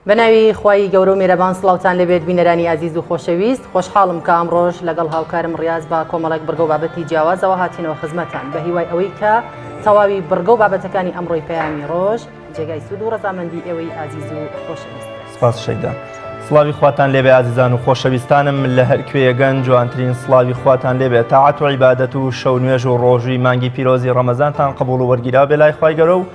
بەناوی خوای گەورە و میێرەبان سڵاوتان لەبێت بینەرانی ئازیز و خۆشەویست خۆشحاڵم کە ئەمڕۆژ لەگەڵ هاوکارم ڕاز بە کۆمەڵێک بڕگە و بابەتی جیاوازەوە هاتینەوە خزمەتان بە هیوای ئەوەی کە تەواوی بڕگە و بابەتەکانی ئەمڕۆی پەیامی ڕۆژ جێگای سوود و ڕەزامەندی ئێوەی ئازیز و خۆشەویست. سپاس شەیدا. سڵاوی خواتان لێبێ ئازیزان و خۆشەویستانم لە هەر کوێیەگەن جوانترین سڵاوی خواتان لێبێت تاعات و عیبادەت و شەو نوێژ و ڕۆژووی مانگی پیرۆزی ڕەمەزانتان قبوڵ و وەرگیرا بێ لای خوای گەورە و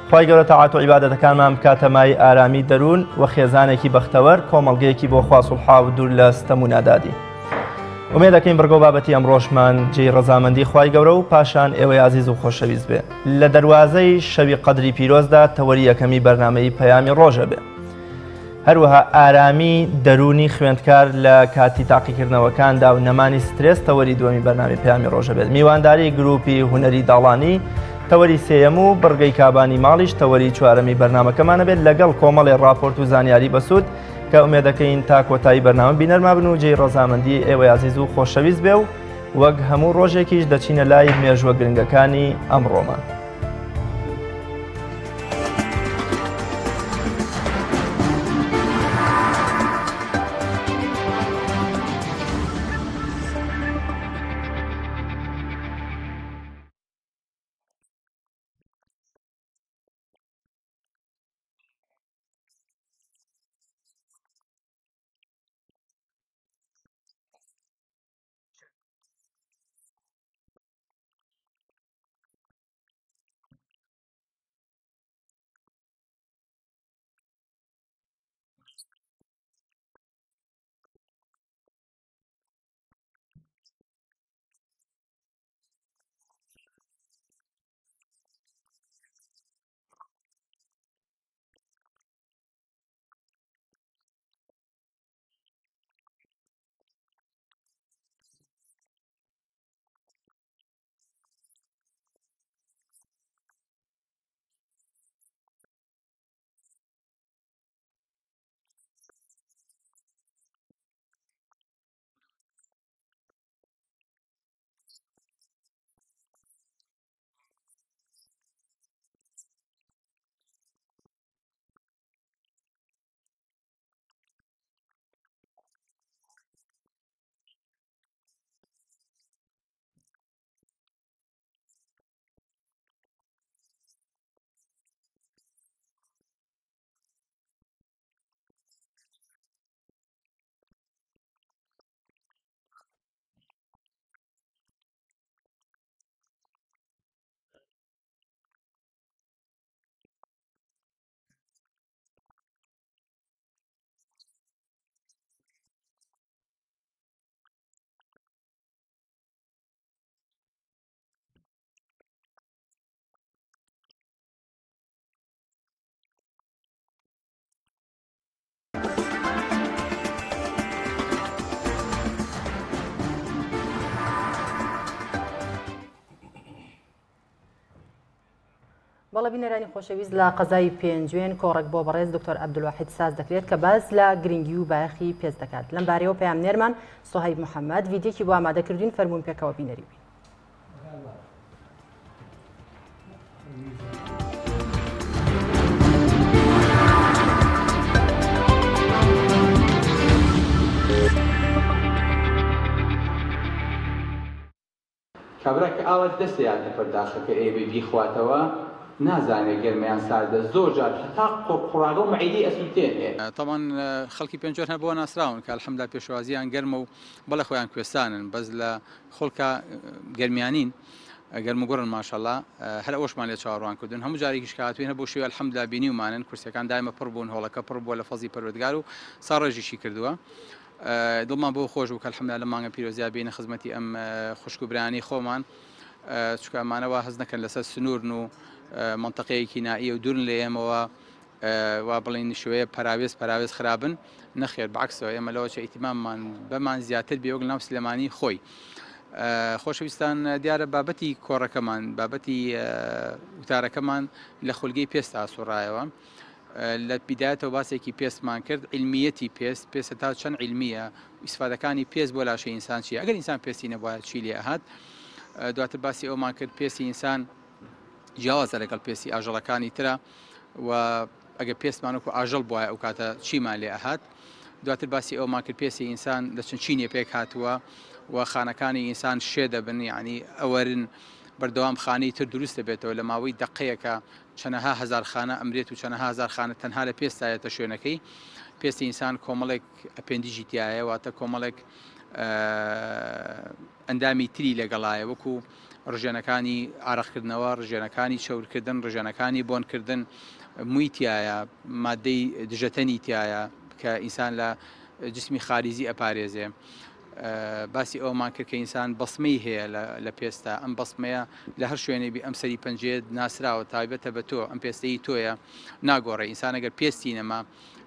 خوای گەورە تاعات و عیبادەتەکانمان بکاتە مای ئارامی دەروون و خێزانێکی بەختەوەر کۆمەڵگەیەکی بۆ خوا سوڵحا و دوور لە ستەم و نادادی. ئومێد دەکەین بڕگە و بابەتی ئەمڕۆژمان جێی ڕەزامەندی خوای گەورە و پاشان ئێوەی ئازیز و خۆشەویست بێ. لە دەروازەی شەوی قەدری پیرۆزدا تەوەری یەکەمی بەرنامەی پەیامی ڕۆژە بێ. هەروەها ئارامی دەرونی خوێندکار لە کاتی تاقیکردنەوەکاندا و نەمانی سترێس تەوەری دووەمی بەرنامەی پەیامی ڕۆژە بێت. میوانداری گروپی هونەری داڵانی تەوەری سێیەم و بڕگەی کابانی ماڵیش تەوەری چوارەمی بەرنامەکەمانە بێت لەگەڵ کۆمەڵی راپۆرت و زانیاری بەسوود کە ئومێد دەکەین تا کۆتایی بەرنامە بینەرما بن و جێی ڕەزامەندی ئێوەی عزیز و خۆشەویست بێ و وەک هەموو ڕۆژێکیش دەچینە لای مێژوە گرنگەکانی ئەمڕۆمان. بەڵێ بینەرانی خۆشەویست لە قەزای پێنجوێن کۆڕێک بۆ بەڕێز دکتۆر عەبدولواحید ساز دەکرێت کە باس لە گرنگی و بایەخی پێش دەکات. لەم بارەیەوە پەیامنێرمان سۆهەیب محەممەد ڤیدیۆکی بۆ ئامادەکردین فەرموون پێکەوە بینەری بین. کابراکە ئاوە دەستیان پەرداخەکە ئێوەی بیخواتەوە نازانێت گەرمیان ساردە زۆر جار هەتا قوڕاگە و مەعیدی ئەسووتێنێ. طبعا خەڵکی پێنجۆر هەبووە ناسراون کە الحەمدوللا پێشوازیان گەرمە و بەڵێ خۆیان کوێستانن بەس لە خۆڵکە گەرمیانین گەرم و گۆڕن ماشەڵڵا هەر ئەوشمان لێ چاوەڕوان کردن هەموو جارێکیش کاتوین هەبوو شوێ الحەمدوللا بینیومانن کورسەکان دایمە پڕ بوون هۆڵەکە پڕ بووە لە فەزی پەروەردگار و ساڕێژیشی کردووە. دڵمان بۆ خۆش بوو کە الحەمدوللا لە مانگە پیرۆزیا بینە خزمەتی ئەم خوشک و برایانی خۆمان چونکە ئەمانەوە هەز نەکەن لەسەر سنوورن و منطقەیەکی نائیە و دوورن لە ئێمەوە وا بڵین شوەیە پەراوێز خرابن نەخێر بەعکسەوە ئێمە لەوە چ ئیتیماممان بەمان زیاتر بێ وەک ناو سلێمانی خۆی. خۆشەویستان دیارە بابەتی کۆڕەکەمان بابەتی وتارەکەمان لە خولگەی پێست ئاسوڕایەوە. لە بیدایەتەوە باسێکی پێستمان کرد عیلمیەتی پێستە تا چەند عیلمیە ئیسفادەکانی پێست بۆ لاشەی ئینسان چیە ئەگەر ئینسان پێستی نەبووە چی لێ ئەهات. دواتر باسی ئەومان کرد پێستی ئینسان جیاوازە لەگەڵ پێستی ئاژەڵەکانی ترە و ئەگە پێستمانەکو ئاژەڵ بواە ئەو کاتە چیمان لێ ئەهات دواتر باسی ئەومان کرد پێسی ئینسان لە چەند چینێ پێک هاتووە و خانەکانی ئینسان شێ دەبن یعنی ئەوەرن بەردەوام خانەی تر دروست دەبێتەوە لە ماوەی دقەیەکە چەنەها هەزار خانە ئەمرێت و چەنەها هەزار خانە تەنها لە پێستایەتە شوێنەکەی پێستی ئینسان کۆمەڵێک ئەپێندیژی تایە واتە کۆمەڵێک ئەندامی تری لەگەڵایە وەکو ڕژێنەکانی ئارەقکردنەوە ڕژێنەکانی چەورکردن ڕژێنەکانی بۆنکردن مویتایە مادەی دژەتەنی تایە کە ئینسان لە جسمی خارجی ئەپارێزێ باسی ئەومان کرد کە ئینسان بەسمەی هەیە لە پێستا ئەم بەسمەیە لە هەر شوێنێبی ئەم سەری پەنجێت ناسراوە تایبەتە بە تۆ ئەم پێستەی تۆیە ناگۆڕێ ئینسان ئەگەر پێستی نەما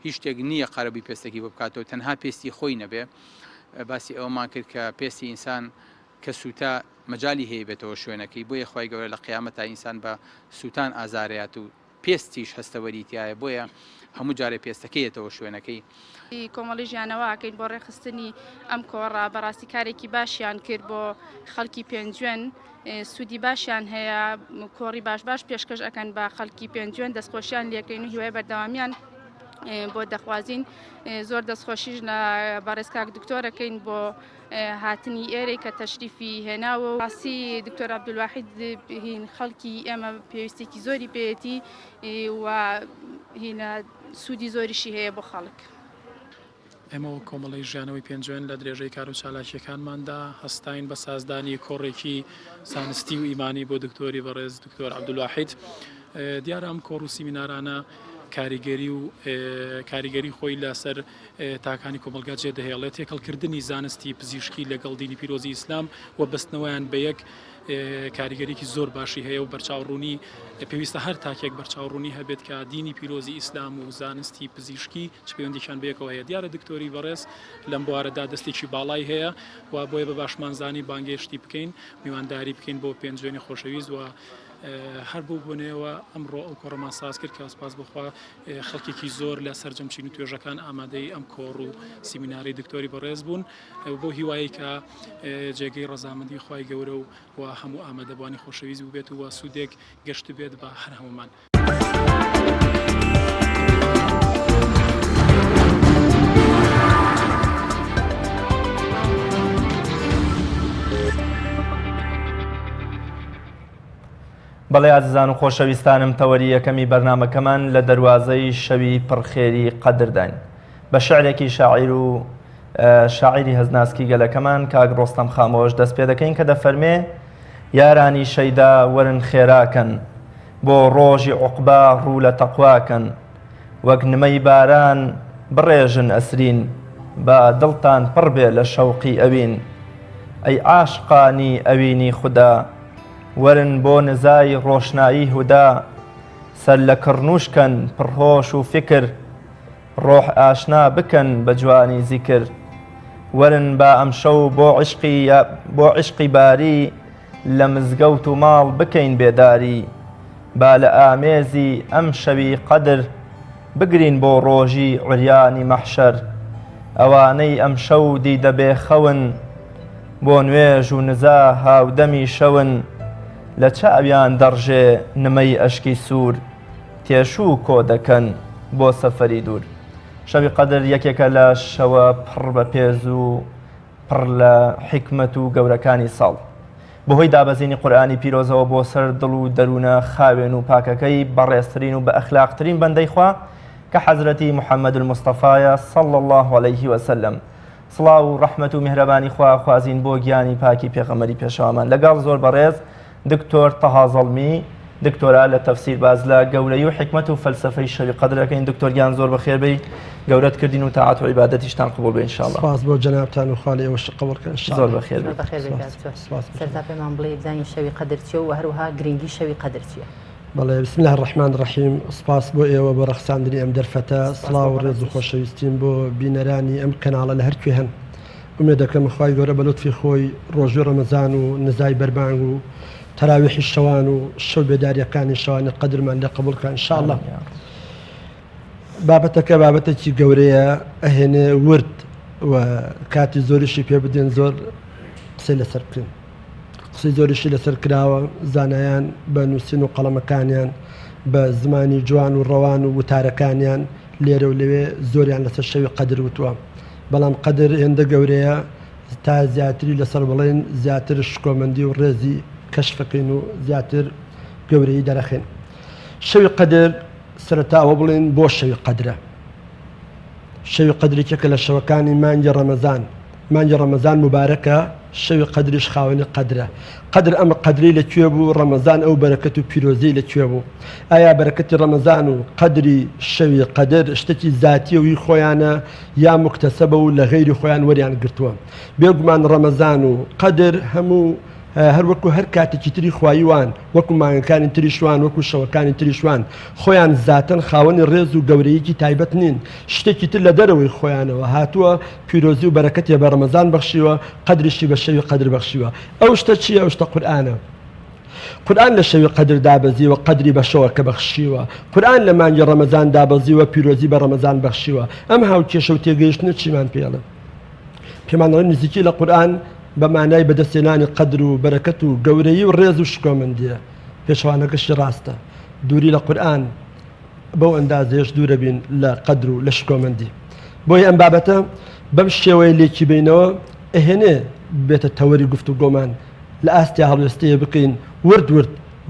هیچ شتێک نییە قەرەبی پێستێکی بۆ بکاتەوە تەنها پێستی خۆی نەبێ باسی ئەومان کرد کە پێستی ئینسان کە سوتا مەجای هەیە بێتەوە شوێنەکەی بۆیە خی گەورە لە قیامەتە ئینسان بە سووتان ئازارەیات و پێستیش هەستەوەریتیایە بۆیە هەموو جارێ پێستەکەیەتەوە شوێنەکەی کۆمەڵی ژیانەوەکەین بۆ ڕێخستنی ئەم کۆڕا بەڕاستی کارێکی باشیان کرد بۆ خەڵکی پێنجوێن سوودی باشیان هەیە کۆڕی باش پێشکەش ئەەکەن بە خەڵکی پێنجوێن دەستخۆشیان لێکەین و هیوای بەردەوامیان بۆ دەخوازین زۆر دەستخۆشیش لە بەڕێزکاک دکتۆرەکەین بۆ هاتنی ئێرەی کە تەشریفی هێناوە و ڕاستی دکتۆر عەبدولواحید هین خەڵکی ئێمە پێویستێکی زۆری پێێتی و هینە سوودی زۆریشی هەیە بۆ خەڵک. ئێمەوە کۆمەڵی ژیانەوەی پێنجوێن لە درێژەی کار و چالاکیەکانماندا هەستاین بە سازدانی کۆڕێکی زانستی و ئیمانی بۆ دکتۆری بەڕێز دکتۆر عەبدولواحید دیارە ئەم کۆڕ و سیمینارانە کاریگەری خۆی لەسەر تاکانی کۆمەلگا جێدەهێڵێت تێکەڵکردنی زانستی پزیشکی لەگەڵ دینی پیرۆزی ئیسلام و بەستنەوەیان بە یەک کاریگەریکی زۆر باشی هەیە و بەرچاوڕوونی پێویستە هەر تاکێک بەرچاوڕوونی هەبێت کە دینی پیرۆزی ئیسلام و زانستی پزیشکی چ پەیوەندیشان بەیەکەوە هەیە دیارە دکتۆری بەڕێز لەم بوارەدا دەستێکی باڵای هەیە و بۆیە بە باشمانزانی بانگێشتی بکەین میوانداری بکەین بۆ پێنجوێنی خۆشەویست و هەر بۆ بوونەوە ئەمڕۆ ئەو کۆڕەمان ساز کرد کە سپاس بخوا خەڵکێکی زۆر لە سەرجەمچین و توێژەکان ئامادەی ئەم کۆڕ و سیمیناری دکتۆری بەڕێز بوون بۆ هیوایی کە جێگەی ڕەزامەندی خوای گەورە و هەموو ئامادەبوانی خۆشەویست بێت و سوودێک گەشت بێت بە هەر هەمومان. بەڵێ عزیزان و خۆشەویستانم تەوەری یەکەمی بەرنامەکەمان لە دەواازەی شەوی پڕخێری قەدردان بە شعرێکی شاعیر و شاعیری هەزناسکی گەلەکەمان کاک ڕۆستەم خامۆش دەست پێ دەکەین کە دەفەرمێ یارانی شەیدا وەرن خێراکەن بۆ ڕۆژی عوقبا ڕوو لە تەقواکەن وەک نمەی باران بڕێژن ئەسرین بە دڵتان پڕ بێ لە شەوقی ئەوین ئەی عاشقانی ئەوینی خودا وەرن بۆ نزای ڕۆشنایی هودا سەر لە کڕنوشکەن پڕهۆش و فکر ڕۆح ئاشنا بکەن بە جوانی زیکر وەرن با ئەم شەو بۆ عشقی باری لە مزگەوت و ماڵ بکەین بێداری با لە ئامێزی ئەم شەوی قەدر بگرین بۆ ڕۆژی عوریانی مەحشەر ئەوانەی ئەم شەو دیدەبێ خەون بۆ نوێژ و نزا هاودەمی شەون لە چاویان دەڕژێ نمەی ئەشکی سوور تێشوو کۆ دەکەن بۆ سەفەری دوور. شەوی قەدر یەکێکە لە شەوە پڕ بە پێز و پڕ لە حکمت و گەورەکانی ساڵ بەهۆی دابەزینی قورئانی پیرۆزەوە بۆ سەر دڵ و دەروونە خاوێن و پاکەکەی بەڕێزترین و بە ئەخلاقترین بەندەی خوا کە حەزرەتی محەممەد المستەفایە صلی الله عليه وسلم. سڵاو و ڕەحمەت و میهرەبانی خوا خوازین بۆ گیانی پاکی پێغەمبەری پێشەوامان لەگەڵ زۆر بەڕێز دکتۆر تەها زەڵمی دکتۆرا لە تەفسیر باز لە گەورەی و حکمت و فەلسەفەی شەوی قەدرەکەین دکتۆر گیان زۆر بەخێر بێی گەورەت کردین و تاعات و عیبادەتیشتان قبول بێ ئینشاءالله. سپاس بۆ جەنابتان و خاڵی ئێوەش قبولکەن زۆر بەخێر بێ. سەرتا پێمان بڵێ بزانین شەوی قەدر چییە و هەروەها گرنگی شەوی قەدر چییە؟ بەڵێ بسم الله الرحمن الرحیم سپاس بۆ ئێوە بۆ ڕەخساندنی ئەم دەرفەتە سڵاو و ڕێز و خۆشەویستین بۆ بینەرانی ئەم کەناڵە لە هەرکوێ هەن ئومێد دەکەم خوای گەورە بە لوتفی خۆی ڕۆژوی ڕەمەزان و نزای بەربانگ و تەراویحی شەوان و شەو بێداریەکانی شەوانی قەدرمان لێ قبولکە ئینشاءالله. بابەتەکە بابەتێکی گەورەیە ئەهێنێ ورد و کاتی زۆریشی پێ بدێن زۆر قسەی لەسەر بکەین قسەی زۆریشی لەسەر کراوە زانایان بە نووسین و قەڵەمەکانیان بە زمانی جوان و ڕەوان و وتارەکانیان لێرە و لەوێ زۆریان لەسەر شەوی قەدر وتووە بەڵام قەدر هێندە گەورەیە تا زیاتری لەسەر بڵێن زیاتر شکۆمەندی و ڕێزی کەشفەکەین و زیاتر گەورەی دەرەخێن شەوی قەدر سەرەتاوە بڵێن بۆ شەوی قەدرە شەوی قەدرێکێکە لە شەوەکانی مانگی ڕەمەزان مبارەکە شەوی قەدریش خاوەنی قەدرە قەدر ئەمە قەدری لەکوێ بوو ڕەمەزان ئەو بەرەکەت و پیرۆزی لەکوێ بوو ئایا بەرەکەتی ڕەمەزان و قەدری شەوی قەدر شتێکی زاتیەوەی خۆیانە یا مکتەسەبە و لە غەیری خۆیان وەریان گرتووە بێگومان ڕەمەزان و قەدر هەموو هەروەکو هەر کاتێکی تری خواییوان وەکو مانگەکانی تریشوان وەکو شەوەکانی تریشوان خۆیان زاتن خاوەنی ڕێز و گەورەیەکی تایبەت نین شتێکی تر لە دەرەوەی خۆیانەوە هاتووە پیرۆزی و بەرەکەتی بە ڕەمەزان بەخشیوە قەدریشی بە شەوی قەدر بەخشیوە ئەو شتە چییە ئەو شتە قورئانە قورئان لە شەوی قەدر دابەزیوە قەدری بە شەوەکە بەخشیوە قورئان لە مانگی ڕەمەزان دابەزیوە پیرۆزی بە ڕەمەزان بەخشیوە ئەم هاوکێشە و تێگەیشتنە چیمان پێڵێ پێمان دەڵێن نزیکی لە قورئان بە مانای بەدەستێنانی قەدر و بەرەکەت و گەورەی و ڕێز و شکۆمەندیە پێشەوانەکەشی ڕاستە دووری لە قورئان بەو ئەندازەیەش دوورە بین لە قەدر و لە شکۆمەندی بۆی ئەم بابەتە بەم شێوەیە لێکی بینەوە ئەهێنێ بێتە تەوەری گفت و گۆمان لە ئاستیا هەڵوێستەیە بکەین ورد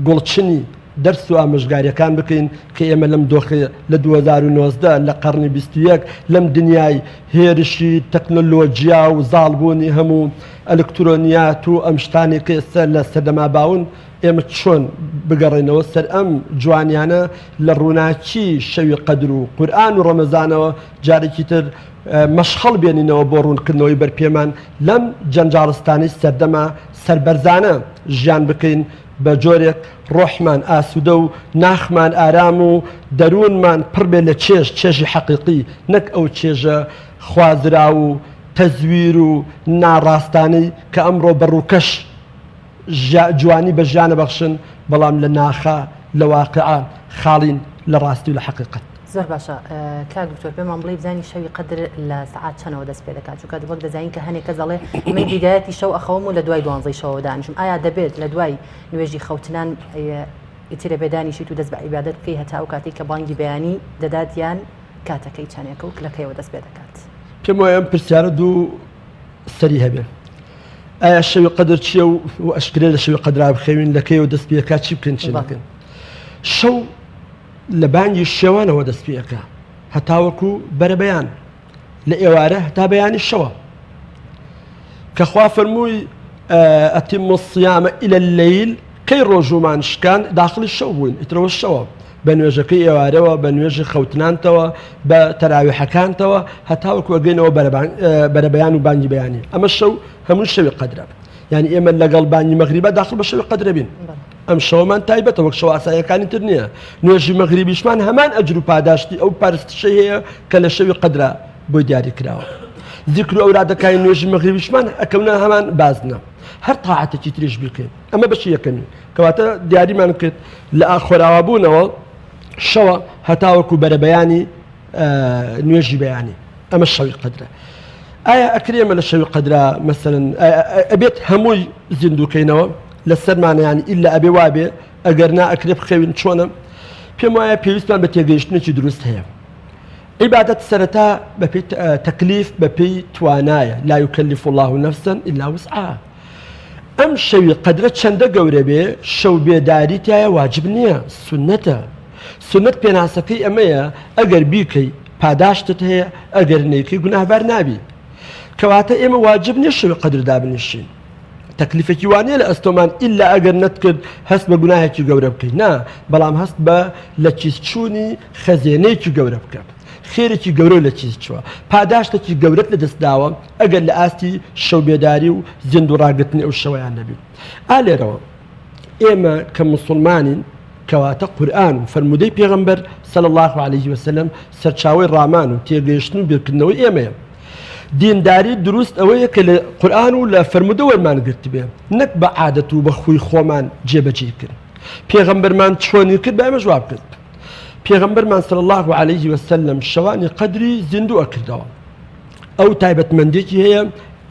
گوڵچنی دەرس و ئامۆژگاریەکان بکەین کە ئێمە لەم دۆخی لە 2019 لە قەرنی 21 لەم دنیای هێرشی تەکنۆلۆجیا و زاڵبوونی هەموو ئەلکترۆنیات و ئەم شتانێک ئێستا لە سەردەما باون ئێمە چۆن بگەڕێنەوە سەر ئەم جوانیانە لە ڕووناکی شەوی قەدر و قورئان و ڕەمەزانەوە جارێکی تر مەشخەڵ بێنینەوە بۆ ڕوونکردنەوەی بەرپێمان لەم جەنجاڵستانی سەردەما سەربەرزانە ژیان بکەین بە جۆرێک ڕۆحمان ئاسوودە و ناخمان ئارام و دەروونمان پڕ بێ لە چێژی حەقیقی نەک ئەو چێژە خوازرا و تەزویر و ناڕاستانەی کە ئەمڕۆ بەڕووکەش جوانی بە ژیانە بەخشن بەڵام لە ناخە لە واقعە خاڵین لە ڕاستی و لە حەقیقەت زۆر باشە کاک دکتۆر پێمان بڵێ بزانی شەوی قەدر لە سەعات چەندەوە دەست پێ دەکات چونکە وەک دەزانین کە هەنێک کەس دەڵێ من بیدایەتی شەو ئەخەوم و لە دوای 12 شەوە دانیشم ئایا دەبێت لە دوای نوێژی خەوتنان ئیترە بێدانیشیت و دەست بە عیبادەت بکەی هەتا ئەو کاتێک کە بانگی بەیانی دەدات یان کاتەکەی چانێکە و کلەکەیەوە دەست پێ دەکات پێم وایە ئەم پرسیارە دوو سەری هەبێ ئایا شەوی قەدر چییە و ئەشکرێ لە شەوی قەدرا بخەوین لەکەیەوە دەست پێکات چی بکەین چی نەکەن شەو لە بانگی شێوانەوە دەست پێەکە هەتاوەکو بەرەبەیان لە ئێوارە هەتا بەیانی شەوە کە خوا فەرمووی ئەتیموا الصیامە ئیلە اللەیل کەی ڕۆژومان شکان داخلی شەو بووین ئیترەوە شەوە بە نوێژەکەی ئێوارەوە بە نوێژی خەوتنانتەوە بە تەراویحەکانتەوە هەتاوەکو ئەگەینەوە بەرەبەیان و بانگی بەیانی ئەمە شەو هەموو شەوی قەدرە یعنی ئێمە لەگەڵ بانگی مەغریبە داخل بە شەوی قەدرە بین ئەم شەوەمان تایبەتە وەک شەو ئاساییەکانی تر نییە نوێژی مەغریبیشمان هەمان ئەجر و پاداشتی ئەو پارستشە هەیە کە لە شەوی قەدرا بۆی دیاری کراوە ذیکر و ئەورادەکانی نوێژی مەغریبیشمان ئەکەونە هەمان بازنە هەر تاعاتێکی تریش بکەین ئەمە بەشی یەکەمی کەواتە دیاریمان کرد لە ئاخۆراوەبوونەوە شەوە هەتاوەکو بەرەبەیانی نوێژی بەیانی ئەمە شەوی قەدرە ئایا ئەکرێمە لە شەوی قەدرا مەسەلەن ئەبێت هەمووی زیندووکەینەوە لە سەرمانەیانی ئیلا ئەبێ وابێ ئەگەر نا ئەکرێ بخەوین چۆنە پێم وایە پێویستمان بە تێگەیشتنێکی دروست هەیە عیبادەت سەرەتا بەپێی تەکلیف بەپێی توانایە لا یوکەلیف الله نەفسا ئیلا وسعها ئەم شەوی قەدرە چەندە گەورە بێ شەو بێداری تایە واجب نییە سونەتە سنت پێناسەکەی ئەمەیە ئەگەر بیکەی پاداشتت هەیە ئەگەر نەیکەی گوناهبار نابی کەواتە ئێمە واجب نییە شەوی قەدر دابنیشین تەکلیفێکی وانەیە لە ئەستۆمان ئیلا ئەگەر نەتکرد هەست بە گوناهێکی گەورە بکەیت نا بەڵام هەست بە لە چیزچوونی خەزێنەیەکی گەورە بکە خێرێکی گەورە لە چیز چووە پاداشتێکی گەورەت لە دەستداوە ئەگەر لە ئاستی شەو بێداری و زیند و ڕاگرتنی ئەو شەوەیان نەبی ئالێرەوە ئێمە کە موسڵمانین کەواتە قورئان و فەرمودەی پێغەمبەر صلی الله عليه وسلم سەرچاوەی ڕامان و تێگەیشتن و بیرکردنەوەی ئێمەیە دینداری دروست ئەوەیە کە لە قورئان و لە فەرمودە وەرمان گرت بێ نەک بە عادەت و بە خوی خۆمان جێبەجێ کرد پێغەمبەرمان چۆنی کرد بە ئێمە جواب کرد پێغەمبەرمان صلی الله عليه وسلم شەوانی قەدری زیندووە کردەوە ئەو تایبەتمەندێکی هەیە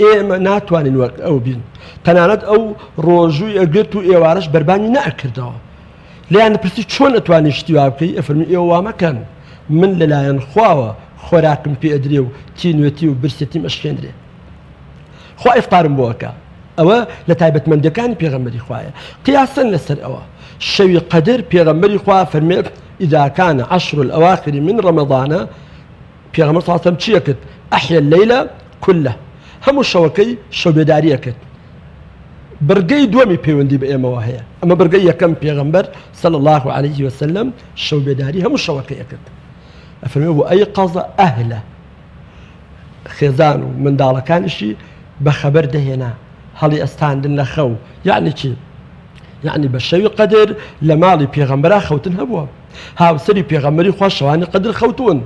ئێمە ناتوانین وەک ئەو بین تەنانەت ئەو ڕۆژووی ئەگرت و ئێوارەش بەربانی نەئەکردەوە لیان پرسی چۆن ئەتوانی شتی وا بکەی ئەفەرمی ئێوە وا مەکەن من لەلایەن خواوە خۆراکم پێ ئەدرێ و تینوێتی و برسێتیم ئەشکێنرێ خوا ئیفطارم بۆەکە ئەوە لە تایبەتمەندەکانی پێغەمبەری خوایە قیاسەن لەسەر ئەوە شەوی قەدر پێغەمبەری خوا فەرمێ إذا كان عشر الأواخر من رمضان پێغەمبەر صلی الله عليه وسلم چیە کرد أحيا الليل كله هەموو شەوەکەی شەوبێداریە کرد برگەی دووەمی پەیوەندی بە ئێمەوە هەیە ئەمە برگەی یەکەم پێغەمبەر صلی الله عليه وسلم شەوبێداری هەموو شەوەکەی کرد ئەفەرمێ وأيقظ أهله خێزان و منداڵەکانیشی بەخەبەر دەهێنا هەڵی ئەستاندن لە خەو یعنی چی یعنی بە شەوی قەدر لە ماڵی پێغەمبەرا خەوتن هەبووە هاوسەری پێغەمبەری خوا شەوانی قەدر خەوتون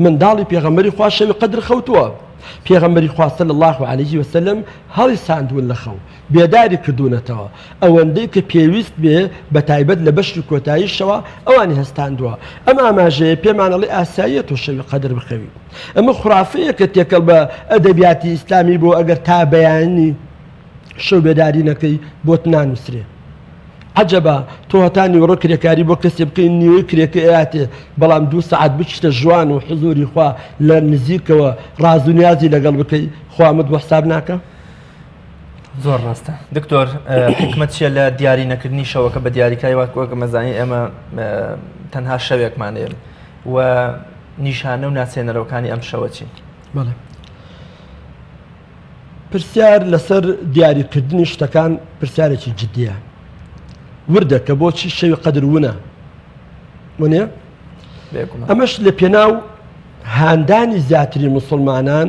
منداڵی پێغەمبەری خوا شەوی قەدر خەوتووە پێغەمبەری خوا صلی الله عليه وسلم هەڵی ساندون لە خەو بێداری کردوونەتەوە ئەوەندەی کە پێویست بێ بە تایبەت لە بەشی کۆتاییشەوە ئەوانی هەستاندووە ئەم ئاماژەیە پێمانەڵی ئاساییە تۆ شەوی قەدر بخەوی ئەمە خوڕافەیە کە تێکەڵ بە ئەدەبیاتی ئیسلامی بۆ ئەگەر تا بەیانی شەو بێداری نەکەی بۆت نانووسرێ عجبە تۆ هەتانی وەڕۆ کرێکاری بۆ کەسێ بکەین نیوەی کرێکە ئااتێ بەڵام 2 سەعات بچتە ژوان و حزوری خوا لە نزیکەوە ڕاز و نیازی لەگەڵ بکەی خوامت بۆ حساب ناکە زۆر ڕاستە دکتۆر حکمت چیە لە دیاری نەکردنی شەوەکە بە دیاریکای وەکە مەزانی ئێمە تەنها شەوێکمانێن و نیشانە و ناسێنەرەوەکانی ئەم شەوە چی بەڵێ پرسیار لەسەر دیاریکردنی شتەکان پرسیارێکی جددیە وردە کە بۆچی شەوی قەدر وونە وانە ئەمەش لە پێناو هاندانی زیاتری مسلمانان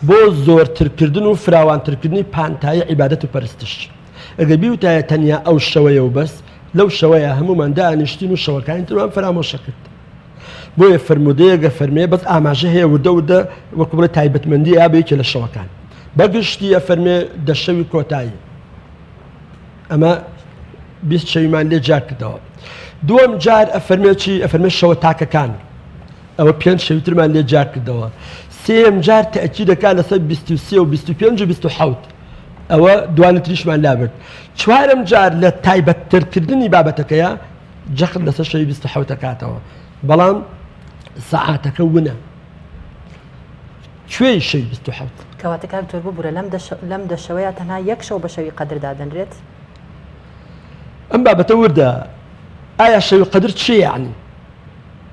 بۆ زۆرترکردن و فراوانترکردنی پانتایە عیبادەت و پەرستش ئەگەر بیوتایە تەنیا ئەو شەوەیە و بەس لەو شەوەیە هەمومان دانیشتین و شەوەکانی ترمان فرامۆشە کرد بۆیە فرمودەیەگە فەرمێ بەس ئاماژە هەیە وردە وەکو بڵێ تایبەتمەندی ئابێکە لە شەوەکان بەگشتی ئەفەرمێ دە شەوی کۆتایی ئەمە 20 شەویمان لێ جار کردەوە دووەم جار ئەفەرمێ چی ئەفەرمێ شەوە تاکەکان ئەوە 5 شەویترمان لێ جار کردەوە سێم جار تەئکیدەکان لەسەر 23 و 25 و 27 ئەوە دوانتریشمان لابرد چوارم جار لە تایبەتترکردنی بابەتەکەیە جەخت لەسەر شەوی 27 دەکاتەوە بەڵام سەعاتەکە ونە کوێی شەوی 27 کەواتە کاکتۆر ببوورە لەم دەشەوەیە تەنها یەک شەو بە شەوی قەدردا دەنرێت ئەم بابەتە وردە ئایا شەوی قەدر چی یعنی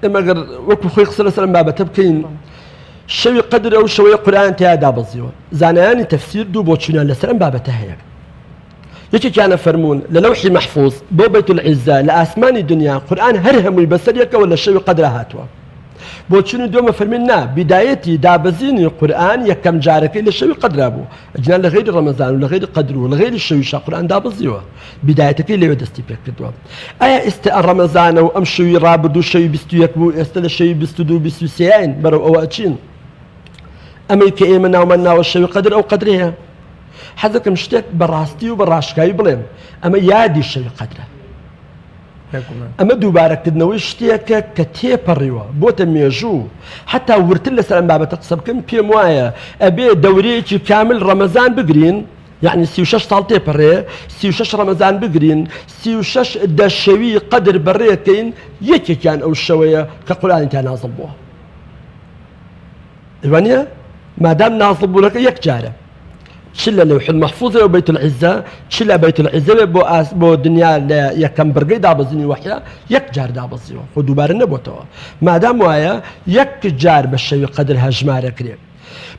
ئەمەگەر وەکو خۆی قسە لەسەر ئەم بابەتە بکەین شەوی قەدر ئەو شەوەیە قورئان تیا دابەزیوە زانایانی تەفسیر دوو بۆچوونیان لەسەر ئەم بابەتە هەیە یەکێکیانە فەرموون لە لەوحی مەحفوظ بۆ بەیت العیزە لە ئاسمانی دنیا قورئان هەر هەمووی بەسەر یەکەوە لە شەوی قەدر هاتووە بۆچوونی دووەمە فەرمین نا بیدایەتی دابەزینی قورئان یەکەم جارەکەی لە شەوی قەدرا بوو ئەجنان لە غەیری ڕەمەزان و لە غەیری قەدر و لە غەیری شەویشا قورئان دابەزیوە بیدایەتەکەی لەوێ دەستی پێ کردووە ئایا ئێستا ڕەمەزانە و ئەم شەوی ڕابردوو شەوی 21 بوو ئێستا لە شەوی 22 23 بەرەو ئەوە ئەچین ئەمەی کە ئێمە ناومان ناوە شەوی قەدر ئەو قەدرەیە حەزەکەم شتێک بەڕاستی و بەڕاشکایی بڵێم ئەمە یادی شەوی قەدرە ئەمە دووبارەکردنەوەی شتێکە کە تێپەڕیوە بۆتە مێژوو حتا ورتر لەسەر ئەم بابەتە قسە بکەم پێم وایە ئەبێ دەورەیەکی کامل ڕەمەزان بگرین یعنی 36 ساڵ تێپەڕێ 36 ڕەمەزان بگرین 36 دەشەوی قەدر بەڕێکەین یەکێکیان ئەو شەوەیە کە قورئانیان نازڵ بووە وانە مادام نازڵ بوونەکە یەک جارە چ لە لەوح المەحفوظ و بەیت العیزە چ لە بەیت العیزە بۆ دنیا لە یەکەم بەرگەی دابەزینی وحیا یەک جار دابەزیوە خۆ دووبارە نەبووتەوە مادام وایە یەک جار بە شەوی قەدر هەژمارە کرێت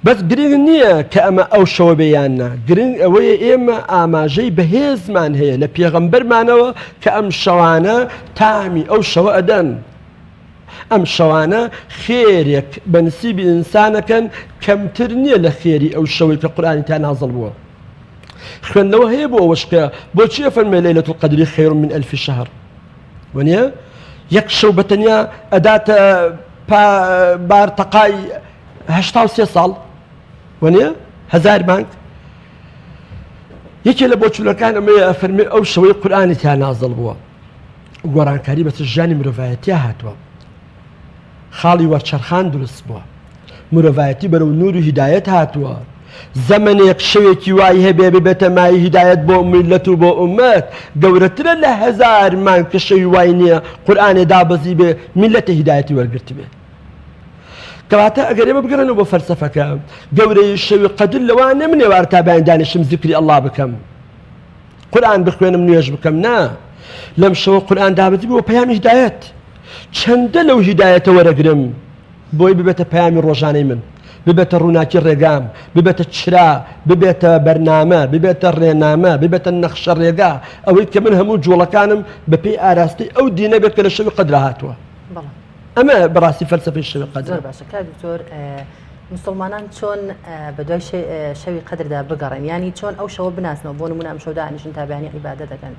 بەس گرنگ نییە کە ئەمە ئەو شەوە بەیاننا گرنگ ئەوەیە ئێمە ئاماژەی بەهێزمان هەیە لە پێغەمبەرمانەوە کە ئەم شەوانە تامی ئەو شەوە ئەدەن ئەم شەوانە خێرێک بە نسیبی ئینسانەکەن کەمتر نییە لە خێری ئەو شەوەی کە قورئانی تا نازڵ بووە خوێندنەوە هەیە بۆ ئەوەش کە بۆچی فەرمێ لەیلەة القەدر خەیر من ئەلف شەهر وانە یەک شەو بەتەنیا ئەداتە بارتەقای 83 ساڵ وانە 1000 بانک یەکێ لە بۆچوونەکان ئەمەیە فەرمێ ئەو شەوەی قورئانی تا نازڵ بووە گۆڕانکاری بەسەر ژیانی مرۆڤایەتیە هاتووە خاڵی وەرچەرخان دروست بووە مرۆڤایەتی بەرەو نور و هیدایەت هاتووە زەمنێک شەوێکی وای هەبێ ببێتە مای هیدایەت بۆ میلەت و بۆ ئومەت گەورەترە لە هەزار مان کە شەوی وای نییە قورئانێ دابەزی بێ میلەتە هیدایەتی وەرگرت بێ کەواتە ئەگەر ئێمە بگەڕێنەوە بۆ فەلسەفەکە گەورەی شەوی قەدر لەوانە من ێوارە تا بەیان دانیشم زیکری ئەڵڵا بکەم قورئان بخوێنم نوێژ بکەم نا لەم شەوە قورئان دابەزی بۆ پەیامی هیدایەت چەندە لەو هیدایەتە وەرەگرم بۆی ببێتە پەیامی ڕۆژانەی من ببێتە ڕووناکی ڕێگام ببێتە چرا ببێتە بەرنامە ببێتە ڕێنامە ببێتە نەخشە ڕێگا ئەوەی کە من هەموو جوڵەکانم بەپێی ئاراستی ئەو دینە بێت کە لە شەوی قەدر هاتووە ئەمە بەڕاستی فەلسەفەی شەوی قەدر زۆر باشە کاک دکتۆر مسلمانان چۆن بە دوای شەوی قەدردا بگەڕێن ینی چۆن ئەو شەوە بناسنەوە بۆ نمونە ئەم شەو دانیشن تا بەیانی عیبادەت دەکەن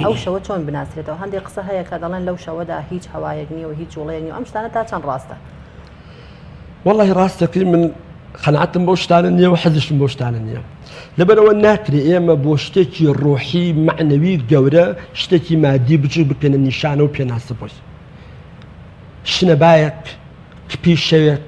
ئەو شەوە چۆن بناسرێتەوە هەندێک قسە هەیە کە دەڵێن لەو شەوەدا هیچ هەوایەک نییە و هیچ جوڵەیەک نییە ئەم شتانە تا چەند ڕاستە والله ڕاستەکەی من خەنعەتم بۆ شتانە نییە و حەزشم بۆ شتانە نییە لەبەرەوە ناکرێ ئێمە بۆ شتێکی ڕۆحی معنەوی گەورە شتێکی مادی بچوو بکەنە نیشانە و پێناسە بۆی شنەبایەک کپی شەوێک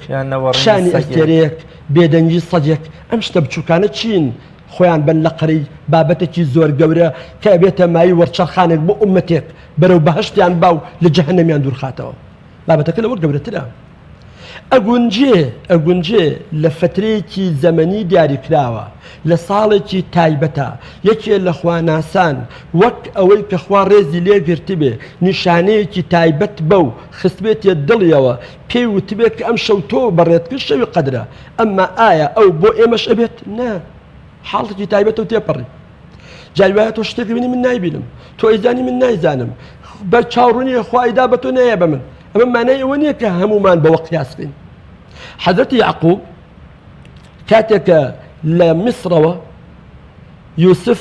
شانی ئەستێرەیەک بێدەنگی سەدێک ئەم شتە بچووکانە چین خۆیان بن لە قەری بابەتێکی زۆر گەورە کە ئەبێتە مای وەرچەرخانێک بۆ ئومەتێک بەرەو بەهەشتیان باو لە جەهەنەمیان دوورخاتەوە بابەتەکە لەوە گەورەترە ئەگونجێ لە فترەیەکی زەمەنی دیاریکراوە لە ساڵێکی تایبەتە یەکێ لە خواناسان وەک ئەوەی کە خوا ڕێزی لێگرتی بێ نیشانەیەکی تایبەت بەو خستبێتە دڵیەوە پێی وتبێ کە ئەم شەو تۆ بەڕێتکرد شەوی قەدرە ئەمما ئایا ئەو بۆ ئێمەش ئەبێت نا حاڵێکی تایبەتە و تێپەڕی جاوایە تۆ شتێک بینی من نایبینم تۆ ئەیزانی من نایزانم بە چاوڕوونی خوایدا بە تۆ نایە بە من ئەمە مانای ئەوە نییە کە هەمومان بەوە قیاسکەین حەزرەتی یعقوب کاتێکە لە میسرەوە یوسف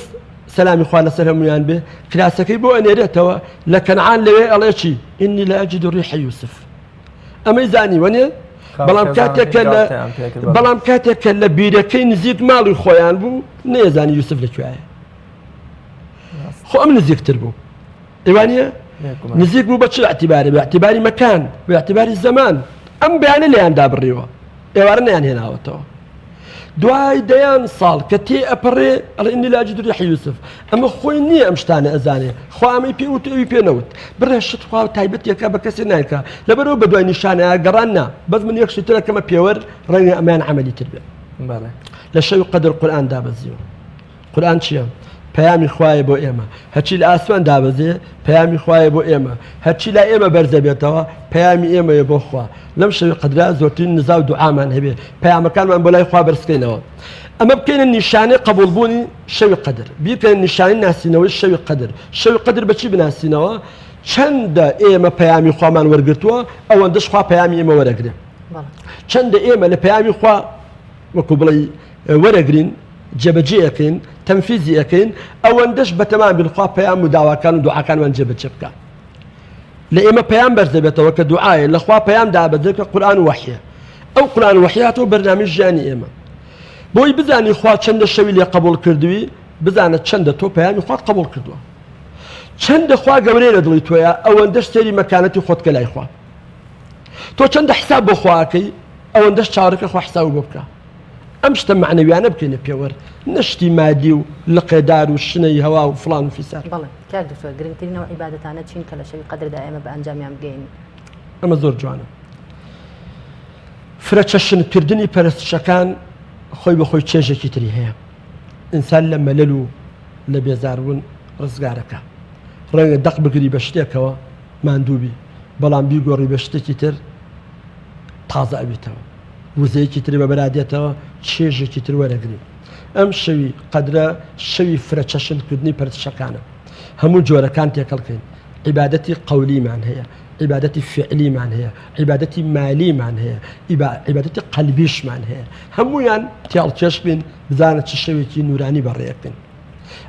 سەلامی خوا لەسەر هەمویان بێ کراسەکەی بۆ ئەنێرێتەوە لە کەنعان لەوێ ئەڵێ چی ئینی لا ئەجد ڕیح یوسف ئەمەی زانی وەنێ بەڵام کاتێکە لە بیرەکەی نزیک ماڵی خۆیان بوو نێزانی یوسف لەکوێیە خۆ ئەم نزیکتر بوو ئێوانە نزیک بوو بە چ اعتیباری بە اعتیباری مەکان بە اعتیباری زەمان ئەم بەیانە لێیان دابڕیوە ئێوارە نەیان هێناوەتەوە دوای دەیان ساڵ کە تێ ئەپەڕێ ئەڵێ ئینی لا ئەجد ڕیح یوسف ئەمە خۆی نییە ئەم شتانە ئەزانێ خوا ئەمەی پێوت ئەوی پێنەوت بڕێ شت خوا تایبەتێکە بە کەسێ نایکە لەبەرەوە بە دوای نیشانەیە گەڕان نا بەس من یەک شتێکە کەمە پێوەر ڕەنگە ئەمیان عەمەلی تر بێ لە شەوی قەدر قورئان دابەزیوە قورئان چییە پەیامی خوایە بۆ ئێمە هەرچی لە ئاسمان دابەزێ پەیامی خوایە بۆ ئێمە هەرچی لە ئێمە بەرزە بێتەوە پەیامی ئێمەیە بۆ خوا لەم شەوی قەدرا زۆرترین نزا و دوعامان هەبێ پەیامەکانمان بۆ لای خوا بەرزکەینەوە ئەمە بکەینە نیشانەی قبولبوونی شەوی قەدر بیکەن نیشانەی ناسینەوەی شەوی قەدر شەوی قەدر بەچی بناسینەوە چەندە ئێمە پەیامی خوامان وەرگرتووە ئەوەندەش خوا پەیامی ئێمە وەرەگرێ چەندە ئێمە لە پەیامی خوا وەکو بڵێ وەرەگرین جێبەجێەکەین تەنفیزیەکەین ئەوەندەش بەتەمان بخوا پەیام و داواکان و دوعاکانمان جێبەجێ بکە لە ئێمە پەیام بەرزە بێتەوە کە دوعایە لەخوا پەیام دابەدرێت کە قورئان و وەحیە ئەو قورئان و وەحیاتەوە بەرنامەی ژیانی ئێمە بۆی بزانی خوا چەندە شەوی لێ قبول کردووی بزانە چەندە تۆ پەیامی خوات قبول کردووە چەندە خوا گەورەیە لە دڵی تۆیە ئەوەندەش سێری مەکانەتی خۆت کە لای خوا تۆ چەندە حساب بۆ خواکەی ئەوەندەش چاوەڕێکە خوا حساب بۆ بکە ئەم شتە معنەویانە بکەینە پێوەر نەشتی مادی و لقێدار و شنەی هەوا و فڵان و فیسار بەڵێ کاک دکتۆر گرنگترینەوە عیبادەتانە چین کە لە شەوی قەدردا ئێمە بە ئەنجامیان بگەین ئەمە زۆر جوانە فرەچەشنکردنی پەرستشەکان خۆی بە خۆی چێژێکی تری هەیە ئینسان لە مەلەل و لە بێزاربوون ڕزگارەکە ڕەنگە دەق بگری بە شتێکەوە ماندووبی بەڵام بیگۆڕی بە شتێکی تر تازە ئەبێتەوە وزەیەکی تری بە بەرادێتەوە چێژێکی تر وەرەگری ئەم شەوی قەدرە شەوی فرەچەشنکردنی پەرستشەکانە هەموو جۆرەکان تێکەڵکەین عیبادەتی قەولیمان هەیە عیبادەتی فعلیمان هەیە عیبادەتی مالیمان هەیە عیبادەتی قەلبیشمان هەیە هەمویان تێڵکێش بین بزانە چ شەوێکی نورانی بەڕێکن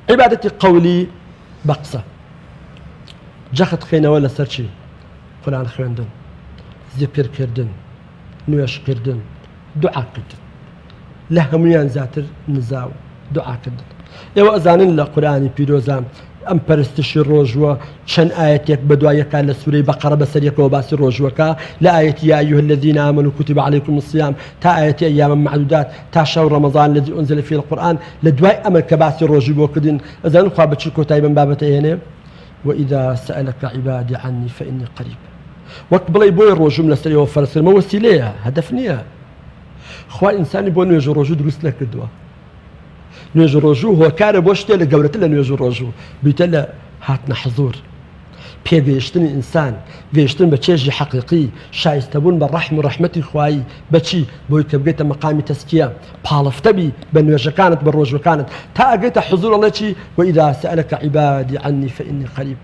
عیبادەتی قەولی بە قسە جەخت خێنەوە لەسەر چی قورئان خوێندن زیکرکردن نوێشکردن دوعاکردن لە هەمویان زیاتر نزا و دوعاکردن ئێوە ئەزانن لە قورئانی پیرۆزان ئەم پەرستشی ڕۆژوە چەند ئاەتێک بە دوایەکان لە سوورەی بەقەرە بەسەریەکەوە باسی ڕۆژوەکە لە ئاەتی یا ئەیها الذین آمنوا کتب علیکم الصیام تا ئاەتی ئەیام معدودات تا شەو ڕەمەضان الذی أنزل فیه القورآن لە دوای ئەمە کە باسی ڕۆژی بۆ کردن ئەزانن خوا بە چی کۆتایی بەم بابەتە هێنێ وإذا سألك عبادي عني فإني قريب وەک بڵێ بۆی ڕۆژوم لەسەرەوە فەرسمە وەسیلەیە هەدەف نییە خوا ئینسانی بۆ نوێژ و ڕۆژوو دروست نەکردووە نوێژ و ڕۆژوو هۆکارە بۆ شتێ لە گەورەتر لە نوێژ و ڕۆژوو بیتە لە هاتنە حزور پێگەیشتنی ئینسان گەیشتن بە چێژی حەقیقی شایستەبوون بە ڕەحم و ڕەحمەتی خوایی بەچی بۆی کە بگەیتە مەقامی تەسکیە پاڵفتەبی بە نوێژەکانت بە ڕۆژەکانت تا ئەگەیتە حزور ئەڵێکی وإذا سألك عبادي عني فإني قريب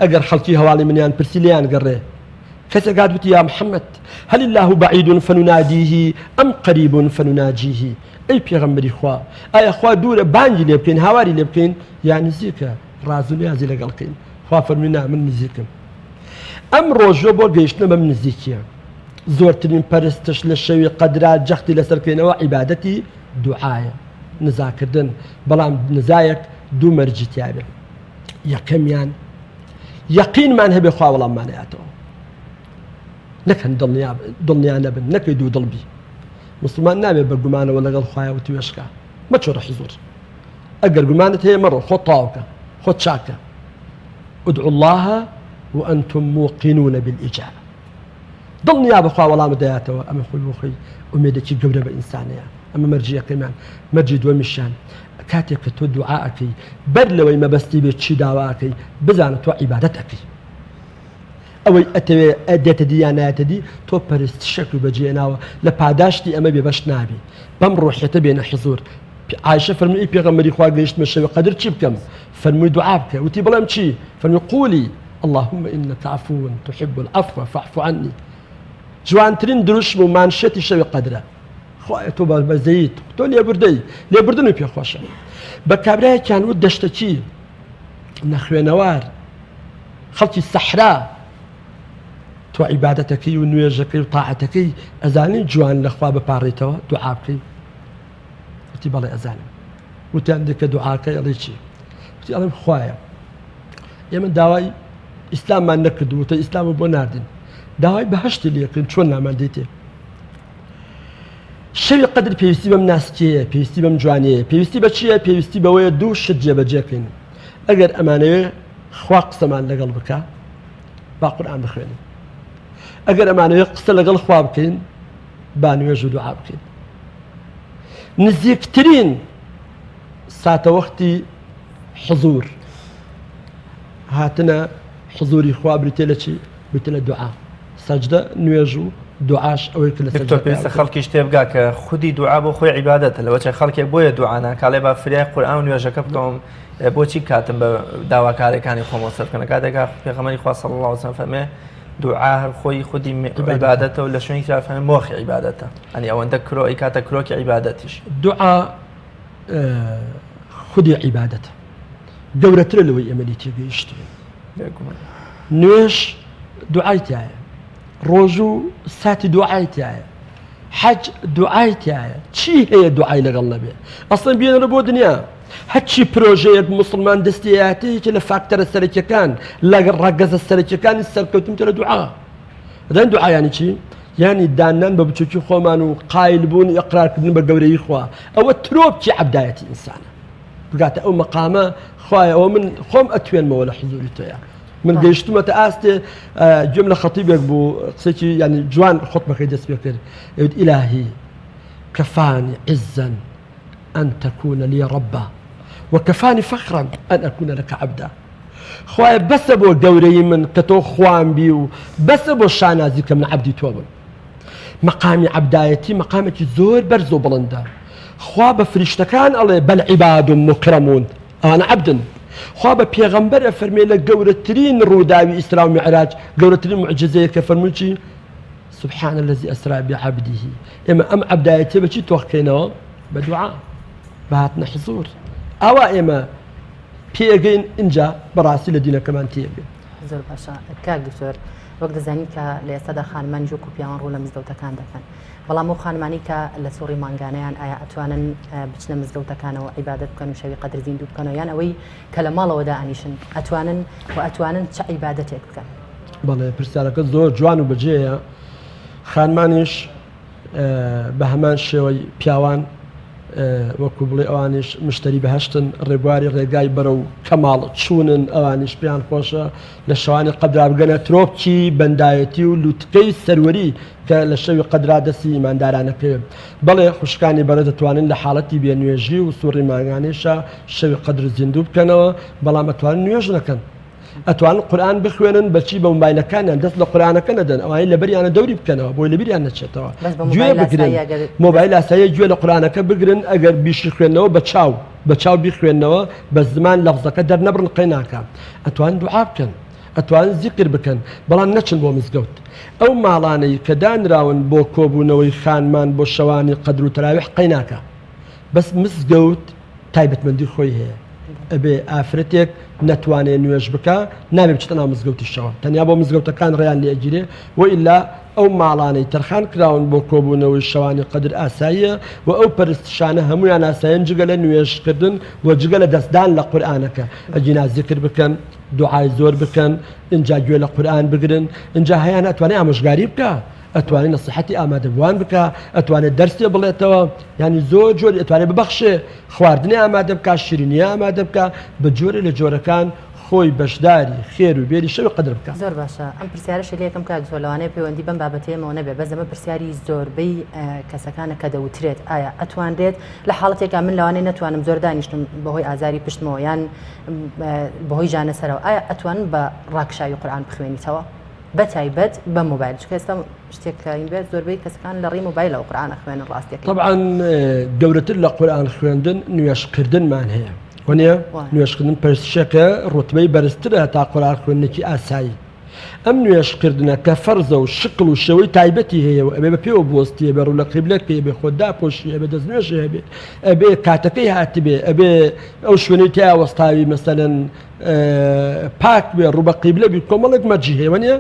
ئەگەر خەڵکی هەواڵی منیان پرسی لێیان گەڕێ کەسێک هاتووتی یا محەممەد هەل الله بعید فننادیه ئەم قریب فنناجیه ئەی پێغەمبەری خوا ئایا خوا دوورە بانگی لێ بکەین هاواری لێ بکەین یا نزیکە ڕاز و نیازی لەگەڵ بکەین خوا فەرمووی نا من نزیکم ئەم ڕۆژە بۆ گەیشتنە بەم نزیکیە زۆرترین پەرستش لە شەوی قەدرا جەختی لەسەرکەینەوە عیبادەتی دوعایە نزاکردن بەڵام نزایەک دوو مەرجی تیابێ یەکەمیان یەقینمان هەبێ خوا وەڵاممانەیاتەوە نەکەن دڵنیا نەبن نەکەی دوو دڵبی مسلمان نابێت بە گومانەوە لەگەڵ خوایە و توێشکە مەچۆرە حزور ئەگەر گومانت هەیە مەڕۆ خۆ تاوکە خۆ چاکە ادعوا الله وأنتم موقنون بالإجابة دڵنیا بەخوا وەڵامە دەیاتەوە ئەمە خۆی بۆ خۆی ئومێدێکی گەورە بە ئینسانەیە ئەمە مەرجی یەکەمیان مەرجی دووەمیشیان کاتێک کە تۆ دوعاەکەی بەر لەوەی مەبەستی بێت چی داواکەی بزانە تۆ عیبادەت ئەکەی ئەوەی ئەتەوێ ئەدێتە دی یان نایەتە دی تۆ پەرست شەک و بەجێناوە لە پاداشتی ئەمە بێبەش نابی بەم ڕۆحێتە بێنە حزور عایشە فەرمووی پێغەمبەری خوا گەیشتمە شەوی قەدر چی بکەم فەرمووی دوعا بکە وتی بڵێم چی فەرمووی قولی اللهم إنك عفو تحب العفو فاعف عني جوانترین دروشم و مانشێتی شەوی قەدرە خوایە تۆ بەزەیت تۆ لێبوردنی پێخۆشە بە کابرایەکیان وت دەشتەچی نەخوێنەوار خەڵکی سەحرا تۆ عیبادەتەکەی و نوێژەکەی و تاعەتەکەی ئەزانی جوان لەخوا بپاڕیتەوە دوعا بکەی وتی بەڵێ ئەزانم وتیان دێکە دوعاکەی ئەڵێ چی وتی ئەڵێم خوایە ئێمە داوای ئیسلاممان نەکردو تە ئیسلامە بۆ ناردین داوای بەهەشتی لێکردن چۆن نامان دێتێ شەوی قەدر پێویستی بەم ناسکەیە پێویستی بەم جوانەیە پێویستی بە چییە پێویستی بەوەیە دوو شت جێبەجێکەین ئەگەر ئەمانەوێ خوا قسەمان لەگەڵ بکە با قورئان بخوێنین ئەگەر ئەمانەوێ قسە لەگەڵ خوا بکەین با نوێژ و دوعا بکەین نزیکترین ساتە وەختی حزور هاتنە حزوری خوا بریتێ لە چی بریتێ لە دوعا سەجدە نوێژ و دوعاش ئەوەی کە لە تۆ پێویستە خەڵکی شتێ بگا کە خودی دوعا بۆ خۆی عیبادەتە لەوە چای خەڵکێک بۆیە دوعانا کاڵێ با فریای قورئان و نوێژەکە بکەم بۆچی کاتم بە داواکارەکانی خۆم وەسف بکەن کاتێکا پێغەمبەری خوا صلی الله علیه و سلم فەرمێ دوعا هەر خۆی خودی عیبادەتە و لە شوێنی تر فەرمێ مۆخی عیبادەتە ئەنی ئەوەندە کرۆی کاتە کرۆکی عیبادەتیش دوعا خودی عیبادەتە گەورەترە لەوەی ئەمەلی تێگەیشتوین نوێژ دوعای تایە ڕۆژ و ساتی دوعای تایە حەج دوعای تایە چی هەیە دوعای لەگەڵ نەبێ ئەسڵەن بێنەرە بۆ دنیا هەرچی پرۆژەیەک مسلمان دەستیاتەیەکی لە فاکتەرە سەرەکیەکان لەگەڵ ڕەگەزە سەرەکیەکانی سەرکەوتنتە لە دوعا دەن دوعایانی چی یانی دانان بە بچووکی خۆمان و قایل بوون ئیقرارکردن بە گەورەی خوا ئەوە ترۆپکی عەبدایەتی ئینسانە بگاتە ئەو مەقامە خوایە ئەوە من خۆم ئەتوێنمەوە لە حزوری تۆیە من گەیشتمەتە ئاستێ گوێم لە خەتیبێک بوو قسێکی ینی جوان خۆتمەکەی دەست پێ کرد ئەوت ئیلاهی کەفانی عزا ئەن تەکونە لێ ڕەبا وەکەفانی فەخرا ئەن ئەکونە لەکە عەبدا خوایە بەسە بۆ گەورەی من کە تۆ خوام بی و بەسە بۆ شانازی کە من عەبدی تۆ بم مەقامی عەبدایەتی مەقامێکی زۆر بەرز و بڵندە خوا بە فریشتەکان ئەڵێ بەل عیباد مکرەمون ئەوانە عەبدن خوا بە پێغەمبەرە فەرمێ لە گەورەترین ڕووداوی ئیسرا و میعراج گەورەترین موعجزەیە کە فەرمووی چی سبحان الذي أسرى بعبده ئێمە ئەم عەبدایەتێ بەچی تۆخکەینەوە بە دوعا بە هاتنە حزور ئەوا ئێمە پێگەین اینجا بەڕاستی لە دینەکەمان تێگەین زۆر باشە کاک دکتۆر وەک دەزانی کە لە ئێستادا خانمانی ژوک و پیاوان ڕوو لە مزگەوتەکان دەکەن بەڵام ئەو خانمانی کە لە سوڕی مانگانەیان ئایا ئەتوانن بچنە مزگەوتەکانەوە عیبادەت بکەن و شەوی قەدر زیندوو بکەنەوە یان ئەوەی کە لە ماڵەوەدا ئەنیشن ئەتوانن چه عیبادەتێک بکەن بەڵێ پرسیارەکە زۆر جوان و بەجێیە خانمانیش بە هەمان شێوەی پیاوان وەکو بڵێ ئەوانش مشتری بەهشتن ڕێبواری ڕێگای بەرە و کەماڵ چوونن ئەوانیش پێیان خۆشە لە شەوانی قەدرا بگەنە ترۆپکی بەندایەتی و لوتکەی سەروەری کە لە شەوی قەدرا دەستی ئیماندارانە پێ بەڵێ خوشکانی بەرە دەتوانن لە حاڵەتی بێنوێژی و سوڕی ماگانێشە شەوی قەدر زیندوو بکەنەوە بەڵام ئەتوانن نوێژ نەکەن ئەتوانن قورآن بخوێنن بەچی بە مۆبایلەکانیان دەست لە قورآنەکە نەدەن ئەوانەی لەبەریانە دەوری بکەنەوە بۆی لەبیریان نەچێتەوە گوێ بگرن مۆبایل ئاساییە گوێ لە قورآنەکە بگرن ئەگەر بیشی خوێندنەوە بە چاو بیخوێندنەوە بە زمان لەفزەکە دەرنەبرن قەیناکە ئەتوانن دوعا بکەن ئەتوانن زیکر بکەن بەڵام نەچن بۆ مزگەوت ئەو ماڵانەی کە دانراون بۆ کۆبوونەوەی خانمان بۆ شەوانی قەدر و تەراویح قەیناکە بەس مزگەوت تایبەتمەندی خۆی هەیە ئەبێ ئافرەتێک نەتوانێت نوێژ بکە نابێت بچێتە ناو مزگەوتیشەوە تەنیا بۆ مزگەوتەکان ڕێیان لێگیرێ و ئیلا ئەو ماڵانەی تەرخان کراون بۆ کۆبوونەوەی شەوانی قەدر ئاساییە و ئەو پەرستشانە هەمویان ئاساییان جگە لە نوێژکردن و جگە لە دەستدان لە قورئانەکە ئەجینا زیکر بکەن دوعای زۆر بکەن اینجا گوێ لە قورئان بگرن اینجا هەیە ئەتوانێت ئامۆژگاری بکە ئەتوانێت نەسیحەتی ئامادەبووان بکە ئەتوانێت دەرسێ بڵێتەوە ینی زۆر جۆر ئەتوانێت ببەخشێ خواردنی ئامادە بکە شیرینی ئامادە بکە بە جۆرە لە جۆرەکان خۆی بەشداری خێر و بێری شەوی قەدر بکە زۆر باشە ئەم پرسیارەش لێکم کاک زۆر لەوانەیە پەیوەندی بەم بابەتەیەمەوە نەبێ بەس ئەمە پرسیاری زۆربەی کەسەکانە کە دەوترێت ئایا ئەتوانرێت لە حاڵەتێکا من لەوانەیە نەتوانم زۆر دانیشتم بەهۆی ئازاری پشتمەوە یان بەهۆی جانەسەرەوە ئایا ئەتوانن بە ڕاکشاوی قورئان بخوێنیتەوە بەتایبەت بە مۆبایل چکە ئێستا شتێکین بێت زۆربەی کەسەکان لە ڕێی مۆبایلەوە قورئان خوێنن ڕاستیەکە طبعا گەورەتر لە قورئان خوێندن نوێژکردنمان هەیە وانە نوێژکردن پرسشەکە ڕوتبەی بەرزترە تا قورئان خوێندنێکی ئاسایی ئەم نوێژکردنە کە فەرزە و شکل و شێوەی تایبەتی هەیە و ئەبێ بە پێوە بوەستیە بە ڕوو لە قیبلەت پێ بێ خۆ داپۆشی ئەبێ دەستنوێژ هەبێ ئەبێ کاتەکەی هاتبێ ئەبێ ئەو شوێنەی تیا وەستاوی مەسەلەن پاک بێ ڕوو بە قیبلە بی کۆمەڵێک مەرجی هەیە وانە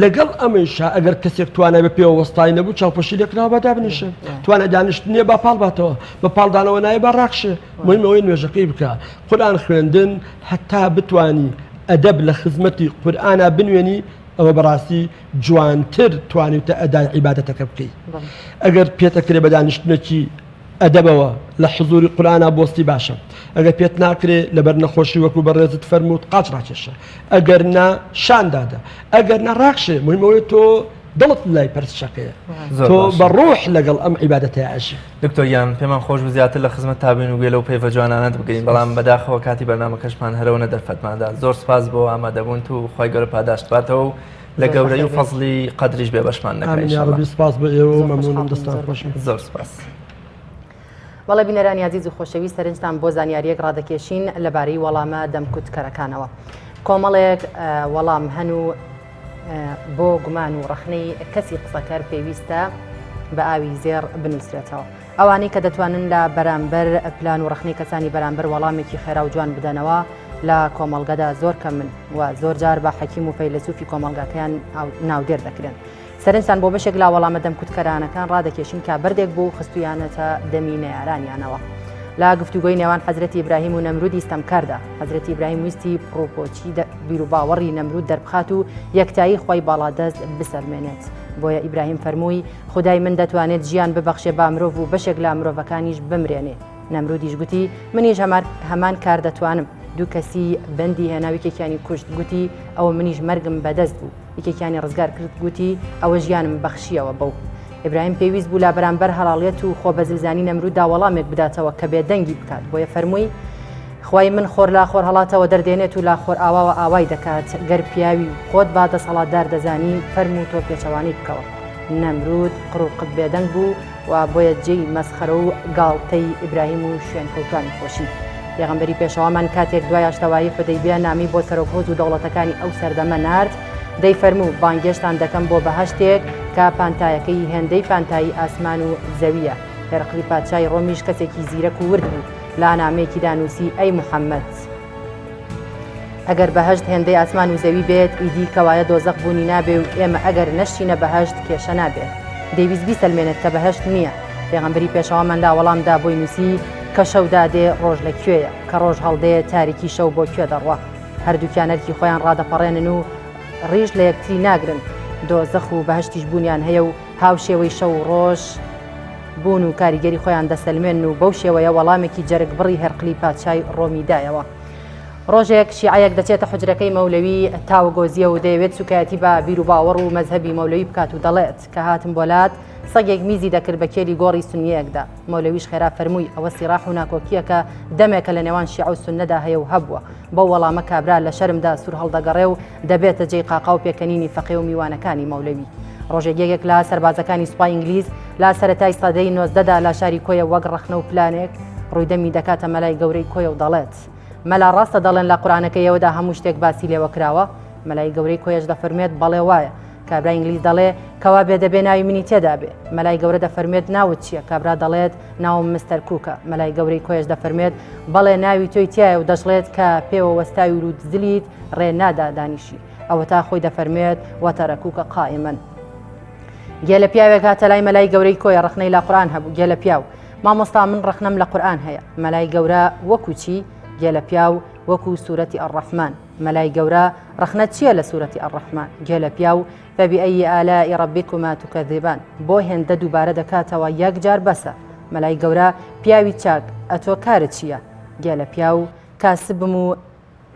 لەگەڵ ئەمەیشا ئەگەر کەسێک توانای بە پێوە وەستای نەبوو چاوپۆشی لێکراوە بەدا بنیشە توانە دانیشتنیە با پاڵ باتەوە بە پاڵدانەوە نایە با ڕاکشێ مهمەوەی نوێژەکەی بکە قورئان خوێندن هەتا بتوانی ئەدەب لە خزمەتی قورئانە بنوێنی ئەوە بەڕاستی جوانتر توانیتە ئەدای عیبادەتەکە بکەی ئەگەر پێتەکرێ بە دانیشتنێکی ئەدەبەوە لە حزوری قورئانە بۆستی باشە ئەگەر پێت ناکرێ لەبەر نەخۆشی وەکو بەڕێزت فەرمووت قاچ ڕاکێشە ئەگەر نا شاندادە ئەگەر نەڕاکشێ مهمەوەی تۆ دڵت لای پەرسشەکەیە تۆ بە ڕۆح لەگەڵ ئەم عیبادەتەیە ئەژی دکتۆریان پێمان خۆش و زیاتر لە خزمەت تابین و گوێ لەو پێیوە جوانانت بگەین بەڵام بەداخەوە کاتی بەرنامەکەشمان هەرەوە دەرفەتماندا زۆر سپاس بۆ ئامادەبوون و خی گەورە پاداشت باتەوە و لە گەورەی و فەزلی قەدریش بێ بەشمان نەکەین سپاس بۆ ئێوە و مەمنونم دەستان خۆش زۆر سپاس. وەڵێ بینەرانی عزیز و خۆشەویست سەرنجتان بۆ زانیاریەک ڕادەکێشین لەبارەی وەڵامە دەمکوتکەرەکانەوە کۆمەڵێک وەڵام هەن و بۆ گومان و ڕەخنەی کەسی قسەکەر پێویستە بە ئاوی زێر بنووسرێتەوە ئەوانەی کە دەتوانن لە بەرامبەر پلان و ڕەخنەی کەسانی بەرامبەر وەڵامێکی خێرا و جوان بدەنەوە لە کۆمەڵگەدا زۆر کەمن و زۆر جار بە حەکیم و فەیلسوفی کۆمەڵگەکەیان ناودێر دەکرێن سەرنجتان بۆ بەشێک لا وەڵامە دەمکوتکەرانەکان ڕادەکێشین کە بەردێک بوو خستویانەتە دەمی نەیارانیانەوە لا گفتوگۆی نێوان حەزرەتی ئیبراهیم و نەمرودی ستەمکاردا حەزرەتی ئیبراهیم ویستی پرۆپۆچی بیر و باوەڕی نەمرود دەربخات و یەکتایی خۆی باڵادەست بسەلمێنێت بۆیە ئیبراهیم فەرمووی خودای من دەتوانێت ژیان ببەخشێ با مرۆڤ و بەشێک لە مرۆڤەکانیش بمرێنێ نەمرودیش گوتی منیش هەمان کار دەتوانم دوو کەسی بەندی هێنا یەکێکیانی کوشت گوتی ئەوە منیش مەرگم بەدەست بوو یەکێکیانی ڕزگار کرد گوتی ئەوە ژیانم بەخشیەوە بەو ئیبراهیم پێویست بوو لە بەرامبەر هەڵاڵیەت و خۆ بەزلزانی نەمروددا وەڵامێک بداتەوە کە بێدەنگی بکات بۆیە فەرمووی خوای من خۆر لا خۆر هەڵاتەوە دەردێنێت و لا خۆر ئاواوە ئاوای دەکات گەر پیاوی خۆت با دەسەڵاتدار دەزانی فەرموو تۆ پێچەوانی بکەوە نەمرود قڕوقت بێدەنگ بوو و بۆیە جێی مەسخەرە و گاڵتەی ئیبراهیم و شوێن کەوتانی خۆشی پێغەمبەری پێشەوامان کاتێک دوای ئاشتەوایی حودەیبیە نامی بۆ سەرۆکهۆز و دەوڵەتەکانی ئەو سەردەمە نارد دەی فەرموو بانگێشتان دەکەم بۆ بەهەشتێک کە پانتایەکەی هێندەی پانتایی ئاسمان و زەویە هێرقلی پادشای ڕۆمیش کەسێکی زیرەک و ورد بوو لا نامەیەکی دانووسی ئەی محەممەد ئەگەر بەهشت هێندەی ئاسمان و زەوی بێت ئیدی کەوایە دۆزەق بوونی نابێ و ئێمە ئەگەر نەشتینە بەهشت کێشە نابێت دەیویست بیسەلمێنێت کە بەهشت نییە پێغەمبەری پێشەواماندا وەڵامدا بۆی نووسی کە شەودا دێ ڕۆژ لەکوێیە کە ڕۆژ هەڵدەیە تاریکی شەو بۆ کوێ دەڕوە هەردووکیان ئەرکی خۆیان ڕادەپەڕێنن و ڕیژ لە یەکتری ناگرن دۆزەخ و بەهشتیش بوونیان هەیە و هاو شێوەی شەو و ڕۆژ بوون و کاریگەری خۆیان دەسەلمێن و بەو شێوەیە وەڵامێکی جەرگ بڕی هەرقلی پادشای ڕۆمیدایەوە ڕۆژێک شیعەیەک دەچێتە حجرەکەی مەولەوی تاوگۆزیە و دەیەوێت سوکایەتی بە بیر و باوەڕ و مەزهەبی مەولەوی بکات و دەڵێت کە هاتم بۆلات سەگێک میزی دەکرد بە کێلی گۆڕی سنیەکدا مەولەویش خێرا فەرمووی ئەوە سیراح و ناکۆکیەکە دەمێکە لە نێوان شیع و سنەدا هەیە و هەبووە بەو وەڵامە کابرا لە شەرمدا سوور هەڵدەگەڕێ و دەبێتە جێی قاقا و پێکەنینی فەقێ و میوانەکانی مەولەوی ڕۆژێک یەکێک لە سەربازەکانی سوپای ئینگلیز لا سەرەتای سەدەی 19دا لا شاری کۆیە وەک ڕەخنە و پلانێک ڕوویدەمی دەکاتە مەلای گەورەی کۆیە و دەڵێت مەلا ڕاستە دەڵێن لە قورانەکەیەوەدا هەموو شتێک باسی لێوە کراوە مەلای گەورەی کۆیەش دەفەرمێت بەڵێ وایە کابرا ئینگلیز دەڵێ کەوا بێ دەبێ ناوی منی تێدا بێ مەلای گەورە دەفەرمێت ناوت چییە کابرا دەڵێت ناوم مستەر کووکە مەلای گەورەی کۆیەش دەفەرمێت بەڵێ ناوی تۆی تایە و دەژڵێت کە پێوە وەستاوی و دزلیت ڕێ نادا دانیشی ئەوە تا خۆی دەفەرمێت وەتەرە کووکە قائمەن گێلە پیاوێک هاتە لای مەلای گەورەی کۆیە ڕخنەی لە قورئان هەبوو گێلە پیاو مامۆستا من ڕخنەم لە قورئان هەیە مەلای گەورە وەکو چی گێلە پیاو وەکو سوورەتی ئەڕەحمان مەلای گەورە ڕخنەت چییە لە سوورەتی ئەڕەحمان گێلە پیاو فبأي آلاء ربكما تكذبان بۆ هێندە دووبارە دەکاتەوە یەک جار بەسە مەلای گەورە پیاوی چاک ئەتۆ کارت چییە گێلە پیاو کاسبم و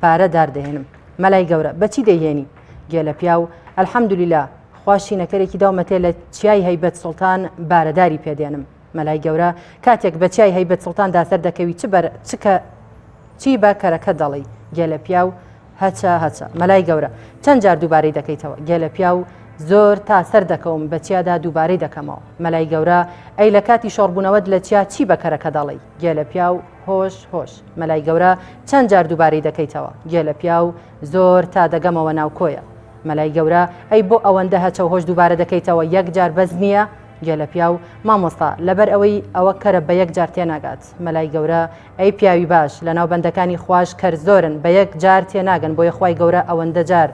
پارە داردەهێنم مەلای گەورە بەچی دەیهێنی گێلە پیاو ئەلحەمدولیلا خواشینەکەرێکی داومەتێ لە چیای هەیبەت سوڵتان بارەداری پێدێنم مەلای گەورە کاتێک بە چیای هەیبەت سوڵتان داسەر دەکەوی چی بە کەرەکە دەڵی گێلە پیاو هەچە مەلای گەورە چەند جار دووبارەی دەکەیتەوە گێلە پیاو زۆر تا سەر دەکەوم بە چیادا دووبارەی دەکەمەوە مەلای گەورە ئەی لە کاتی شۆڕبوونەوەت لە چیا چی بە کەرەکە دەڵی گێلە پیاو هۆش مەلای گەورە چەند جار دووبارەی دەکەیتەوە گێلە پیاو زۆر تا دەگەمەوە ناو کۆیە مەلای گەورە ئەی بۆ ئەوەندە هەچە و هۆش دووبارە دەکەیتەوە یەک جار بەز نییە گێلە پیاو مامۆستا لەبەر ئەوەی ئەوە کەرە بە یەک جار تێناگات مەلای گەورە ئەی پیاوی باش لە ناوبەندەکانی خوۆش کەر زۆرن بە یەک جار تێناگەن بۆیە خوای گەورە ئەوەندە جار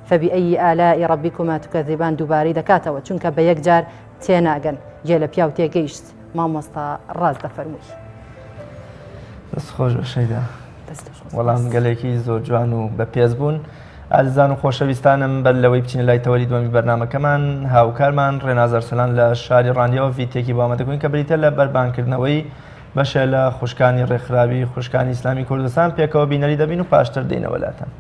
فبأي آلاء ربكما تكذبان دووبارەی دەکاتەوە چونکە بە یەک جار تێناگەن گێلە پیاو تێگەیشت مامۆستا ڕاز دەفەرمووی دەست خۆش بەشەیدا وەڵام گەلێکی زۆر جوان و بە پێز بوون ئازیزان و خۆشەویستانم بەر لەوەی بچینە لای تەوەری دووەمی بەرنامەکەمان هاوکارمان ڕێناز ئەرسەلان لە شاری ڕانیەوە ڤیدیۆیەکی بۆ ئامادەکردین کە بریتە لە بەربانکردنەوەی بەشە لە خوشکانی ڕێکخراوی خوشکانی ئیسلامی کوردستان پێکەوە بینەری دەبین و پاشتر دێنەوە لاتەن.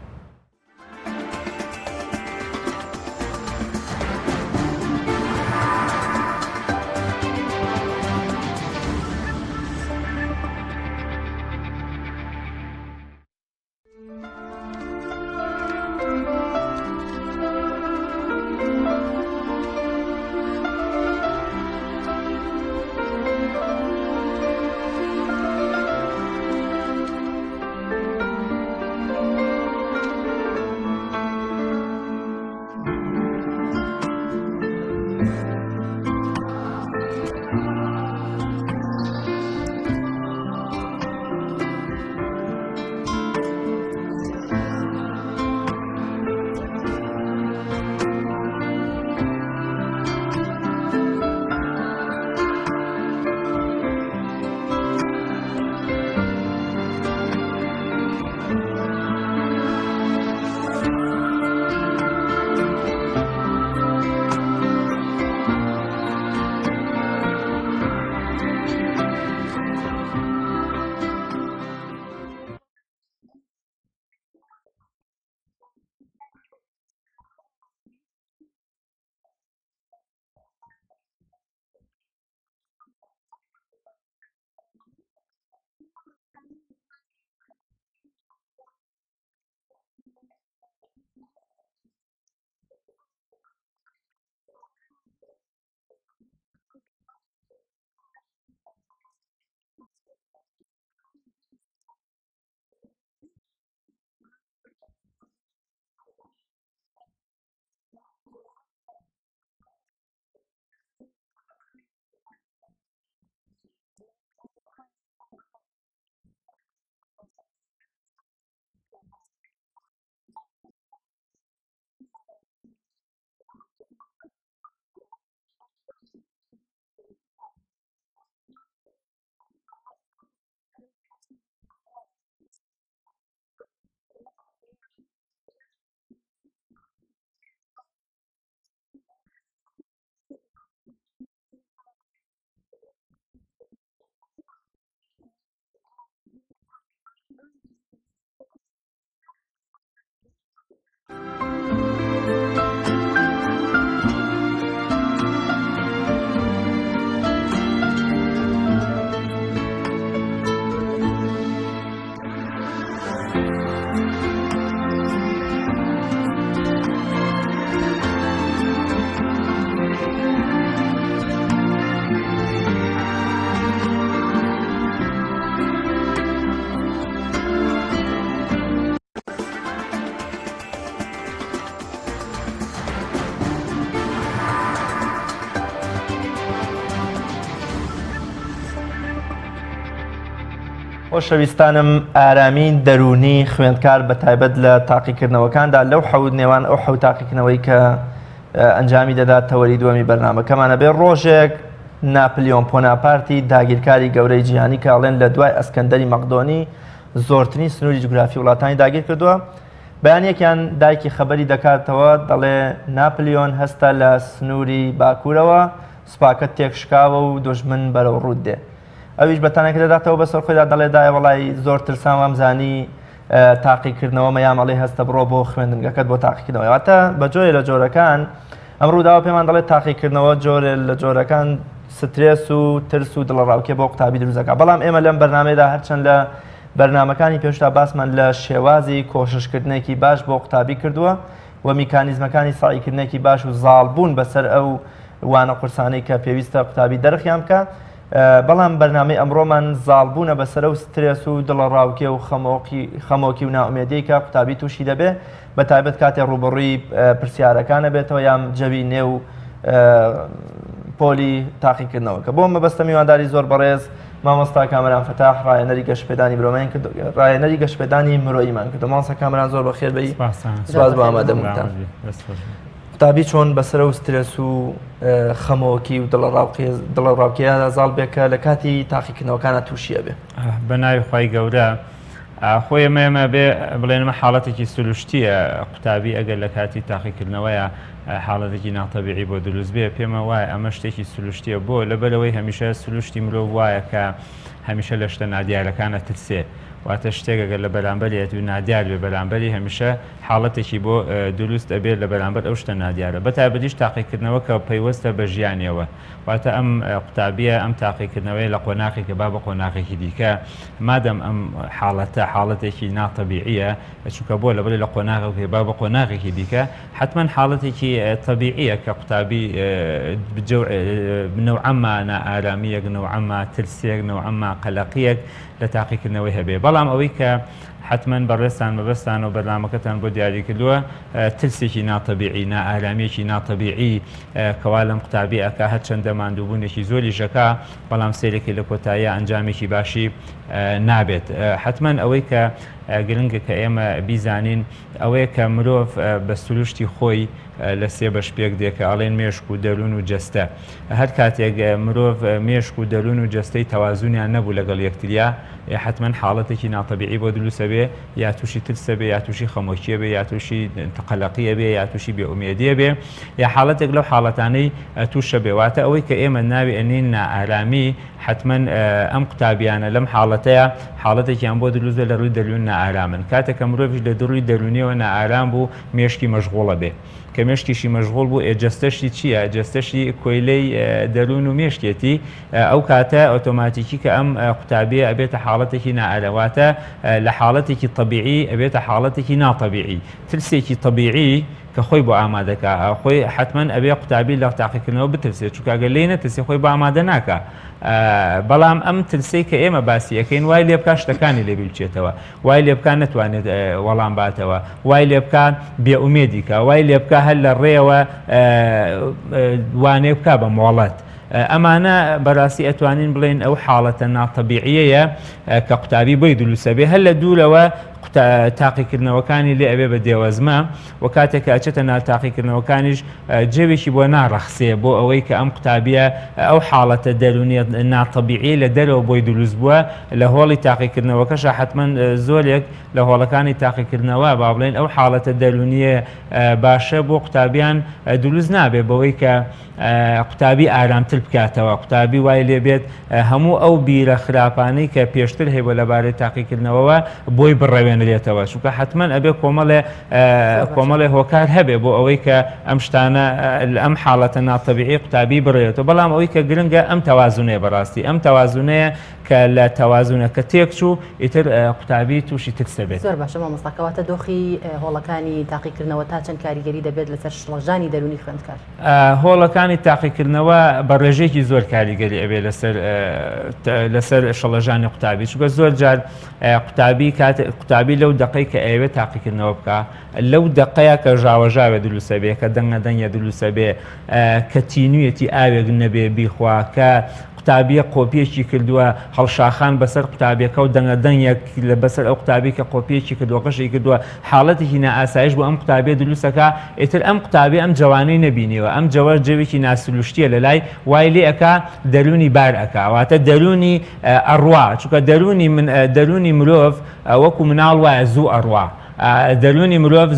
خۆشەویستانم ئارامین دەرونی خوێندکار بە تایبەت لە تاقیکردنەوەکاندا لەو حەوت نێوان ئەو حەوت تاقیکردنەوەی کە ئەنجامی دەدات تەوەری دووەمی بەرنامەکەمانە بێ ڕۆژێک ناپلیۆن بۆناپارتی داگیرکاری گەورەی جیهانی کاڵێن لە دوای ئەسکەندەری مەقدۆنی زۆرترین سنووری جوگرافی وڵاتانی داگیر کردووە. بەیانێکیان دایکی خەبەری دەکاتەوە دەڵێ ناپلیۆن هەستە لە سنووری باکوورەوە سوپاکە تێکشکاوە و دژمن بەرەو ڕوود دێ. ئەویش بەتانێک دەداتەوە بەسەر خۆیدا دەڵێدایە وڵی زۆر ترسان وەمزانی تاقیکردنەوە مەیامەڵی هەستە بڕۆ بۆ خوێندنگەکەت بۆ تاقیکردنەوە. واتە بە جۆرێ لە جۆرەکان ئەمڕووداوە پێمان دەڵێت تاقیکردنەوە جۆرێ لە جۆرەکان سترێس و ترس و دڵڕاوکێ بۆ قوتابی دروستەکە. بەڵام ئێمە لەم بەرنامەیەدا هەرچەند لە بەرنامەکانی پێشتا باسمان لە شێوازی کۆششکردنێکی باش بۆ قوتابی کردووە و میکانیزمەکانی ساڵیکردنێکی باش و زاڵبوون بەسەر ئەو وانە قورسانەی کە پێویستە قوتابی دەرخیان بکە. بەڵام بەرنامەی ئەمڕۆمان زاڵبوونە بەسەر و سترێس و دڵڕاوکێ و خەمۆکی و ناومێدی کە قوتابی تووشی دەبێ بە تایبەت کاتێ ڕوبڕووی پرسیارەکانە بێتەوە یان جەوی نێو پۆلی تاقیکردنەوە کە بۆ مەبەستە میوانداری زۆر بەڕێز مامۆستا کامەران فەتاح ڕایەنەری گەشتپێدانی مرۆڤمان کرد ڕایەنەری گەشتپێدانی مرۆیمان کردو. مامۆستا کامەران زۆر بەخێر بێی سپاس بۆ ئامادەبوونتان. قوتابی چۆن بەسەر و سترێس و خەمەوەکی و دڵڕاوکیەدا زاڵ بێ کە لە کاتی تاقیکردنەوەکانە تووشیە بێ. بەناوی خی گەورە خۆی ئەمە بێ بڵێنمە حاڵەتێکی سروشتیە قوتابی ئەگەر لە کاتی تاقیکردنەوەیە حاڵەتێکی ناتەبیعی بۆ دروست بێ پێمە وایە ئەمە شتێکی سروشتیە بۆ لەبەرەوەی هەمیشە سروشتی مرۆڤ وایە کە هەمیشە لە شتە نادیارەکانە ترسێ واتە شتێکەگەر لە بەرامبەریەت و نادیار بێ بەرامبەری هەمیشە حاڵەتێکی بۆ دروست ئەبێت لە بەرامبەر ئەو شتە نادیارە بەتایبەتیش تاقیکردنەوە کە پەیوەستە بە ژیانیەوە واتە ئەم قوتابیە ئەم تاقیکردنەوەی لە قۆناقی کە با بە قۆناقێکی دیکە مادەم ئەم حاڵەتە حاڵەتێکی ناتەبیعیە چونکە بۆ لەبەر لە قۆناغی با بە قۆناغێکی دیکە حتمما حاڵەتێکی تەبیعیە کە قوتابی نەوعەما نائارامیەک نەوعەما ترسێک نەوعەما قەلەقیەک لە تاقیکردنەوەی هەبێ. بەڵام ئەوەی کە حتمما بەڕێستان مەبەستان و بەرنامەکەتان بۆ دیاری کردووە ترسێکی ناتەبیعی نائارامێکی ناتەبیعی کەوا لەم قوتابی ئەکا هەرچەندە ماندووبوونێکی زۆری ژەکا بەڵام سێرێکی لە کۆتاییە ئەنجامێکی باشی نابێت. حتمما ئەوەی کە گرنگە کە ئێمە بیزانین ئەوەیە کە مرۆڤ بە سروشتی خۆی لە سێ بەش پێک دێکە ئەڵێن مێشک و دەروون و جەستە. هەر کاتێک مرۆڤ مێشک و دەروون و جەستەی تەوازونیان نەبوو لەگەڵ یەکتریا حتمما حاڵەتێکی ناتەبیعی بۆ دروستە بێ یا تووشی ترسە بێ یا تووشی خەمۆکیە بێ یا تووشی قەلەقیە بێ یا تووشی بێئومێدیە بێ یا حاڵەتێک لەو حاڵەتانەی تووشە بێ. واتە ئەوەی کە ئێمە ناوی ئەنین نائارامی حتمما ئەم قوتابیانە لەم حاڵەتەیە حاڵەتێکیان بۆ دروستە لە ڕووی دەروون نائارامن. کاتێک کە مرۆڤیش لە دڕووی دەرونیەوە نائارام بوو مێشکی مەشغوڵە بێ کە مێشکیشی مەشغوڵ بوو جەستەشی چییە؟ جەستەشی کۆیلەی دەروون و مێشکێتی ئەو کاتە ئۆتۆماتیکی کە ئەم قوتابیە ئەبێتە حاڵەتێکی نائارەواتە لە حاڵەتێکی طبیعی ئەبێتە حاڵەتێکی ناتەبیعی. ترسێکی طبیعی کە خۆی بۆ ئامادەکە خۆی حتمما ئەبێ قوتابی لە تاقیکردنەوە بترسێت چونکە ئەگەر لێ نەترسێ خۆی بۆ ئامادە ناکە. بەڵام ئەم ترسەی کە ئێمە باسی یەکەین وای لێ بکات شتەکانی لێ بچێتەوە وای لێ بکات نەتوانێت وەڵام باتەوە وای لێ بکات بێئومێدیکە وای لێ بکات هەر لە ڕێەوە وانێ بکات بە مۆڵەت. ئەمانە بەڕاستی ئەتوانین بڵێن ئەو حاڵەتە ناتەبیعیەیە کە قوتابی بۆی دروستە بێ هەر لە دوورەوە تاقیکردنەوەکانی لێ ئەبێ بە دێوەزمە و کاتێک کە ئەچێتە ناتاقیکردنەوەکانیش جێوێکی بۆ ناڕەخسێ بۆ ئەوەی کە ئەم قوتابیە ئەو حاڵەتە دەرونیە ناتەبیعی لە دەرەوە بۆی دروست بووە لە هۆڵی تاقیکردنەوەکەشە حتمما زۆرێک لە هۆڵەکانی تاقیکردنەوە با بڵێن ئەو حاڵەتە دەرونیە باشە بۆ قوتابیان دروست نابێ بەوەی کە قوتابی ئارامتر بکاتەوە قوتابی وای لێ بێت هەموو ئەو بیرە خراپانەی کە پێشتر هەیە لەبارەی تاقیکردنەوەوە بۆی بڕەوێنرێتەوە چونکە حتمما ئەبێ کۆمەڵێ هۆکار هەبێ بۆ ئەوەی کە ئەم شتانە ئەم حاڵەتە ناتەبیعی قوتابی بڕێتەوە. بەڵام ئەوەی کە گرنگە ئەم تەوازونەیە بەڕاستی ئەم تەوازونەیە کە لە تەوازونەکە تێک چوو ئیتر قوتابی تووشی ترسە بێت. زۆر باشە مامۆستاکەواتە دۆخی هۆڵەکانی تاقیکردنەوە تا چەند کاریگەری دەبێت لەسەر شڵەژانی دەرونی خوێندکار؟ هۆڵەکانی تاقیکردنەوە بە ڕێژێکی زۆر کاریگەری ئەبێ لەسەر شڵەژانی قوتابی چونکە زۆر جار قوتابی لەو دقەی کە ئەوێت تاقیکردنەوە بکە لەو دقەیە کە ژاوەژاوێ دروستە بێ کە دەنگە دروستە بێ کە تینویەتی ئاوێک نەبێ بیخوا کە قوتابیە قۆپیەکی کردووە هەڵشاخان بەسەر قوتابیەکە و دەنگەدەنگێک لە بەسەر ئەو قوتابی کە قۆپیەکی کردووە قەشی کردووە حاڵەتێکی نائاسایش بۆ ئەم قوتابیە دروستەکە ئیتر ئەم قوتابی ئەم جوانەی نەبینیەوە ئەم جەوە جەوێکی ناسلوشتیە لە لای وای لێ ئەکا دەرونی بار ئەکا واتە دەرونی ئەڕوا چونکە دەرونی مرۆڤ وەکو مناڵ وایە زوو ئەڕوا دەرونی مرۆڤ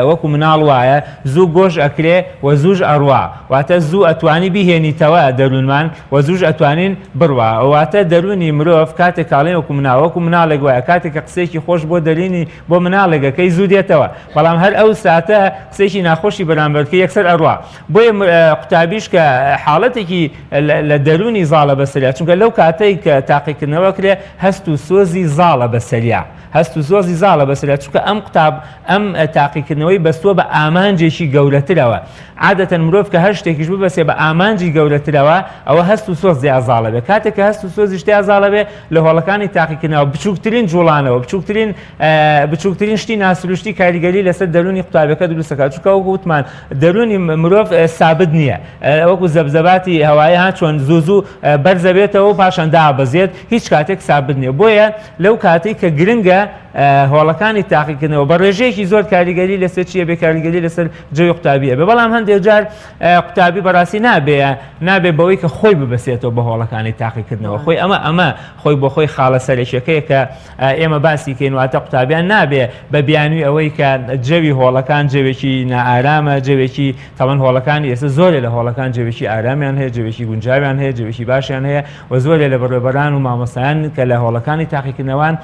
وەکو مناڵ وایە زوو گۆژ ئەکرێ و زووش ئەڕوا واتە زوو ئەتوانی بیهێنیتەوە دەروونمان و زووش ئەتوانین بڕوا واتە دەرونی مرۆڤ کاتێک کاڵێن وەکو مناڵێک وایە کاتێک کە قسێکی خۆش بۆ دەرینی بۆ مناڵێکەکەی زوو دێتەوە بەڵام هەر ئەو ساتە قسێکی ناخۆشی بەرامبەرکە یەکسەر ئەڕوا بۆیە قوتابیش کە حاڵەتێکی لە دەرونی زاڵە بەسەریا چونکە لەو کاتەی کە تاقیکردنەوە کرێ هەست و سۆزی زاڵە بەسەریا هەست و زۆزی زاڵە بەسەریا چونکە ئەم تاقیکردنەوەی بەستووە بە ئامانجێکی گەورەترەوە عادەتەن مرۆڤ کە هەر شتێکیش ببەسێ بە ئامانجی گەورەترەوە ئەوە هەست و سۆز زیازاڵە بێ کاتێک کە هەست و سۆزی شتیا زاڵە بێ لە هۆڵەکانی تاقیکردنەوە بچووکترین جوڵانەوە بچووکترین شتی ناسروشتی کاریگەری لەسەر دەرونی قوتابەکە دروستەکات چونکە وەکو وتمان دەرونی مرۆڤ سابت نییە وەکو زەبزەباتی هەوایی ها چۆن زوو بەرزە بێتەوە و پاشان دابەزێت هیچ کاتێک سابت نییە بۆیە لەو کاتێک کە گرنگە هۆڵەکانی تاقیکردنەوە بە ڕێژەیەکی زۆر کاریگەری لەسەر چیە بێ کاریگەری لەسەر جێی قوتابیە بێ بەڵام هەندێک جار قوتابی بەڕاستی نابێ بەوەی کە خۆی ببەسێتەوە بە هۆڵەکانی تاقیکردنەوە خۆی ئەمە خۆی بۆ خۆی خاڵە سەرێکیەکەیە کە ئێمە باسی کەین واتە قوتابیان نابێ بە بیانووی ئەوەی کە جەوی هۆڵەکان جێوێکی نائارامە جێوێکی تەمەن هۆڵەکانی ئێستا زۆرێ لە هۆڵەکان جێوێکی ئارامیان هەیە جێوێکی گونجاویان هەیە جێوێکی باشیان هەیە و زۆرێ لە بەڕێوەبەران و مامۆستایان کە لە هۆڵەکانی تاقیکردنەوەوان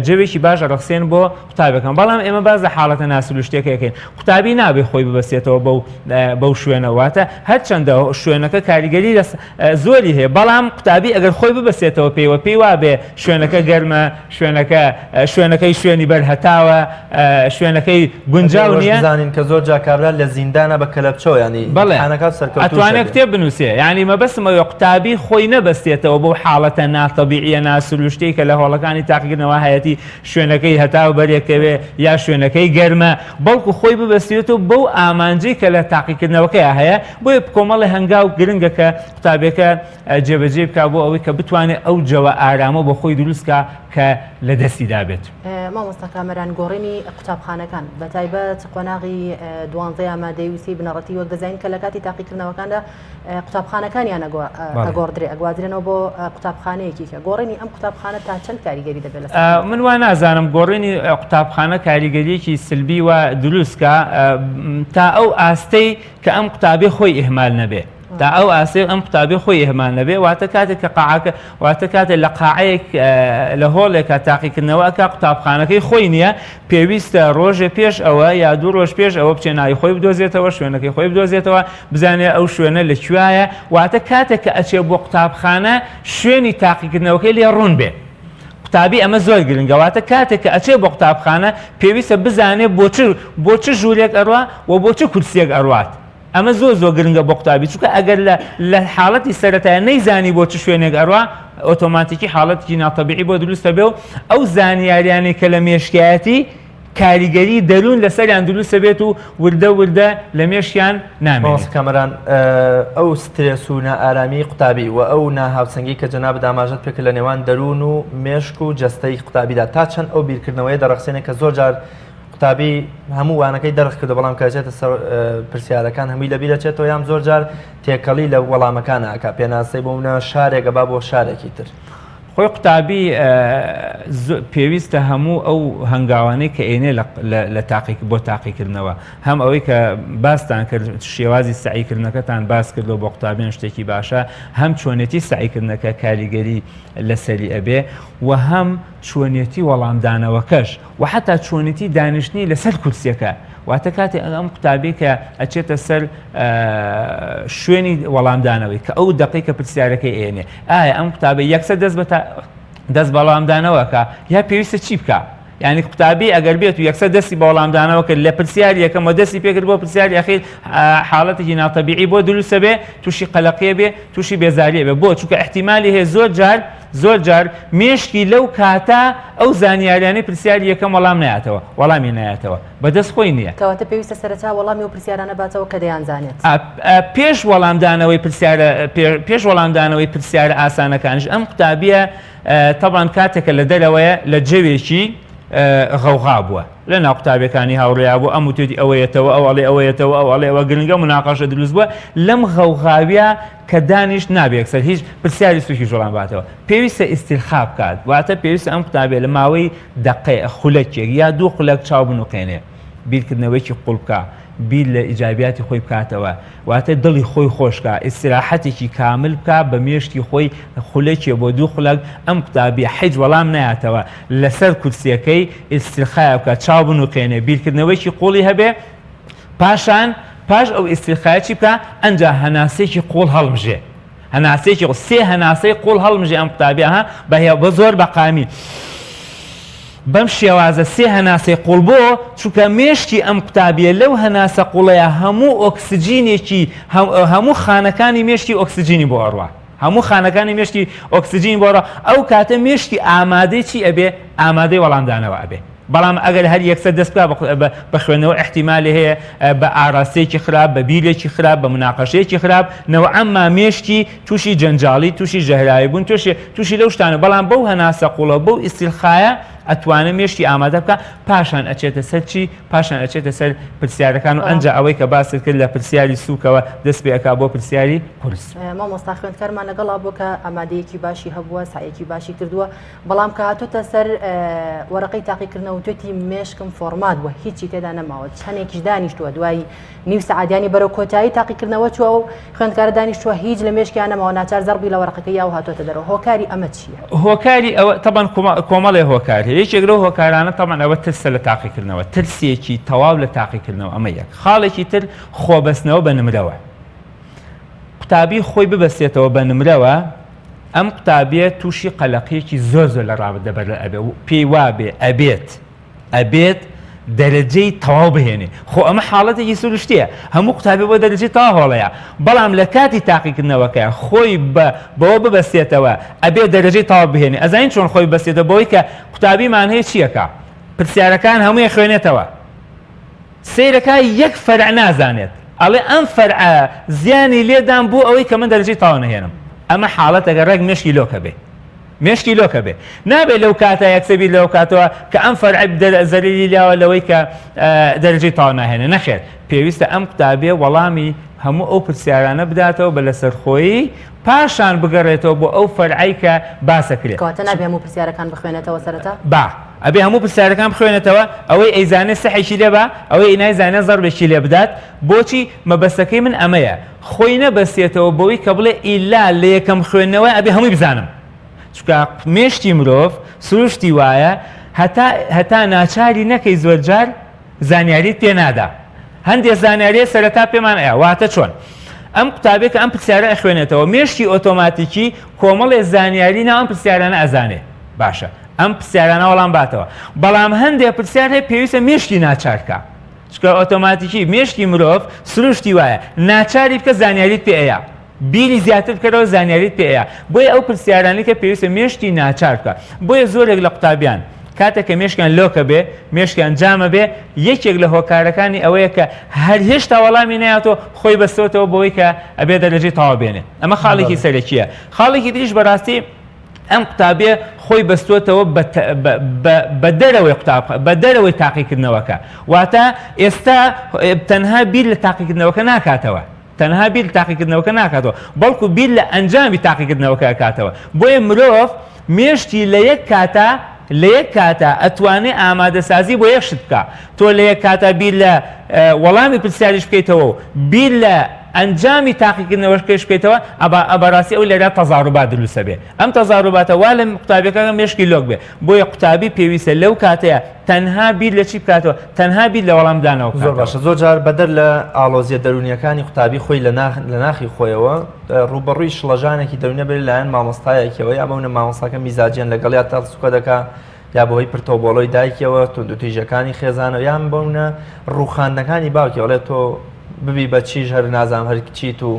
جێوێکی باش ڕەخسێن بۆ قوتابەکان بەڵام ئێمە باز لە حاڵەتە ناسروشتێکەکەین قوتابی نابێ خۆی ببەسێتەوە بەو شوێنەوەواتە هەرچەندە شوێنەکە کاریگەری زۆری هەیە بەڵام قوتابی ئەگەر خۆی ببەسێتەوە پێی وابێ شوێنەکە گەرمە شوێنەکەی شوێنی بەرهەتاوە شوێنەکەی گونجاو نییە زانین کە زۆر جاکاررا لە زیندانە بە کەلەپچەوە ینی ئەتوانێت کتێب بنووسێ ینی مەبەستمەوە قوتابی خۆی نەبەستێتەوە بەو حاڵەتە ناتەبیعیە ناسروشتەی کە لە هۆڵەکانی تاقیکردنەوە هەیەتی شوێنەکەی هەتاو بەرێکەوێ یا شوێنەکەی گەرمە بەڵکو خۆی ببەستێتەوە بەو ئامانجەی کە لە تاقیکردنەوەکەی هەیە بۆیە کۆمەڵی هەنگاو گرنگە کە قوتابەکە جێبەجێ بکا بۆ ئەوەی کە بتوانێت ئەو جەوە ئارامە بۆ خۆی دروستکە کە لە دەستیدا بێت. مامۆستا کامەران گۆڕینی قوتابخانەکان بە تایبەت قۆناغی 12 ئامادەی وسی بنەڕەتی وەک دەزانین کە لە کاتی تاقیکردنەوەکاندا قوتابخانەکانیان ئەگۆڕدرێ ئەگوازرێنەوە بۆ قوتابخانەیەکی کە گۆڕینی ئەم قوتابخانە تا چەند کاریگەری دەبێت لەسەر من وا نازانم گۆڕینی قوتابخانە کاریگەریەکی سلبی و دروستکە تا ئەو ئاستەی کە ئەم قوتابی خۆی ئیهمال نەبێ تا ئەو ئاسێ ئەم قوتابی خۆی ئیهمال نەبێ واتە کاتێک کە قاعەکە واتە کاتێک لە قاعەیەک لە هۆڵێکە تاقیکردنەوەکە قوتابخانەکەی خۆی نییە پێویستە ڕۆژێ پێش ئەوە یا دوو ڕۆژ پێش ئەوە بچێنایی خۆی بدۆزێتەوە شوێنەکەی خۆی بدۆزێتەوە بزانێت ئەو شوێنە لەکوایە واتە کاتێک کە ئەچێ بۆ قوتابخانە شوێنی تاقیکردنەوەکەی لێ ڕوون بێ قوتابی ئەمە زۆر گرنگەواتە کاتێک کە ئەچێ بۆ قوتابخانە پێویستە بزانێت بۆ چ ژوورێک ئەڕوا و بۆ چ کورسێک ئەڕوات ئەمە زۆر گرنگە بۆ قوتابی چونکە ئەگەر لە حاڵەتی سەرەتایە نەیزانی بۆ چ شوێنێک ئەڕوا ئۆتۆماتیکی حاڵەتێکی ناتەبیعی بۆ دروستە بێ و ئەو زانیاریانەی کە لە مێشکایەتی کاریگەری دەرون لەسەریان دروستە بێت و وردە لە مێشیان نامێت. کامەران ئەو سترێس و نائارامی قوتابی و ئەو ناهاوسەنگی کە جەناب داماژەت پێکرد لە نێوان دەرون و مێشک و جەستەی قوتابیدا تا چەند ئەو بیرکردنەوەی دەڕەخسێنێت کە زۆر جار قوتابی هەموو وانەکەی دەرخ کردو بەڵام کاچێتە پرسیارەکان هەمووی لەبی دەچێتەوە یام زۆر جار تێکەڵی لە وەڵامەکان ئاکا پێناسەی بۆ منە شارێکە با بۆ شارێکی تر. خۆی قوتابی پێویستە هەموو ئەو هەنگاوانەی کە ئێنێ بۆ تاقیکردنەوە هەم ئەوەی کە باستان کرد شێوازی سعیکردنەکەتان باس کردەوە بۆ قوتابیان شتێکی باشە هەم چۆنێتی سعیکردنەکە کاریگەری لەسەری ئەبێ و هەم چۆنێتی وەڵامدانەوەکەش و حتا چۆنێتی دانیشتنی لەسەر کورسیەکە واتە کاتێک ئەم قوتابی کە ئەچێتە سەر شوێنی وەڵامدانەوەی کە ئەو دقیقە پرسیارەکەی ئێنێ ئایا ئەم قوتابی یەکسەر دەست بەڵامدانەوەکە یا پێویستە چی بکە یعنی قوتابی ئەگەر بێت و یەکسەر دەستی بە وەڵامدانەوە کرد لە پرسیاری یەکەمەوە دەستی پێکرد بۆ پرسیاری ئەخیر حاڵەتێکی ناتەبیعی بۆ دروستە بێ تووشی قەلەقیە بێ تووشی بێزاریە بێ بۆ چونکە احتیمالی هەیە زۆر جار مێشکی لەو کاتە ئەو زانیاریانەی پرسیاری یەکەم وەڵامی نایەتەوە بەدەست خۆی نییە کەواتە پێویستە سەرەتا وەڵامی و پرسیارانە باتەوە کە دەیانزانێت پێش وەڵامدانەوەی پرسیارە ئاسانەکانش ئەم قوتابیە تەبان کاتێکە لە دەرەوەیە لە جەوێکی غەوغا بووە لە ناو قوتابیەکانی هاوڕێیا بوو ئەم وتێتی ئەوەیەتەوە ئەوەڵێ گرنگە مناقەشە دروست بووە لەم غەوغاویە کە دانیش نابێت سەر هیچ پرسیاری سوکی جوڵان باتەوە پێویستە ئیستیرخا بکات واتە پێویستە ئەم قوتابێ لە ماوەی دەقەیە خولەکێک یا دوو خولەک چاو بنوقێنێ بیرکردنەوەیکی قوڵ بکە بیر لە ئیجابیاتی خۆی بکاتەوە واتە دڵی خۆی خۆشکە ئیستراحەتێکی کامل بکە بە مێشتی خۆی خولەکێ بۆ دوو خولەک ئەم قوتابی حیج وەڵام نایەتەوە لەسەر کورسیەکەی ئیستیرخایە بکە چاو بنوقێنێ بیرکردنەوەیکی قوڵی هەبێ پاش ئەو ئیستیرخایەتی بکە ئەنجا هەناسەیەکی قوڵ هەڵمژێ سێ هەناسەی قوڵ هەڵمژێ ئەم قوتابیە بە زۆر بەقامی بەم شێوازە سێ هەناسەی قوڵ بۆ چونکە مێشتی ئەم قوتابیە لەو هەناسە قوڵەیە هەموو ئۆکسجینێکی هەموو خانەکانی مێشتی ئۆکسجینی بۆ ئەڕوا هەموو خانەکانی مێشتی ئۆکسجین بۆڕە ئەو کاتە مێشتی ئامادەی چی ئەبێ ئامادەی وەڵامدانەوە ئەبێ بەڵام ئەگەر هەر یەکسەر دەست بە خوێنەوە احتیمالی هەیە بە ئاراستەیەکی خراپ بە بیرێکی خراپ بە مناقەشەیەکی خراپ نەوە ئەمما مێشتی تووشی جەنجاڵی تووشی ژەهراوی بوون تووشی لەو شتانە بەڵام بەو هەناسە قوڵە بەو ئیستیرخایە ئەتوانە مێشتی ئامادە بکە پاشان ئەچێتە سەر چی پاشان ئەچێتە سەر پرسیارەکان و ئەنجا ئەوەی کە باست کرد لە پرسیاری سووکەوە دەست پێ ئەکا بۆ پرسیاری کورس مامۆستا خوێندکارمان لەگەڵا بوو کە ئامادەیەکی باشی هەبووە سعیەکی باشی کردووە بەڵام کە هاتوتە سەر وەرەقەی تاقیکردنەوە توێتی مێشکم فۆرمات بووە هیچی تێدا نەماوە چەندێکیش دانیشتووە دوای نیو سەعادیانی بەرەو کۆتایی تاقیکردنەوە چووە و خوێندکارە دانیشتووە هیچ لە مێشکیان نەماوە ناچار زەربی لە وەرەقەکەی یا و هاتووەتە دەرەوە هۆکاری ئەمە چییە؟ هۆکاری ئەوە تەبەن کۆمەڵێ هۆکاری یەکێک لەو هۆکارانە تەبەن ئەوە ترسە لە تاقیکردنەوە ترسێکی تەواو لە تاقیکردنەوە ئەمە یەک خاڵێکی تر خۆبەستنەوە بە نمرەوە قوتابی خۆی ببەستێتەوە بە نمرەوە ئەم قوتابیە تووشی قەلەقیەکی زۆر لە ڕابردە بەر ئەبێ پێی وابێ ئەبێت دەرەجەی تەواو بهێنێ خۆ ئەمە حاڵەتێکی سروشتیە هەموو قوتابی بۆ دەرەجەی تەواو هەڵەیە بەڵام لە کاتی تاقیکردنەوەکە خۆی بەوە ببەستێتەوە ئەبێ دەرەجەی تەواو بهێنێ ئەزانین چۆن خۆی بەستێتە بۆی کە قوتابیمان هەیە چیەکە پرسیارەکان هەمووی خوێنێتەوە سیرەکە یەک فەرع نازانێت ئەڵێ ئەم فەرعە زیانی لێدان بوو ئەوەی کە من دەرەجەی تەواو نەهێنم ئەمە حاڵەتەکە ڕێک مێشکی لۆکە بێ نابێت لەو کاتە یەکسەبی لەو کاتەوە کە ئەم فەرعی زەلیلی لاوە لەوەی کە دەرەجەی تەواو ناهێنێ نەخێر پێویستە ئەم قوتابیە وەڵامی هەموو ئەو پرسیارانە بداتەوە بە لەسەرخۆیی پاشان بگەڕێتەوە بۆ ئەو فەرعی کە باسە کرێت کەواتە نابێ هەموو پرسیارەکان بخوێنێتەوە سەرەتا ئەبێ هەموو پرسیارەکان بخوێنێتەوە ئەوەی ئەیزانێ سەحێکی لێ بە ئەوەی ئینایزانێ زەربێکی لێ بدات بۆچی مەبەستەکەی من ئەمەیە خۆی نەبەستێتەوە بەوەی کە بڵێ ئیلا لە یەکەم خوێندنەوە ئەبێ هەمووی بزانم چونکە مێشتی مرۆڤ سروشتی وایە هەتا ناچاری نەکەی زۆر جار زانیاریت پێ نادا هەندێک زانیاریە سەرەتا پێمان ئەیە واتە چۆن ئەم قوتابێک ئەم پرسیارە ئەخوێنێتەوە مێشتی ئۆتۆماتیکی کۆمەڵێ زانیاری ناو ئەم پرسیارانە ئەزانێ باشە ئەم پرسیارانە وەڵام باتەوە بەڵام هەندێک پرسیار هەیە پێویستە مێشتی ناچارکە چونکە ئۆتۆماتیکی مێشتی مرۆڤ سروشتی وایە ناچاری بکە زانیاریت پێ ئەیە بیری زیاتر بکەرەوە زانیاریت پێ ئەیە بۆیە ئەو پرسیارانی کە پێویستە مێشتی ناچار بکە بۆیە زۆرێک لە قوتابیان کاتێک کە مێشکیان لۆکە بێ مێشکیان جامە بێ یەکێک لە هۆکارەکانی ئەوەیە کە هەر هێشتا وەڵامی نایەتەوە خۆی بەستەوە بۆی کە ئەبێ دەرەجەی تەواو بێنێ ئەمە خاڵێکی سەرەکیە خاڵێکی دیش بەڕاستی ئەم قوتابێ خۆی بەستوێتەوە بە دەرەوەی تاقیکردنەوەکە واتە ئێستا تەنها بیر لە تاقیکردنەوەکە ناکاتەوە ناکاتەوە بەڵکو بیر لە ئەنجامی تاقیکردنەوەکە ئەکاتەوە بۆیە مرۆڤ مێشتی لە یەک کاتە ئەتوانێ ئامادەسازی بۆ یەک شت بکە تۆ لە یەک کاتە بیر لە وەڵامی پرسیاریش بکەیتەوە و بیر لە ئەنجامی تاقیکردنەوەش بکەیتەوە ئەبەڕاستی ئەو لێرە تەزاروبات دروستە بێ ئەم تەزاروباتە وا لە قوتابیەکە مێشکی لۆک بێ بۆیە قوتابی پێویستە لەو کاتەیە تەنها بیر لە چی بکاتەوە تەنها بیر لە وەڵامدانەوە زۆر باشە زۆر جار بەدەر لە ئاڵۆزیە دەرونیەکانی قوتابی خۆی لە ناخی خۆیەوە ڕوبەڕووی شڵەژانێکی دەرونە بێت لایەن مامۆستایەکەوە یا بەونە مامۆستاکە میزاجیان لەگەڵ یا تەسوکە دەکا یا بۆی پرتۆبۆڵۆی دایکەوە توندوتیژەکانی خێزانەوە یان بۆنە ڕووخاندنەکانی باوکی ئەڵێت تۆ ببی بە چیش هەر نازام هەر چیت و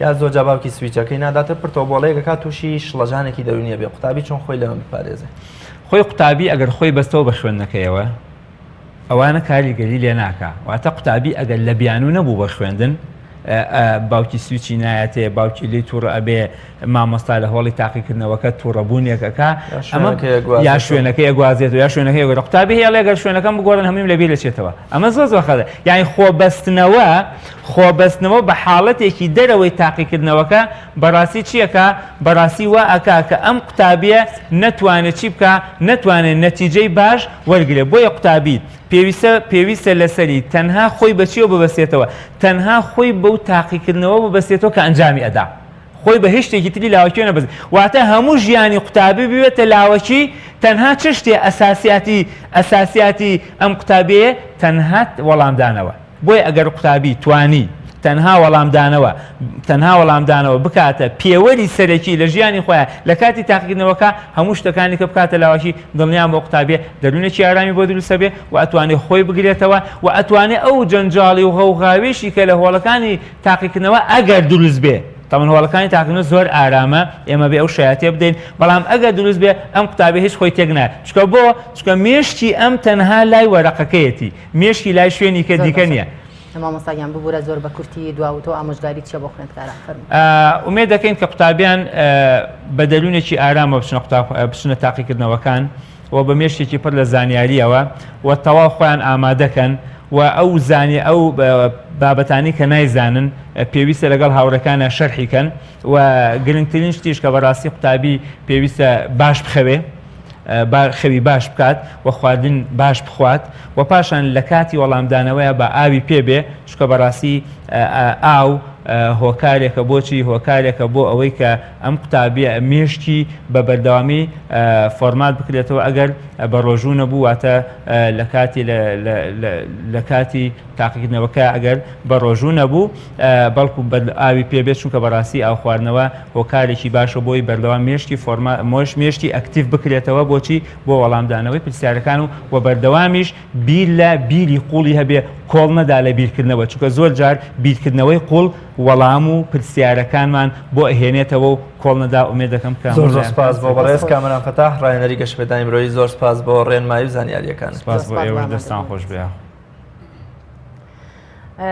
یا زۆر باوکی سویچەکەی ناداتە پرتۆبۆڵەیەکە تووشی شڵەژانێکی دەرونیە بێ قوتابی چۆن خۆی لەمە بپارێزێ خۆی قوتابی ئەگەر خۆی بەستەوە بە خوێندنەکەیەوە ئەوانە کاریگەری لێ ناکە واتە قوتابی ئەگەر لە بیانوو نەبوو بە خوێندن باوکی سویچی نایەتێ باوکی لی تووڕە ئەبێ مامۆستا لە هۆڵی تاقیکردنەوەکە تووڕەبوونیەکەکە ئەمە یا شوێنەکەی ئەگوازێت و یا شوێنەکەی گەۆ قوتابی هێڵێ گەر شوێنەکەم بگۆڕن هەمووی لەبێ لەچێتەوە ئەمە زۆر خەدە یعنی خۆبەستنەوە بە حاڵەتێکی دەرەوەی تاقیکردنەوەکە بەڕاستی چیەکە بەڕاستی وا ئەکا کە ئەم قوتابیە نەتوانێت چی بکە نەتوانێت نەتیجەی باش وەرگێ بۆیە قوتابی پێویستە لەسەری تەنها خۆی بەچیەوە ببەستێتەوە تەنها خۆی بەو تاقیکردنەوە ببەستێتەوە کە ئەنجامی ئەدا خۆی بە هێشتێکی تری لاوەکی نەبەست واتە هەموو ژیانی قوتابی بوێتە لاوەکی تەنها چ شتێ ئەساسیاتی ئەم قوتابیە تەنها وەڵامدانەوە بۆیە ئەگەر قوتابی توانی تەنها وەڵامدانەوە بکاتە پێوەری سەرەکی لە ژیانی خۆیان لە کاتی تاقیکردنەوەکە هەموو شتەکانی کە بکاتە لاوەکی دڵنیان بۆ قوتابێ دەروونێکی ئارامی بۆ دروستە بێ و ئەتوانێت خۆی بگرێتەوە و ئەتوانێت ئەو جەنجاڵی و غەوغاوێشی کە لە هۆڵەکانی تاقیکردنەوە ئەگەر دروست بێ تەمەن هۆڵەکانی تاقیکردنەوە زۆر ئارامە ئێمە بێ ئەو شایەتێ بدەین بەڵام ئەگەر دروست بێ ئەم قوتابێ هیچ خۆی تێک نایە چکە مێشتی ئەم تەنها لای وەرەقەکەیەتی مێشتی لای شوێنی کە دیکە نییە مامۆستاگیان ببوورە زۆر بە کورتی دواوتۆ ئامۆژگاری چە بۆ خوێندکاران فەرموو ئومێد دەکەین کە قوتابیان بە دەرونێکی ئارامە بچنە تاقیکردنەوەکان و بە مێشتێکی پڕ لە زانیاریەوە و تەواو خۆیان ئامادەکەن و ئەو بابەتانی کە نایزانن پێویستە لەگەڵ هاوڕەکانە شەرحیکەن و گرنگترین شتیش کە بەڕاستی قوتابی پێویستە باش بخەوێ خەوی باش بکات و خواردن باش بخوات و پاشان لە کاتی وەڵامدانەوەیە بە ئاوی پێبێ چکە بەڕاستی ئاو هۆکارێکە بۆچی هۆکارێکە بۆ ئەوەی کە ئەم قوتابیە مێشتی بە بەردەوامی فۆرمات بکرێتەوە ئەگەر بە ڕۆژوو نەبوو واتە لە کاتی تاقیکردنەوەکە ئەگەر بە ڕۆژوو نەبوو بەڵکو ئاوی پێبێت چونکە بەڕاستی ئاو خواردنەوە هۆکارێکی باشە بۆی بەردەوام مێشتی مۆش مێشتی ئەکتیڤ بکرێتەوە بۆچی بۆ وەڵامدانەوەی پرسیارەکان و بەردەوامیش بیر لە بیری قوڵی هەبێ کۆڵ نەدا لە بیرکردنەوە چونکە زۆر جار بیرکردنەوەی قوڵ وەڵام و پرسیارەکانمان بۆ ئەهێنێتەوە و کۆڵ نەدا ئومێد دەکەم کە زۆر سپاس بۆ بەڕێز کامەران فەتاح ڕاهێنەری گەشتبێدانی مرۆیی زۆر سپاس بۆ ڕێنمایی و زانیاریەکان سپاس بۆ ئێوەش دەستان خۆش بێ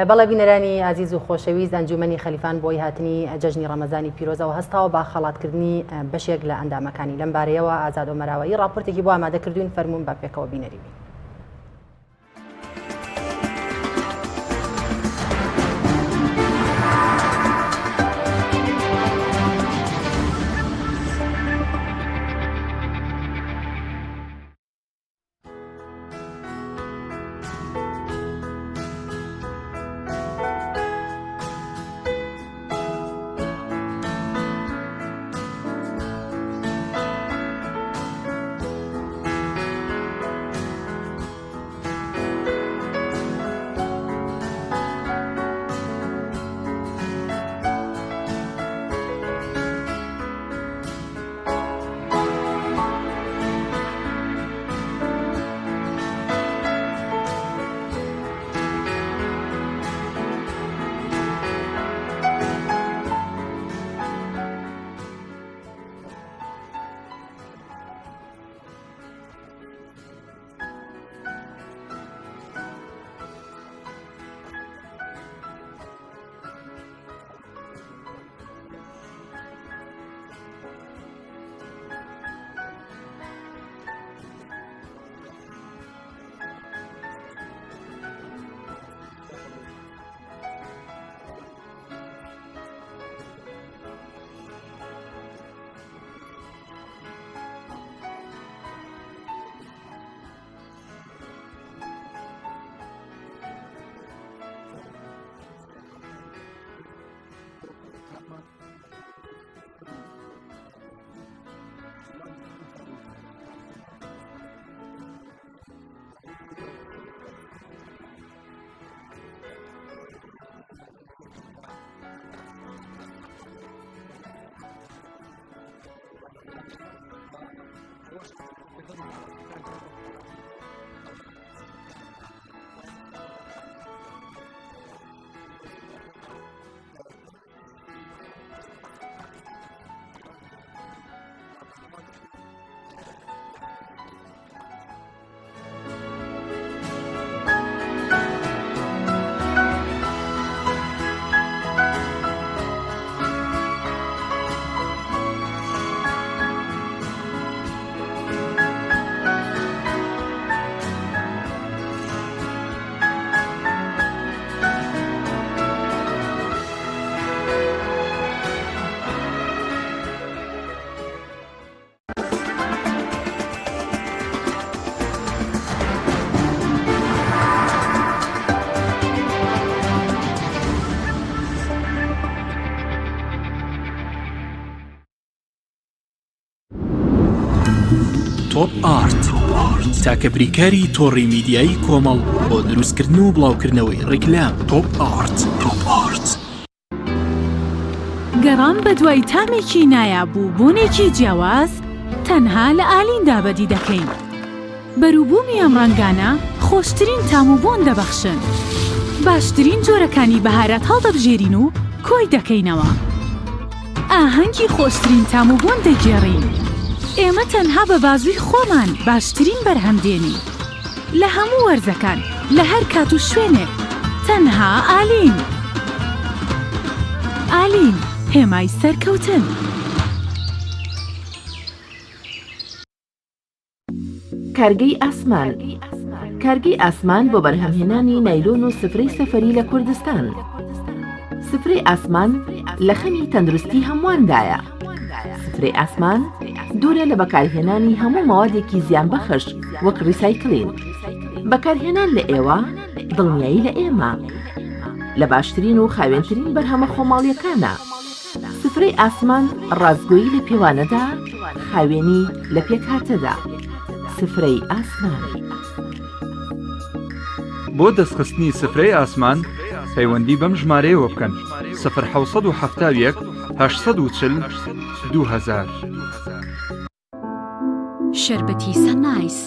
بەڵێ بینەرانی عزیز و خۆشەویست ئەنجومەنی خەلیفان بۆی هاتنی جەژنی ڕەمەزانی پیرۆزەوە هەستاوە با خەڵاتکردنی بەشێک لە ئەندامەکانی لەم بارەیەوە ئازاد و مەراوایی راپۆرتێکی بۆ ئامادەکردوین فەرموون بە پێکەوە بینەری بین. تاکە بریکاری تۆڕی میدیایی کۆمەڵ بۆ دروستکردن و بڵاوکردنەوەی ڕیکلام. تۆپ ئارت. گەڕان بە دوای تامێکی نایابوو بۆنێکی جیاواز تەنها لە ئالیندا بەدی دەکەین. بەرووبوومی ئەم ڕەنگانە خۆشترین تام و بۆن دەبەخشن. باشترین جۆرەکانی بەهارەت هەڵدەبژێرین و کۆی دەکەینەوە. ئاهەنگی خۆشترین تام و بۆن دەگێڕین. ئێمە تەنها بە بازووی خۆمان باشترین بەرهەمدێنین. لە هەموو وەرزەکان لە هەر کات و شوێنێک تەنها ئالین. ئالین هێمای سەرکەوتن. کارگەی ئاسمان. کارگەی ئاسمان بۆ بەرهەمهێنانی نایلۆن و سفرەی سەفەری لە کوردستان. سفرەی ئاسمان لە خەمی تەندروستی هەمواندایە. سفرەی ئاسمان دوورە لە بەکارهێنانی هەموو مەوادێکی زیانبەخش وەک ڕیسایکلین. بەکارهێنان لە ئێوە دڵنیایی لە ئێمە لە باشترین و خاوێنترین بەرهەمە خۆماڵیەکانە. سفرەی ئاسمان ڕازگۆیی لە پێوانەدا، خاوێنی لە پێکهاتەدا. سفرەی ئاسمان. بۆ دەستخستنی سفرەی ئاسمان پەیوەندی بەم ژمارەیەوە بکەن: 1970 840 2000. شەربەتی سەنایس.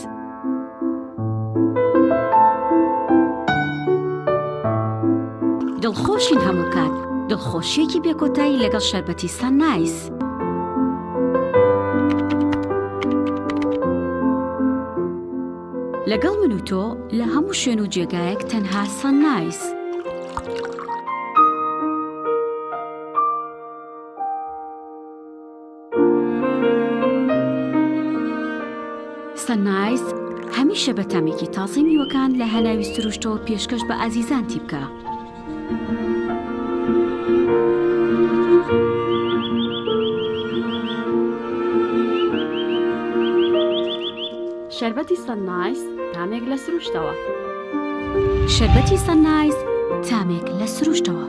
دڵخۆشین هەموو کات، دڵخۆشیێکی بێکۆتایی لەگەڵ شەربەتی سەنایس. لەگەڵ من و تۆ لە هەموو شوێن و جێگایەک تەنها سەنایس. سەنایس هەمیشە بە تامێکی تازەی میوەکان لە هەناوی سروشتەوە پێشکەش بە ئازیزانتی بکە. شەربەتی سەنایس تامێک لە سروشتەوە. شەربەتی سەنایس تامێک لە سروشتەوە.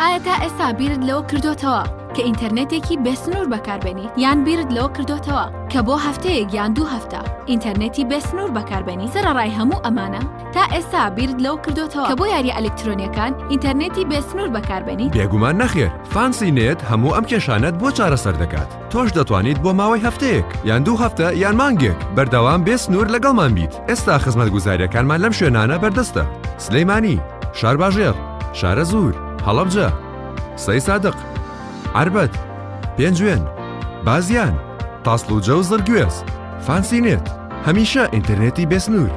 ئایا تا ئێستا بیرت لەوە کردوتەوە کە ئینتەرنێتێکی بێسنوور بەکاربێنیت یان بیرت لەوە کردوتەوە کە بۆ هەفتەیەک یان 2 هەفتە ئینتەرنێتی بێسنوور بەکاربێنی؟ سەرەڕای هەموو ئەمانە تا ئێستا بیرت لەوە کردوتەوە کە بۆ یاری ئەلکترۆنیەکان ئینتەرنێتی بێسنوور بەکاربێنی؟ بێگومان نەخێر. فانسی نێت هەموو ئەم کێشانەت بۆ چارەسەر دەکات. تۆش دەتوانیت بۆ ماوەی هەفتەیەک یان 2 هەفتە یان مانگێک بەردەوام بێسنوور لەگەڵمان بیت. ئێستا خزمەتگوزاریەکانمان لەم شوێنانە بەردەستە: سلەیمانی، شارباژێر، شارە زوور، هەڵەبجە، سەی سادق، عربەت، پێنجوێن، بازیان، تاسڵوجە و زەرگوێز. فانسی نێت هەمیشە ئینتەرنێتی بێسنوور.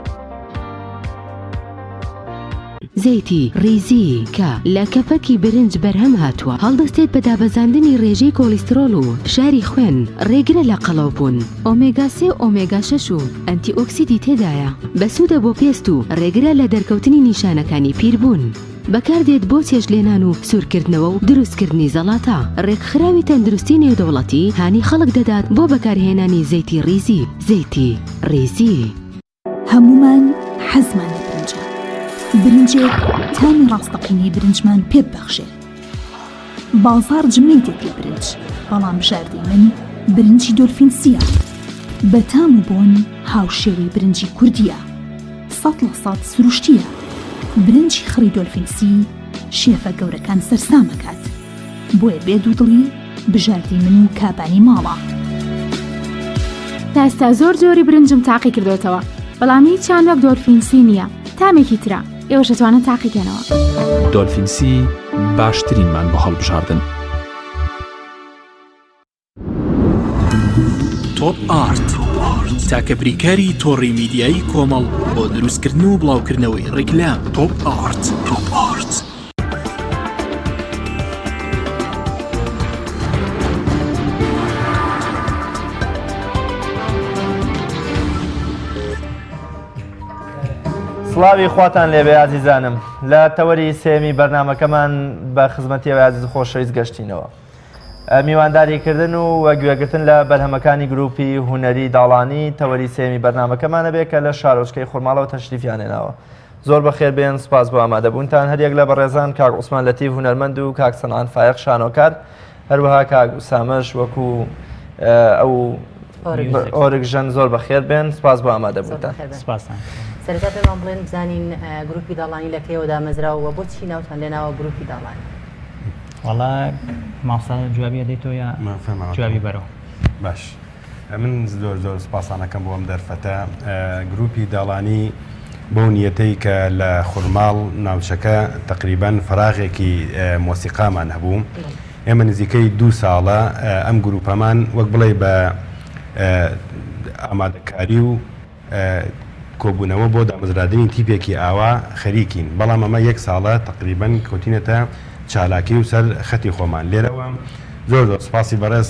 زەیتی ریزی کە لە کەپەکی برنج بەرهەم هاتووە، هەڵدەستێت بە دابەزاندنی ڕێژەی کۆلیسترۆل و فشاری خوێن، ڕێگرە لە قەڵەوبوون. ئۆمێگا 3 و ئۆمێگا 6 و ئەنتی ئۆکسیدی تێدایە، بەسوودە بۆ پێست و ڕێگرە لە دەرکەوتنی نیشانەکانی پیربوون. بەکاردێت بۆ چێژلێنان و سوورکردنەوە و دروستکردنی زەڵاتە. ڕێکخراوی تەندروستی نێودەوڵەتی هانی خەڵک دەدات بۆ بەکارهێنانی زەیتی ریزی. زەیتی ریزی. هەمومان حەزمان لە برنجە. برنجێک تامی ڕاستەقینەی برنجمان پێ ببەخشێت. بازار جمەی دێت لە برنج، بەڵام بژاردەی من برنجی دۆلفینسیە. بە تام و بۆن هاوشێوەی برنجی کوردیە. 100% سروشتیە. برنجی خڕی دۆلفینسی شێفە گەورەکان سەرسامەکات، بۆیە بێدوودڵی بژاردەی من و کابانی ماڵە. تا ئێستا زۆر جۆری برنجم تاقی کردوتەوە، بەڵام هیچیان وەک دۆلفینسی نییە. تامێکی ترە ئێوەش دەتوانن تاقیکەنەوە. دۆلفینسی باشترینمان بۆ هەڵبژاردن. تۆپ ئارت تاکە بریکاری تۆڕی میدیایی کۆمەڵ بۆ دروستکردن و بڵاوکردنەوەی ڕیکلام. تۆپ ئارت. سڵاوی خواتان لێبێ عزیزانم. لە تەوەری سێمی بەرنامەکەمان بە خزمەتیەوە عزیز خۆشەویست گەشتینەوە. میوانداریکردن و وەگوێگرتن لە بەرهەمەکانی گروپی هونەری داڵانی تەوەری سێمی بەرنامەکەمانە بێ کە لە شارۆچکەی خورماڵەوە تەشریفیانێناوە. زۆر بەخێر بێن، سوپاس بۆ ئامادەبوونتان. هەریەک لە بەڕێزان کاک عوسمان لەتیف هونەرمەند و کاک سەنعان فایق شانۆکار، هەروەها کاک ئوسامەش وەکو ئەو ئۆرگژەن زۆر بەخێر بێن سپاس بۆ ئامادەبووتان سپاسان سەرەتا پێمان بڵێن بزانین گروپی داڵانی لە کێوەدا مەزراوە بۆچی ناوتان لێناوە گروپی داڵانی وەڵا ماوسا جوابی دەیتۆ یا جوابی بەرەوە باش من زۆر سپاسانەکەم بۆ ئەم دەرفەتە گروپی داڵانی بۆ نیەتەی کە لە خورماڵ ناوچەکە تقریبان فراغێکی مۆسیقامان هەبوو ئێمە نزیکەی 2 ساڵە ئەم گروپەمان وەک بڵێ بە ئامادەکاری و کۆبوونەوە بۆ دامەزرادنی تیپێکی ئاوا خەریکین بەڵام ئەمە 1 ساڵە تقریبان کەوتینەتە چالاکی و سەر خەتی خۆمان لێرەوە زۆر سپاسی بەڕێز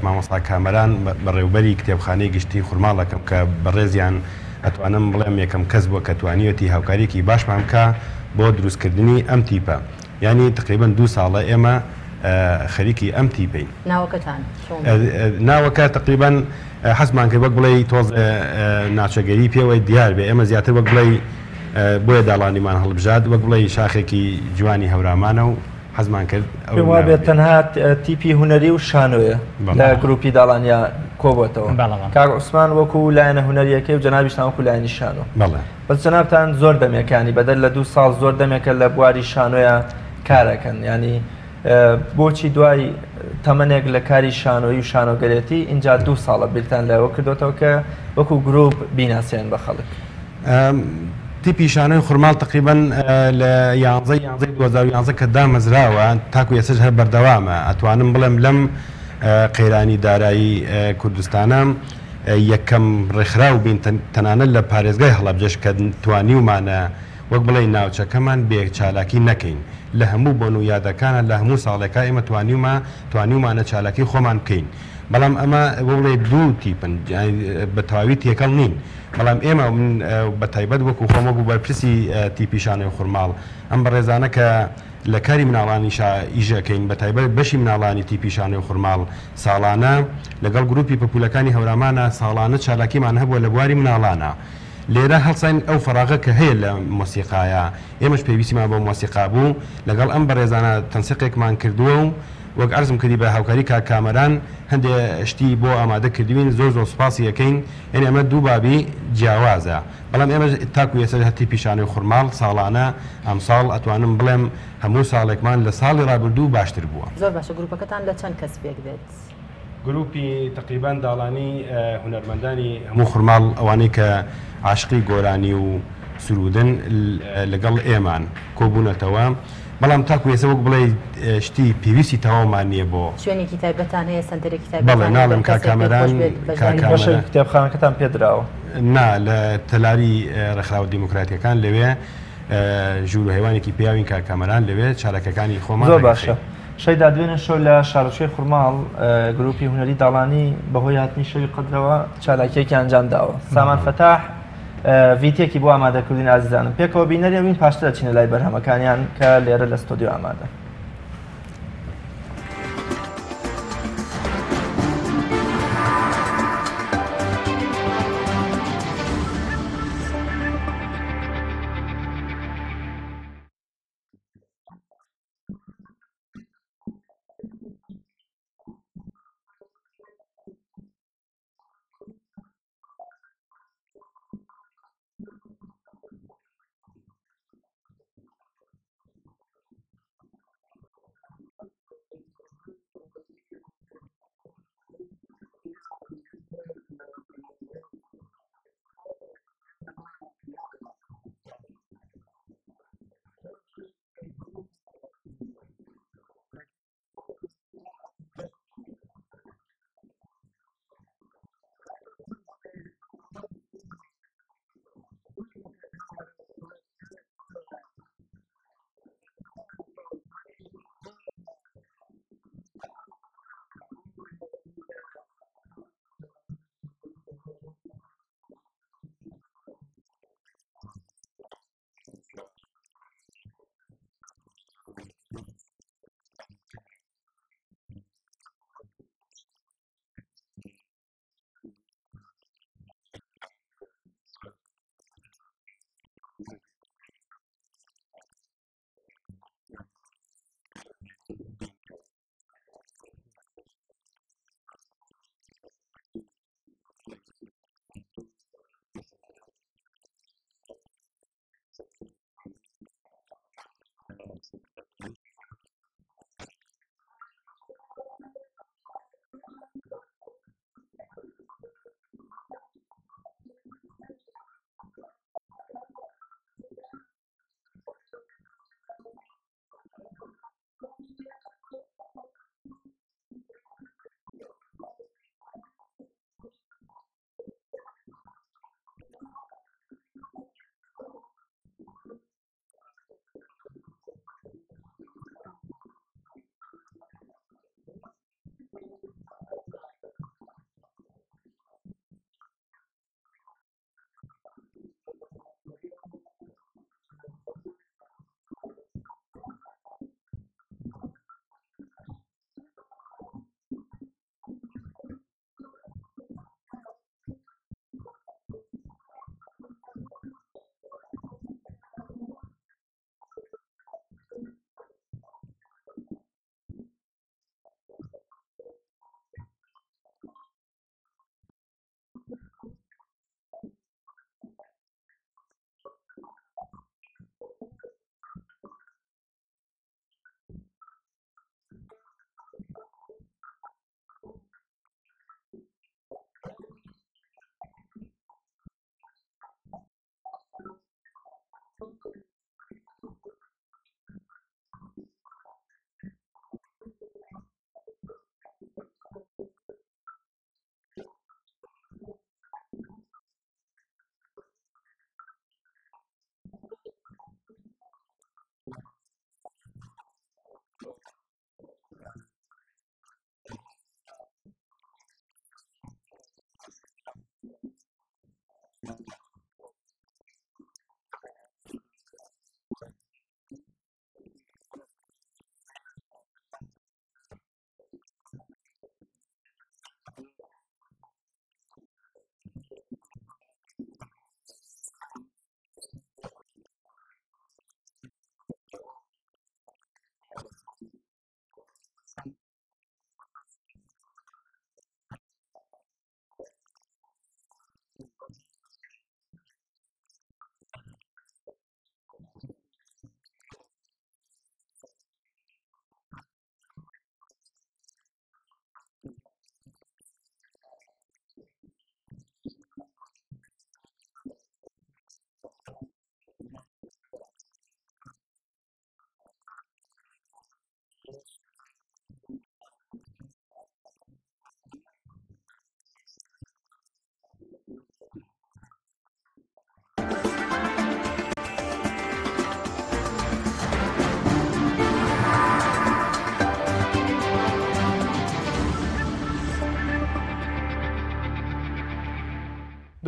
مامۆستا کامەران بەڕێوبەری کتێبخانەی گشتی خورماڵەکەم کە بەڕێزیان ئەتوانم بڵێم یەکەم کەس بووە کە توانیوەتی هاوکاریکی باشمان بکە بۆ دروستکردنی ئەم تیپە یعنی تقریبان 2 ساڵە ئێمە خەریکی ئەم تیپەین ناوەکە تقریبان حەزمان کرد وەک بڵێ تۆز ناچەگەری پێوەی دیار بێ ئێمە زیاتر وەک بڵێ بۆیە داڵانیمان هەڵبژات وەک بڵێ شاخێکی جوانی هەورامانە و حەزمان کرد پێم بێت تەنها تیپی هوەری و شانۆیە لە گروپی داڵانیا کۆبەتەوە کاک عوسمان وەکو لایەنە هوەریەکەی و جەنابیشتان وەکو لایەنی شانۆ بەس جەنابتان زۆر دەمێکانی بەدەر لە 2 ساڵ زۆر دەمێکە لە بواری شانۆیە کارەکەن ینی بۆچی دوای تەمەنێک لە کاری شانۆیی و شانۆگەرێتی اینجا 2 ساڵە بیرتان لەوە کردوێتەوە کە وەکو گرۆپ بیناسیێن بە خەڵک تیپی شانۆی خورماڵ تقریبان لە 2011 کە دامەزراوە تاکو ێسش هەر بەردەوامە ئەتوانم بڵێم لەم قەیرانی دارایی کوردستانە یەکەم ڕێکخراو بین تەنانەت لە پارێزگای هەڵەبجەش کە توانیومانە وەک بڵێ ناوچەکەمان بێ چالاکی نەکەین لە هەموو بۆن و یادەکانە لە هەموو ساڵێکا ئێمە توانیومانە چالاکی خۆمان بکەین بەڵام ئەمە وڵێ 2 تیپن بە تەواوی تێکەڵ نین بەڵام ئێمە بە تایبەت وەکو خۆمە بوو بەرپرسی تیپی شانۆی خورماڵ ئەم بەڕێزانە کە لە کاری مناڵانی ئیژەکەین بە تایبەت بەشی مناڵانی تیپی شانۆی خورماڵ ساڵانە لەگەڵ گروپی پەپولەکانی هەورامانە ساڵانە چالاکیمان هەبووە لە بواری مناڵانە لێرە هەڵساین ئەو فەراغە کە هەیە لە مۆسیقایە ئێمەش پێویستیمان بۆ مۆسیقا بوو لەگەڵ ئەم بەڕێزانە تەنسیقێکمان کردووە و وەک عەرزم کردی بە هاوکاری کامەران هەندێک شتی بۆ ئامادە کردوین زۆر سوپاسی یەکەین یعنی ئەمە 2 بابی جیاوازە بەڵام ئێمە تاکو ێسەر هەتی پیشانەی خورماڵ ساڵانە ئەم ساڵ ئەتوانم بڵێم هەموو ساڵێکمان لە ساڵی ڕابردوو باشتر بووە زۆر باشە گروپەکەتان لە چەند کەس پێک دێت گروپی تقریبان داڵانی هونەرمەندانی هەموو خورماڵ ئەوانەی کە عاشقی گۆرانی و سرودن لەگەڵ ئێمان کۆبوونەتەوە بەڵام تاکو ێسە وەک بڵێ شتی پێویستی تەواومان نییە بۆ شوێنێکی تایبەتان هەیە سنتەرێکی بەڵێ ناڵم کاکامەران کتێبخانەکەتان پێدراوە نا لە تەلاری ڕێکخراوە دیموکراتیەکان لەوێ ژوور و هەیوانێکی پیاوین کاکامەران لەوێ چارەکەکانی خۆمان زۆر باشە شەیدا دوێنێ شەو لە شارەچەی خورماڵ گروپی هوەری داڵانی بەهۆی هاتنی شەوی قەدرەوە چالاکیەکی ئەنجام داوە سامان فەتاح ڤیتێکی بۆ ئامادەکردین ئازیزانم پێکەوە بینەرێوین پاشتر دەچینە لای بەرهەمەکانیان کە لێرە لە ستۆدیۆ ئامادە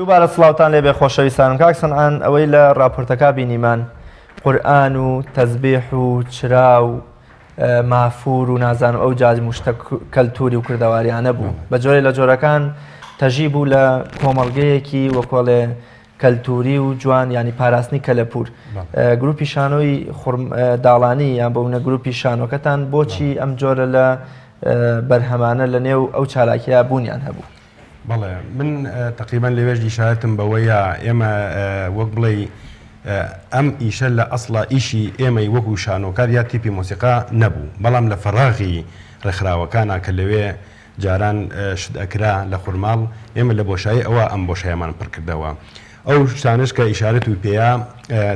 دووبارە سڵاوتان لێبێ خۆشەویستانم کاک سەنعان ئەوەی لە راپۆرتەکە بینیمان قورئان و تەزبیح و چرا و مافور و نازانم ئەو جاجموشتە کەلتوری و کردەواریانە بوو بە جۆرێ لە جۆرەکان تەژی بوو لە کۆمەڵگەیەکی وەکۆڵێ کەلتوری و جوان ینی پاراستنی کەلەپور گروپی شانۆی داڵانی یان بەونە گروپی شانۆکەتان بۆچی ئەم جۆرە لە بەرهەمانە لە نێو ئەو چالاکیە بوونیان هەبوو بەڵێ من تقریبا لەوێژ دیشارەتم بەوەیە ئێمە وەک بڵێ ئەم ئیشە لە ئەسڵا ئیشی ئێمەی وەکو شانۆکار یا تیپی مۆسیقا نەبوو بەڵام لە فەراغی ڕێکخراوەکانە کە لەوێ جاران شت ئەکرا لە خورماڵ ئێمە لە بۆشایی ئەوە ئەم بۆشایەمان پڕ کردەوە ئەو شتانش کە ئیشارەت و پێەیە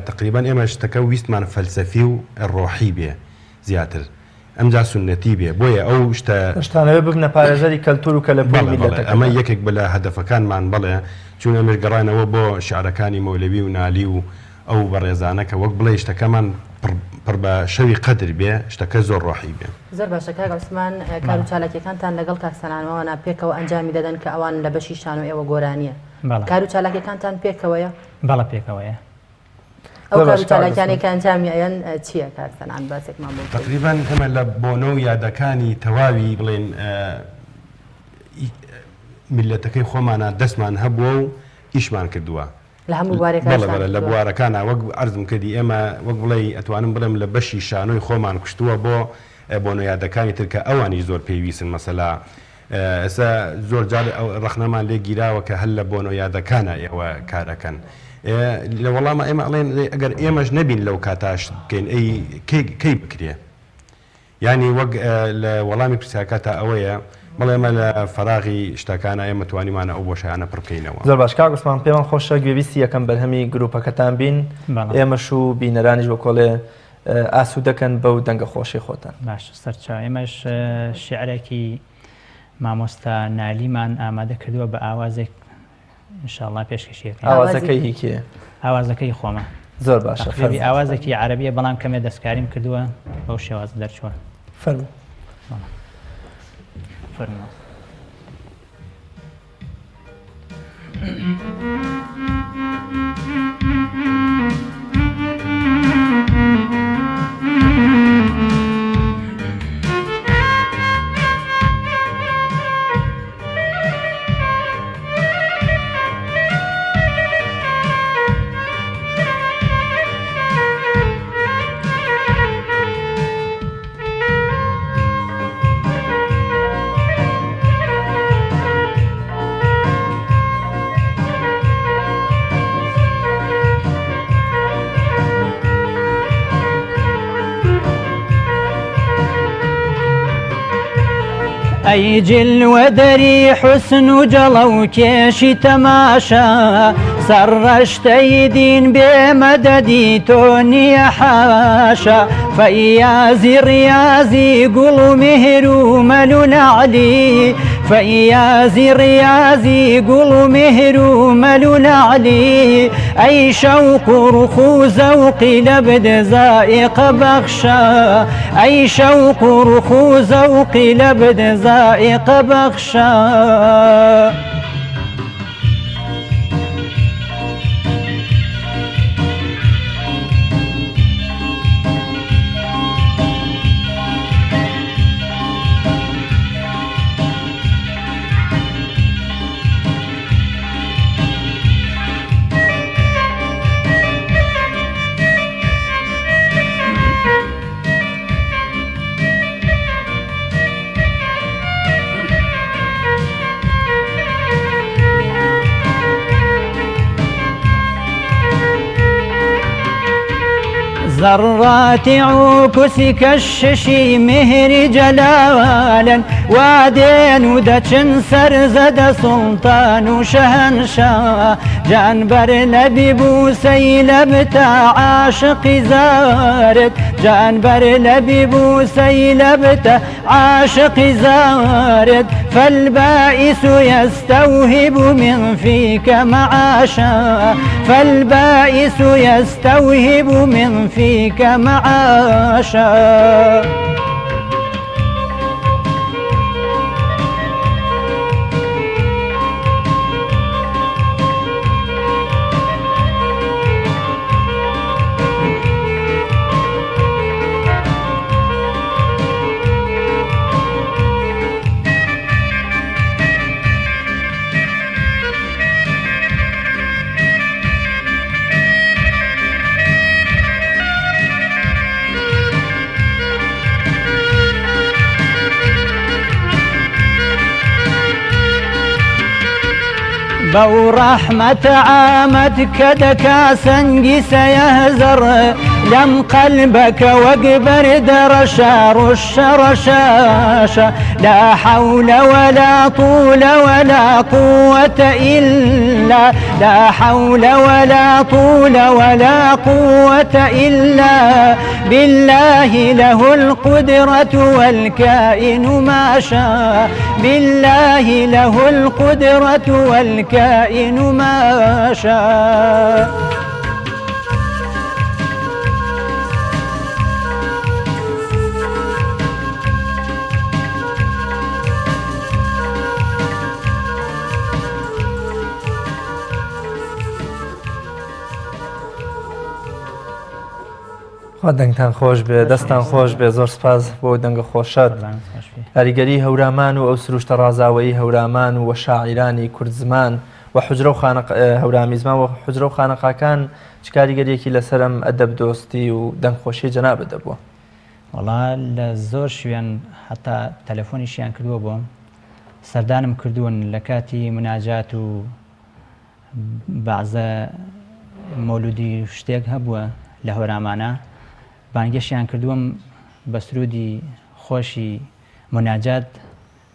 تقریبا ئێمە شتەکە ویستمان فەلسەفی و ڕۆحی بێ زیاتر ئەمجا سنەتی بێ بۆیە ئەو شتانەوێ ببنە پارێزەری کەلتور و کەلەپور ئەمە یەکێک بە لە هەدەفەکانمان بڵێ چون ئەمەش گەڕانەوە بۆ شعرەکانی مەولەوی و نالی و ئەو بەڕێزانە کە وەک بڵێ شتەکەمان پڕ بە شەوی قەدر بێ شتەکە زۆر ڕۆحی بێ زۆر باشە کاک عوسمان کار و چالاکیەکانتان لەگەڵ کاک سەنعانەوەوانە پێکەوە ئەنجامی دەدەن کە ئەوان لە بەشی شان و ئێوە گۆرانیە کار و چالاکیەکانتان پێکەوەیە بەڵە پێکەوەیە ئەو کار و چالاکیانێک کە ئەنجامی ئەیەن چییە کاک سەنعان باسێکمان بۆ تقریبا ئەمە لە بۆنە و یادەکانی تەواوی بڵێن میلەتەکەی خۆمانە دەستمان هەبووە و ئیشمان کردووە لە هەموو لە بوارەکانە وەک عەرزم کردی ئێمە وەک بڵێ ئەتوانم بڵێم لە بەشی شانۆی خۆمان کوشتووە بۆ بۆنەیادەکانی ترکە ئەوانی زۆر پێویستن مەسەلا ئێستا زۆر جار ڕەخنەمان لێ گیراوە کە هەل لە بۆنەیادەکانە ئێوە کارەکەن لە وەڵامە ئێمە ئەڵێن ئەگەر ئێمەش نەبین لەو کاتاش بکەین ئەی کەی بکرێ ینی وەک لە وەڵامی پرسیاکە تا ئەوەیە بەڵێمە لە فەراغی شتەکانە ئێمە توانیمانە ئەو بۆشایانە پڕ بکەینەوە زۆر باش کاک عوسمان پێمان خۆشە گوێویستی یەکەم بەرهەمی گروپەکەتان بین ئێمەش و بینەرانیش بە کۆڵێ ئاسوودەکەن بەو دەنگە خۆشی خۆتان باش سەرچاو ئێمەش شیعرێکی مامۆستا نالیمان ئامادە کردووە بە ئاوازێک انشاءالله پێشکەشیەکە ئاوازەکەی هیکێ ئاوازەکەی خۆمە زۆر باشە ئاوازێکی عەرەبیە بەڵام کەمێ دەستکاریم کردووە بەو شێواز دەرچووە فەرموو فەرموو أي جل ودري حسن جلو كيشي تماشى سرشت يدين بمددي توني حاشا فإيازي ريازي قل مهر ملون علي فإيازي ريازي قل مهر ملون علي أي شوق رخو زوقي لبد زائق بخشا أي شوق رخو زوقي لبد زائق بخشا ذرات عكسك الششي مهر جلالا وادين ودچن سرزد سلطان وشهنشاه جانبر لبيبو سيلبت عاشق زارت جانبر لبيبو سيلبت عاشق زارت فالبائس يستوهب من فيك معاشا فالبائس يستوهب من فيك معاشا بو رحمة عامت كدكا سنجي سيهزر لم قلبك واقبر درشا رش رشاشا لا حول ولا طول ولا قوة إلا لا حول ولا طول ولا قوة إلا بالله له القدرة والكائن ما شاء بالله له القدرة والكائن ما شاء دەنگتان خۆش بێ دەستان خۆش بێ زۆر سپاس بۆ دەنگە خۆشەت یاریگەری هەورامان و ئەو سروشتە ڕازاوایی هەورامان و شاعیرانی کورد زمان و حجرە و هەورامی زمان و حجرە و خانەقاکان چ کاریگەریەکی لەسەرم ئەدەب دۆستی و دەنگخۆشی جەنابەت دەبووە؟ وەڵا لە زۆر شوێن حتا تەلەفۆنیشیان کردووە بۆم سەردانم کردوون لە کاتی مناجات و بەعزە مەولودی شتێک هەبووە لە هەورامانە بانگەشیان کردووەم بە سرودی خۆشی مناجات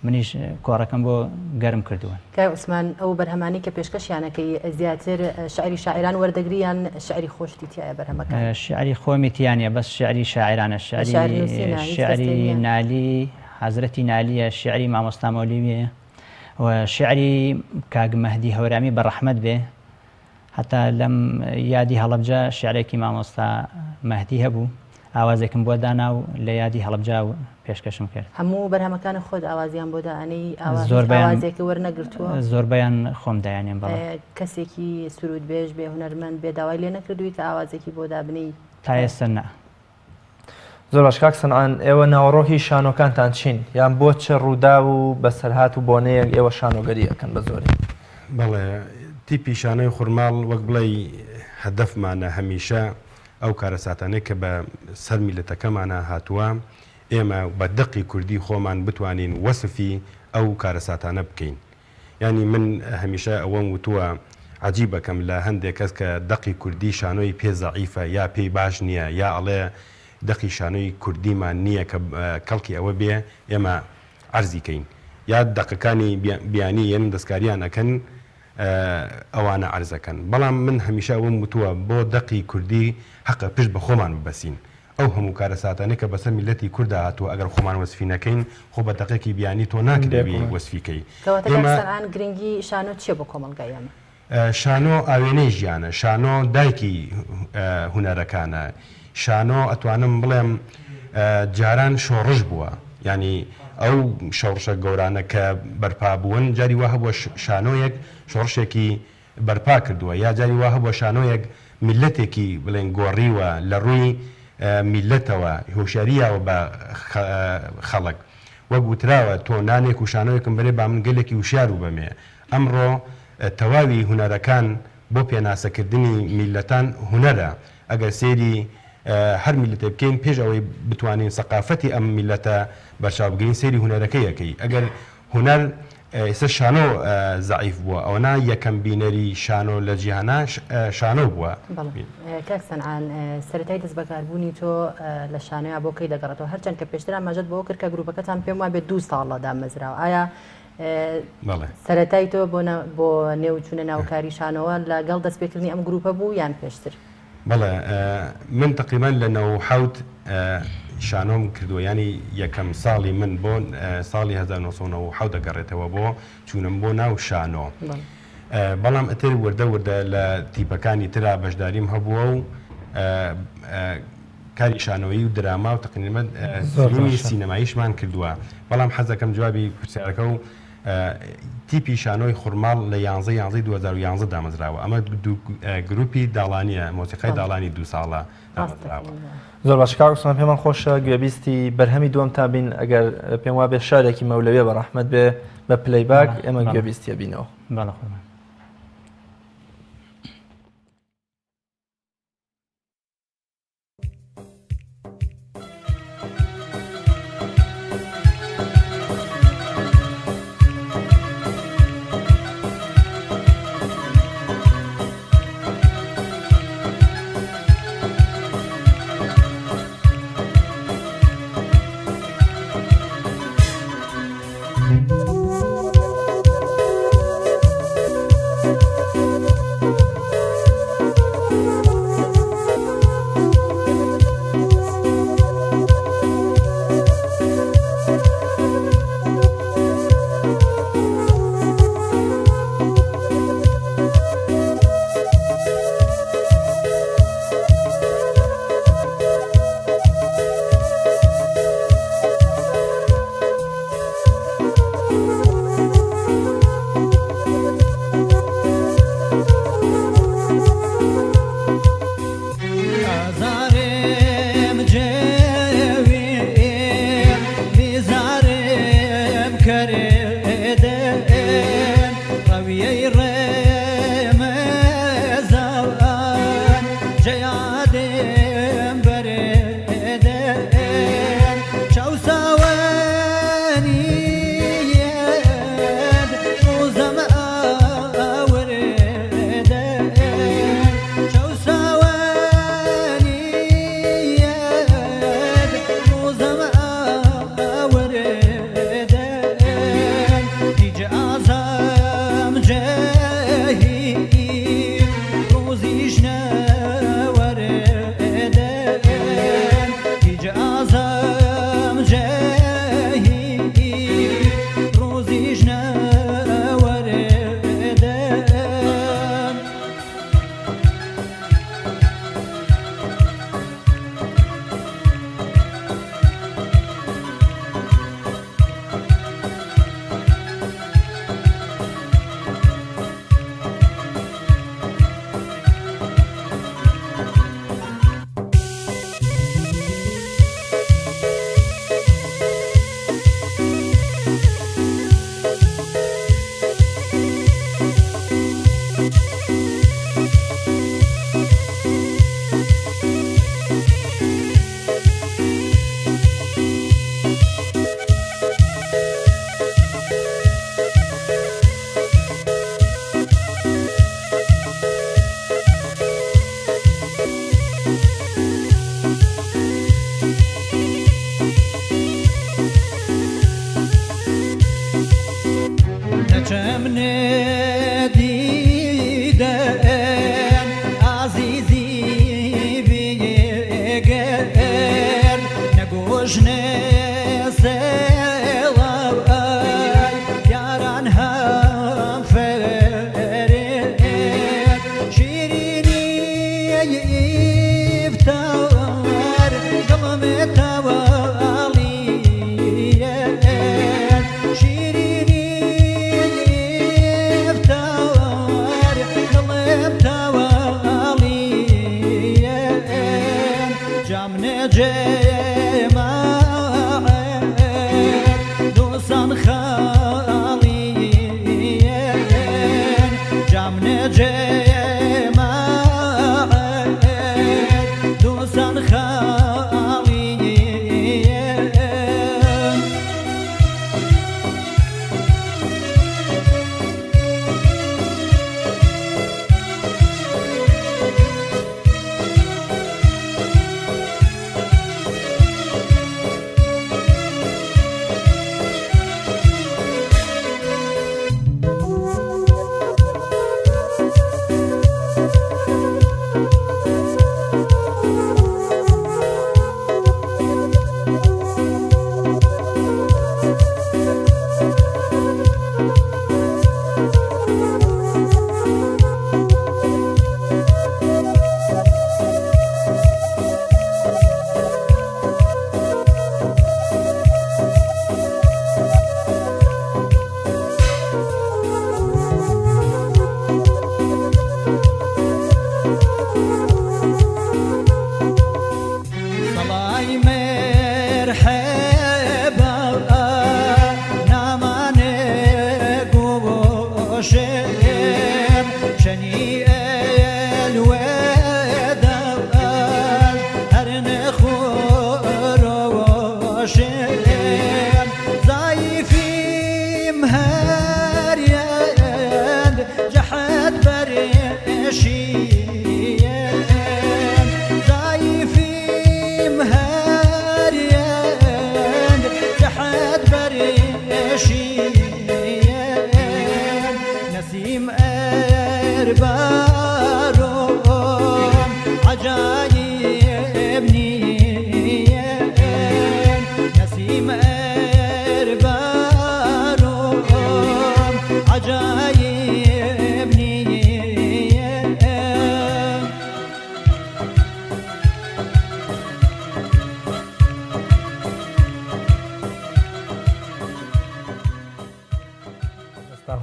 منیش کۆڕەکەم بۆ گەرم کردووە. کای عوسمان ئەو بەرهەمانی کە پێشکەشیانەکەی زیاتر شعری شاعران وەردەگریان شعری خۆشتی تایە بەرهەمەکان؟ شعری خۆمی تیانە بەس شعری شاعرانە شعری نالی حەزرەتی نالیە شعری مامۆستا مەولویە و شعری کاک مەهدی هەورامی بەڕەحمەت بێ حتا لەم یادی هەڵەبجە شعرێکی مامۆستا مەهدی هەبوو ئاوازێکم بۆ دانا و لە یادی هەڵەبجا و پێشکەشم کرد. هەموو بەرهەمەکانی خۆت ئاوازیان بۆ داانی ئاوازێکی وەرنەگرتووە؟ زۆربیان خۆم دایانێن بەڵێ کەسێکی سرود بێژ بێ هونەرمەند بێ داوای لێ نەکردووی کە ئاوازێکی بۆ دابنی؟ تا ئێستا نا. زۆر باش کاک سەنعان ئێوە ناوەڕۆکی شانۆکانتان چین یان بۆ چ ڕوودا و بەسەرهات و بۆنەیەک ئێوە شانۆگەری ئەکەن بە زۆری؟ بەڵێ تیپی شانۆی خورماڵ وەک بڵێ هەدەفمانە هەمیشە ئەو کارەساتانەی کە بە سەر میلەتەکەمانە هاتووە ئێمە بە دقی کوردی خۆمان بتوانین وەسفی ئەو کارەساتانە بکەین. ینی من هەمیشە ئەوەم وتووە عەجیبەکەم لە هەندێک کەس کە دقی کوردی شانۆی پێ زەعیفە یا پێی باش نییە یا ئەڵێ دقی شانۆی کوردیمان نییە کە کەڵکی ئەوە بێ ئێمە عەرزیکەین یا دقەکانی بیانی یەن دەستکاریان ئەکەن ئەوانە عەرزەکەن. بەڵام من هەمیشە ئەوم وتووە بۆ دقی کوردی حەقە پشت بە خۆمان ببەسین. ئەو هەموو کارەساتانەی کە بەسەر میلەتی کووردا هاتووە ئەگەر خۆمان وەسفی نەکەین خۆ بە دقێکی بیانی تۆ ناکرێبی وەسفیکەی. کەواتەکان گرنگی شانۆ چیە بۆ کۆمەلگای ئێمە؟ شانۆ ئاوێنەی ژیانە، شانۆ دایکی هونەرەکانە، شانۆ ئەتوانم بڵێم جاران شۆڕش بووە، ینی ئەو شۆڕشە گەورانە کە بەرپا بوون جاری وا هەبووە شانۆیەک شۆڕشێکی بەرپا کردووە یا جاری وا هەبووە شانۆیەک میلەتێکی بڵێن گۆڕیوە لە ڕووی میلەتەوە هۆشیاریەوە بە خەڵک وەک وتراوە تۆ نانێک و شانۆیەکم بەرێ با من گەلێکی وشار و بەمێ. ئەمڕۆ تەواوی هونەرەکان بۆ پێناسەکردنی میلەتان هونەرە. ئەگەر سێری هەر میلەتێ بکەین پێش ئەوەی بتوانین سەقافەتی ئەم میلەتە بەرچاو بگەین سێری هونەرەکەی یەکەی. ئەگەر هونەر ئێستا شانۆ زعیف بووە ئەوەنا یەکەم بینەری شانۆ لە جیهانە شانۆ بووە. کاک سەنعان سەرەتای دەست بەکاربوونی تۆ لە شانۆیا بۆ کەی دەگەڕێتەوە هەرچەند کە پێشتر ئاماژەت بۆ کرد کە گروپەکەتان پێم وایە بێت 2 ساڵە دامەزراوە ئایا سەرەتای تۆ بۆ نێوچوونە ناوکاری شانەوە لەگەڵ دەستپێکردنی ئەم گروپە بوو یان پێشتر؟ بەڵێ من تقریبان لە 90 شانۆم کردووە ینی یەکەم ساڵی من بۆ ساڵی 1990 دەگەڕێتەوە بۆ چوونم بۆ ناو شانۆ. بەڵام ئەتر وردە لە تیپەکانی ترا بەشداریم هەبووە و کاری شانەوەی و دراما و تقریبا فیلمی سینەماییشمان کردووە. بەڵام حەزەکەم جوابی پرسیارەکە و تیپی شانۆی خورماڵ لە 11 2011 دامەزراوە. ئەمە گروپی داڵانیە مۆسیقای داڵانی 2 ساڵە دامەزراوە. زۆر باش کاکسمان پێمان خۆشە گوێبیستی بەرهەمی دووەم تا بین ئەگەر پێم وا بێ شارێکی مەولەوێ بە ڕەحمەت بێ بە پلەیباک ئێمە گوێبیستیە بینەوە.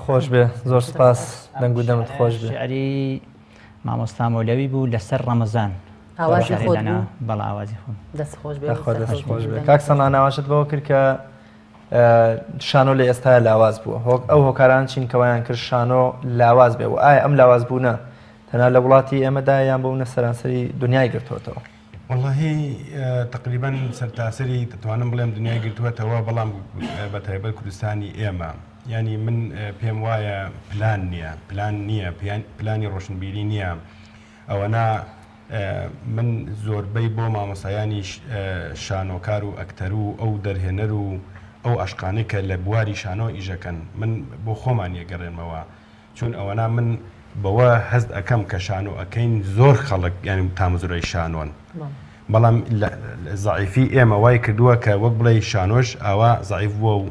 خۆش بێ زۆر سپاس دەنگ و دەمت خۆش بێ. شعری مامۆستا مەولەوی بوو لەسەر ڕەمەزان ئاوازی خۆت بوو؟ بەڵێ ئاوازی خۆم. دەست خۆش بێ دەست خۆش بێ. کاک سەمان ناواشت بەوە کرد کە شانۆ لە ئێستا لاواز بووە ئەو هۆکاران چین کەوایان کرد شانۆ لاواز بێ و ئایا ئەم لاواز بوونە تەنها لە وڵاتی ئێمەدا یان بۆ سەرانسەری دنیای گرتووەتەوە؟ واللهی تقریبا سەرتاسەری دەتوانم بڵێم دنیای گرتووەتەوە بەڵام بە تایبەت کوردستانی ئێمە ینی من پێم وایە پلان نییە پلانی ڕۆشنبیری نییە ئەوەنا من زۆربەی بۆ مامۆسایانی شانۆکار و ئەکتەر و ئەو دەرهێنەر و ئەو عشقانەی کە لە بواری شانۆ ئیژەکەن من بۆ خۆمان یەگەڕێنمەوە چون ئەوەنا من بەوە هەست ئەەکەم کە شانۆ ئەەکەین زۆر خەڵک یانی تامزورەی شانۆن بەڵام زعیفی ئێمە وای کردووە کە وەک بڵێ شانۆش ئاوا زعیف بووە و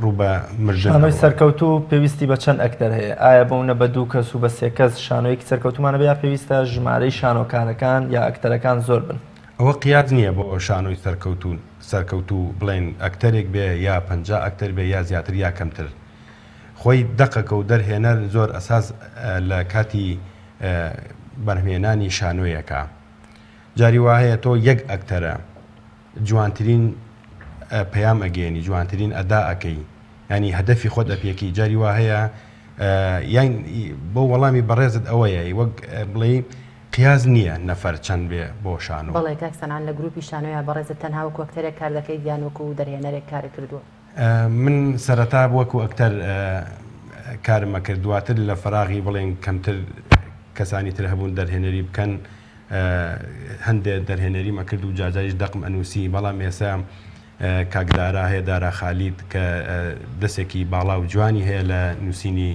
ڕوبە مرژە شانۆی سەرکەوتو پێویستی بە چەند ئەکتەر هەیە ئایا بەونە بە دوو کەس و بە سێ کەس شانۆیەکی سەرکەوتومانە بە یا پێویستە ژمارەی شانۆکارەکان یا ئەکتەرەکان زۆر بن؟ ئەوە قیاز نییە بۆ شانۆی سەرکەوتو بڵێن ئەکتەرێک بێ یا 50 ئەکتەر بێ یا زیاتر یا کەمتر خۆی دەقەکە و دەرهێنەر زۆر ئەساس لە کاتی بەرهێنانی شانۆیەکە جاری وایە تۆ یەک ئەکتەرە جوانترین پەیام ئەگەێنی جوانترین ئەدا ئەەکەی ینی هەدەفی خۆت ئەپێکی جاری وا هەیە یان بۆ وەڵامی بەڕێزت ئەوەیە وەک بڵێ قیاز نییە نەفەر چەند بێ بۆ شانۆ. بەڵێ کاکسەنان لە گروپی شانۆیە بەڕێزت تەنها وەکو ئەکتەرێک کار دەکەیت یان وەکو دەرهێنەرێک کار کردووە؟ من سەرەتا وەکو ئەکتەر کارمە کرد دواتر لە فراغی بڵێن کەمتر کەسانی تر هەبوون دەرهێنەری بکەن هەندێک دەرهێنەری مەکرد و جاجاریش دەقم ئەنووسی بەڵام ئێستا کاکدارا هەیە دارا خالید کە دەستێکی باڵا و جوانی هەیە لە نووسینی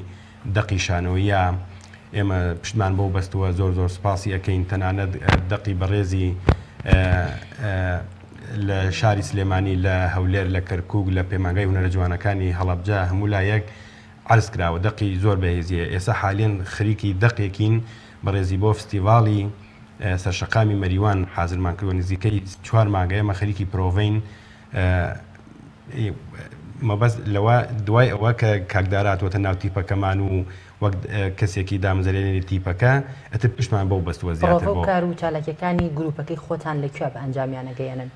دەقی شانۆیە ئێمە پشتمان بۆ بەستووە زۆر زۆر سپاسی ئەەکەین تەنانەت دەقی بەڕێزی لە شاری سلێمانی لە هەولێر لە کەرکووک لە پەیمانگای هونەرە جوانەکانی هەڵەبجا هەموو لایەک عرض کراوە دەقی زۆر بەهێزیە ئێستا حالێن خەریکی دەقێکین بەڕێزی بۆ فستیڤاڵی سەرشەقامی مەریوان حازرمان کردووە نزیکەی 4 مانگەیەمە خەریکی پرۆڤین مەبەست لەوە دوای ئەوە کە کاکداراتوەتە ناو تیپەکەمان و وەک کەسێکی دامزەرێنێری تیپەکە ئەتر پشتمان بۆ بەستووە زیاتر بۆ کار و چالاکیەکانی گروپەکەی خۆتان لەکوێ بە ئەنجامیانە گەیەنن؟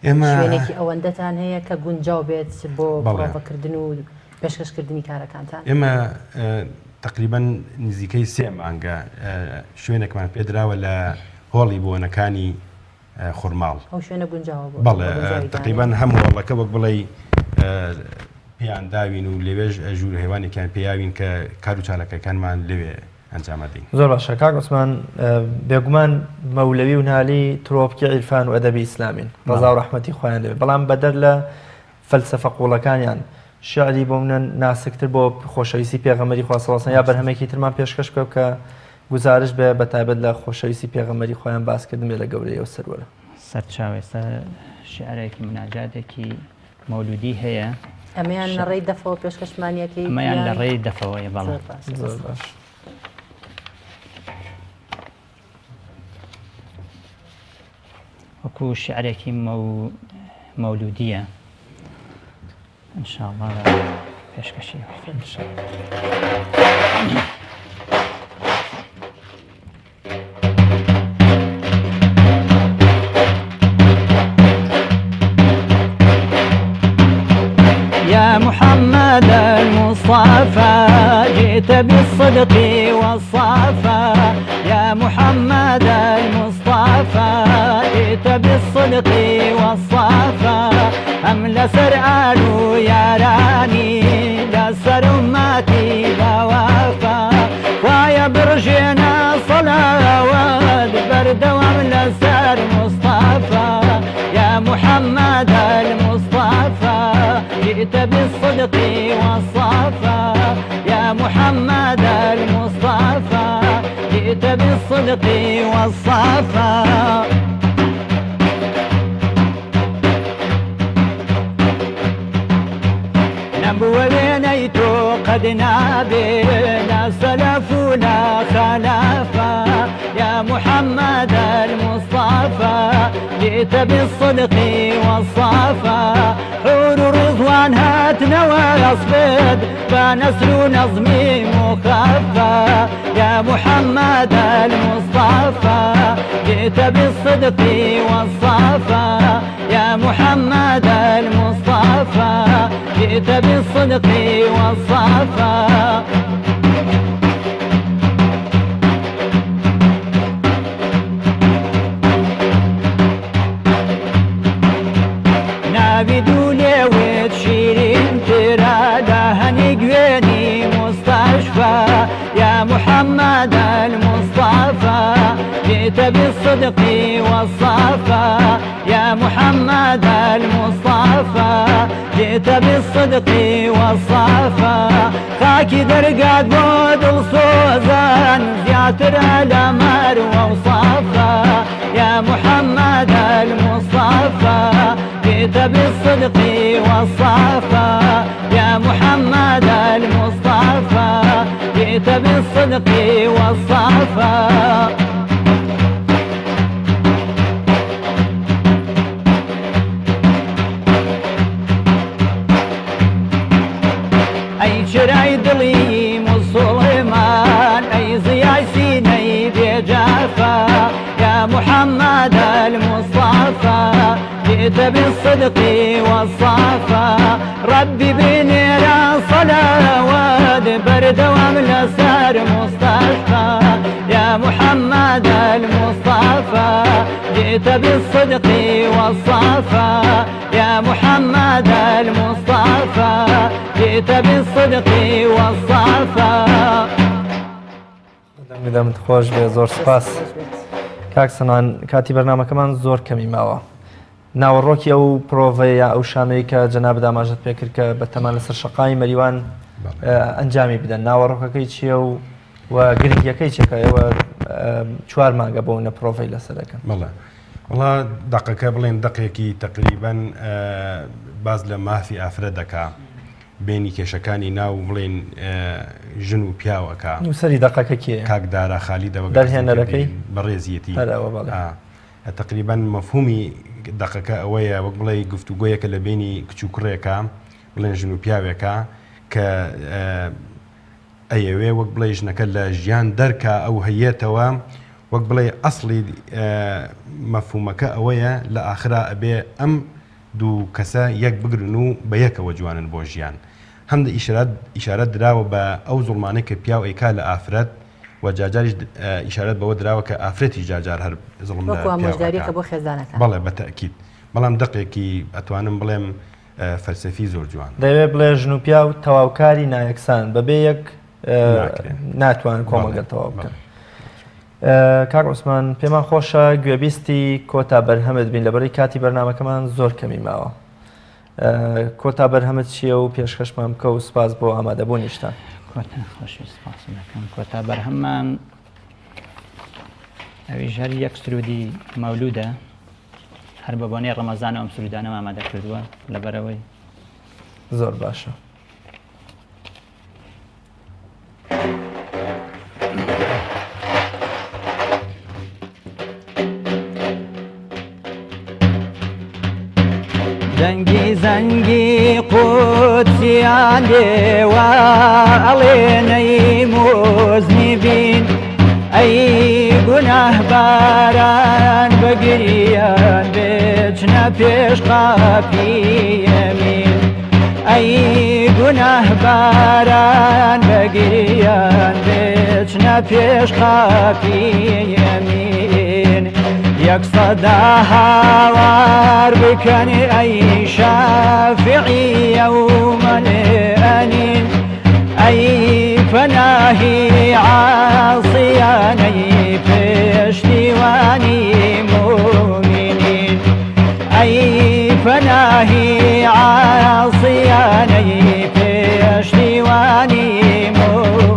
ئێمە شوێنێکی ئەوەندەتان هەیە کە گونجاو بێت بۆ پرۆڤەکردن و پێشکەشکردنی کارەکانتان؟ ئێمە تقریبا نزیکەی 3 مانگە شوێنێکمان پێدراوە لە هۆڵی بۆنەکانی خورماڵ ئەو شوێنە گونجاوە بوو بەڵێ تقریبا هەموو وەڵەکە وەک بڵێ پێیان داوین و لێوێژ ژوور هێوانێکیان پێیاوین کە کار و چالەکەکانمان لەوێ ئەنجامەدەین. زۆر باشە کاک عوسمان بێگومان مەولەوی و نالی ترۆپکی عیرفان و ئەدەبی ئیسلامین ڕەزا و ڕەحمەتی خۆیان لەوێ بەڵام بەدەر لە فەلسەفە قوڵەکانیان شعری بۆ منە ناسکتر بۆ خۆشەویستی پێغەمبەری خوا صلی الله علیه و سلم یا بەرهەمێکی ترمان پێشکەش بکەم کە گزارش بێ بە تایبەت لە خۆشەویستی پێغەمبەری خۆیان باسکردن بێ لە گەورەیەوە سەروەرە. سەرچاوێستا شعرێکی مناجاتێکی مەولودی هەیە ئەمەیان لە ڕێی دەفەوە پێشکەشمانیەکەی ئەمەیان لە ڕێی دەفەوەیە بەڵام زۆر باش. وەکو شعرێکی مەولودیە ئینشاءڵڵا پێشکەشی يا محمد المصطفى جئت بالصدق والصفا يا محمد المصطفى جئت بالصدق والصفا أم لسرعان يا راني لسر أمتي بوافا ويا برجنا صلوات برد وملسر مصطفى يا محمد المصطفى جئت بالصدق والصفا يا محمد المصطفى جئت بالصدق والصفا نبوذنيت قد نابي لا سلف لا خلافا يا محمد المصطفى المصطفى جئت بالصدق والصفا حور رضوان هاتنا ويصفد فنسر نظمي مخفى يا محمد المصطفى جئت بالصدق والصفا يا محمد المصطفى جئت بالصدق والصفا بدولي وتشيرين ترى دهني قويني مستشفى يا محمد المصطفى جئت بالصدق والصفا يا محمد المصطفى جئت بالصدق والصفا خاكي درقات بود الصوزان زياتر الأمر وصفا يا محمد المصطفى جئت بالصدق والصفا يا محمد المصطفى جئت بالصدق والصفا أي شراي دلي مسلمان أي زياي سيني بجافا يا محمد المصطفى جئت بالصدق والصفا ربي بنيران صلوات برد وامل سار مصطفى يا محمد المصطفى جئت بالصدق والصفا يا محمد المصطفى جئت بالصدق والصفا دەمت خۆش بێ زۆر سپاس کاک سەنان کاتی بەرنامەکەمان زۆر کەمی ماوە ناوەڕۆکی ئەو پرۆڤەیە ئەو شانەی کە جەناب داماژت پێکرد کە بە تەمان لەسەر شەقای مەریوان ئەنجامی بدەن ناوەڕۆکەکەی چییە و گرنگیەکەی چێکەوە 4 مانگە بۆ نە پرۆڤەی لەسەرەکەن وڵا دقەکە بڵێن دقێکی تقریبەن باز لە مافی ئافرە دەکا بینی کێشەکانی ناو بڵێن ژن و پیاوەکە نووسەری دقەکە کێ کاکدارە خالی دەرهێنەرەکەی بەڕێزیەتی تقریبا مەفهومی دقەکە ئەوەیە وەک بڵێ گفتوگۆیەکە لە بینی کچ و کوڕێکە بڵێن ژن و پیاوێکە کە ئەیەوێ وەک بڵێ ژنەکە لە ژیان دەرکە ئەو هەیەتەوە وەک بڵێ ئەسڵی مەفهومەکە ئەوەیە لە ئاخرا ئەبێ ئەم دوو کەسە یەک بگرن و بە یەکەوە جوانن بۆ ژیان هەندە ئیشارەت دراوە بە ئەو زوڵمانەی کە پیاو ئەیکا لە ئافرەت و جاجاریش ئیشارەت بەوە دراوە کە ئافرەتی جاجار هەر زڵم بۆ خێزانەکە بەڵێ بە تەکید بەڵام دقێکی ئەتوانم بڵێم فەلسەفی زۆر جوان دەوێت بڵێ ژن و پیا و تەواوکاری نایەکسان بەبێ یەک ناتوان کۆمەگە تەواو بکەن کاک عوسمان پێمان خۆشە گوێبیستی کۆتا بەرهەمت بین لەبەرەی کاتی بەرنامەکەمان زۆر کەمی ماوە کۆتا بەرهەمت چییە و پێشکەشمان بکە و سپاس بۆ ئامادەبوونیشتان خۆشی سپاس دەکەم کۆتا بەرهەممان ئەویش هەر یەک سرودی مەولودە هەر بە بۆنەی ڕەمەزانە ئەم سرودانەم ئامادە کردووە لەبەرەوەی زۆر باشە دەنگی زەنگی قوتسیان لێوە ئەڵێنەی مۆزنی بین ئەی گوناهباران بەگریان بێچنە پێش قاپی یەمین ئەی گوناهباران بەگریان بێچنە پێش قاپی یەمین یەک سەدا هاوار بکەنی ئەی شافعی یەومە لێئەنین ئەی پەناهی عاسیانەی پێشتیوانی مومینین ئەی پەناهی عاسیانەی پێشتیوانی مومینین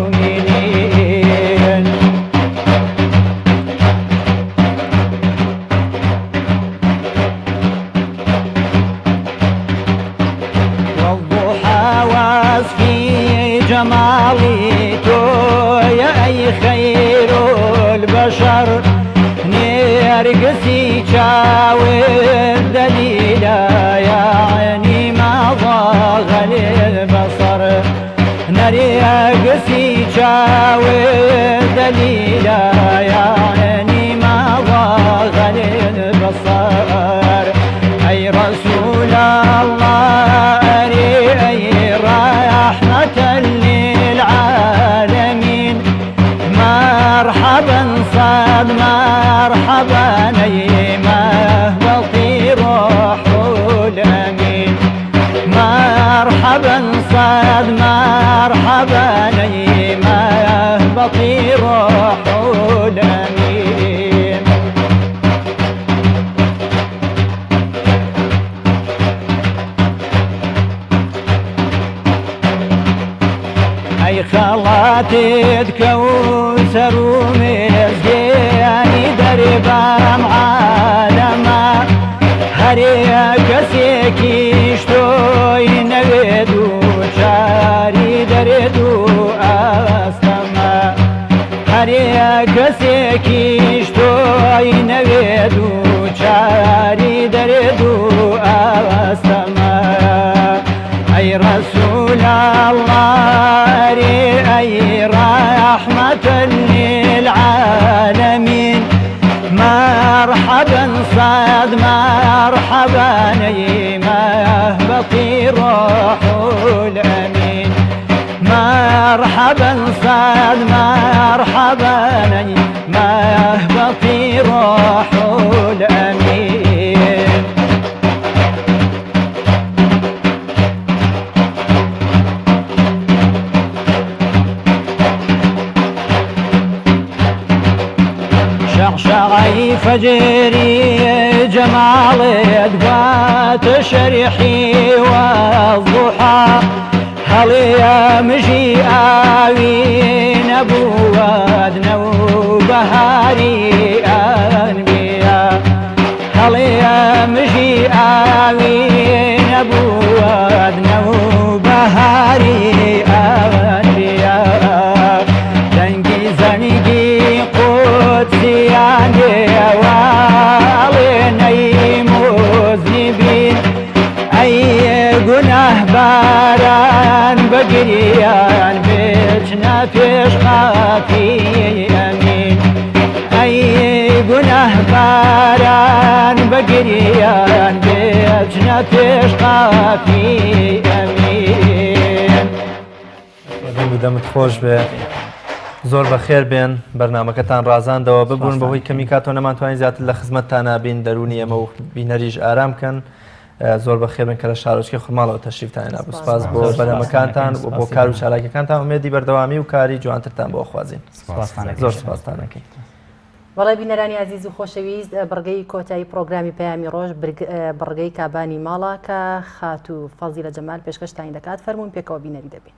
جمالي تو يا أي خير البشر نرقسي شاور دليلا يا عيني ما ضاغ البصر نرقسي شاور دليلا يا عيني ما ضاغ البصر أي رسول الله أي رحمة للعالمين مرحبا صاد مرحبا نيمة بطير روح الأمين مرحبا صاد مرحبا نيمة بطير روح الأمين أي خلاتي كوثر ومزقياني دربا معالمة هريا كسيكي شتوي نغدو شاري دردو أسلما هريا كسيكي شتوي نغدو شاري دردو أسلما أي رسول الله أي رحمة للعالمين مرحبا صاد مرحبا نيمة بطير روح الأمين مرحبا صاد مرحبا نيمة بطير روح الأمين شعشعي فجري جمالي أدوات شرحي والضحى هل يمشي آوين أبوادنا وبهاري أنبياء هل يمشي آوين أبوادنا وبهاري أنبياء دنقي زنقي قدسيان واليني مذنبين أي قناه باران بقريان بيتنا فيش خافي أمين أي قناه باران بقريان بيتنا فيش خافي أمين دەمت خۆش بێ زۆر بەخێر بێن بەرنامەکەتان ڕازاندەوە ببوون بەهۆی کەمی کاتۆ نەمانتوانین زیاتر لە خزمەتتانە بین دەرونی ئەمە و بینەریش ئارام بکەن زۆر بەخێر بن کە لە شارۆچکەی خورماڵەوە تەشریفتان هێنا سوپاس بۆ بەرنامەکانتان و بۆ کار و چالاکیەکانتان ئومێدی بەردەوامی و کاری جوانترتان بۆ خوازین زۆر سوپاستان دەکەین. وڵای بینەرانی عزیز و خۆشەویست بڕگەی کۆتایی پرۆگرامی پەیامی ڕۆژ بڕگەی کابانی ماڵە کە خات و فەزیلە جەمال پێشکەشتان دەکات فەرموون پێکەوە بینەری دەبین.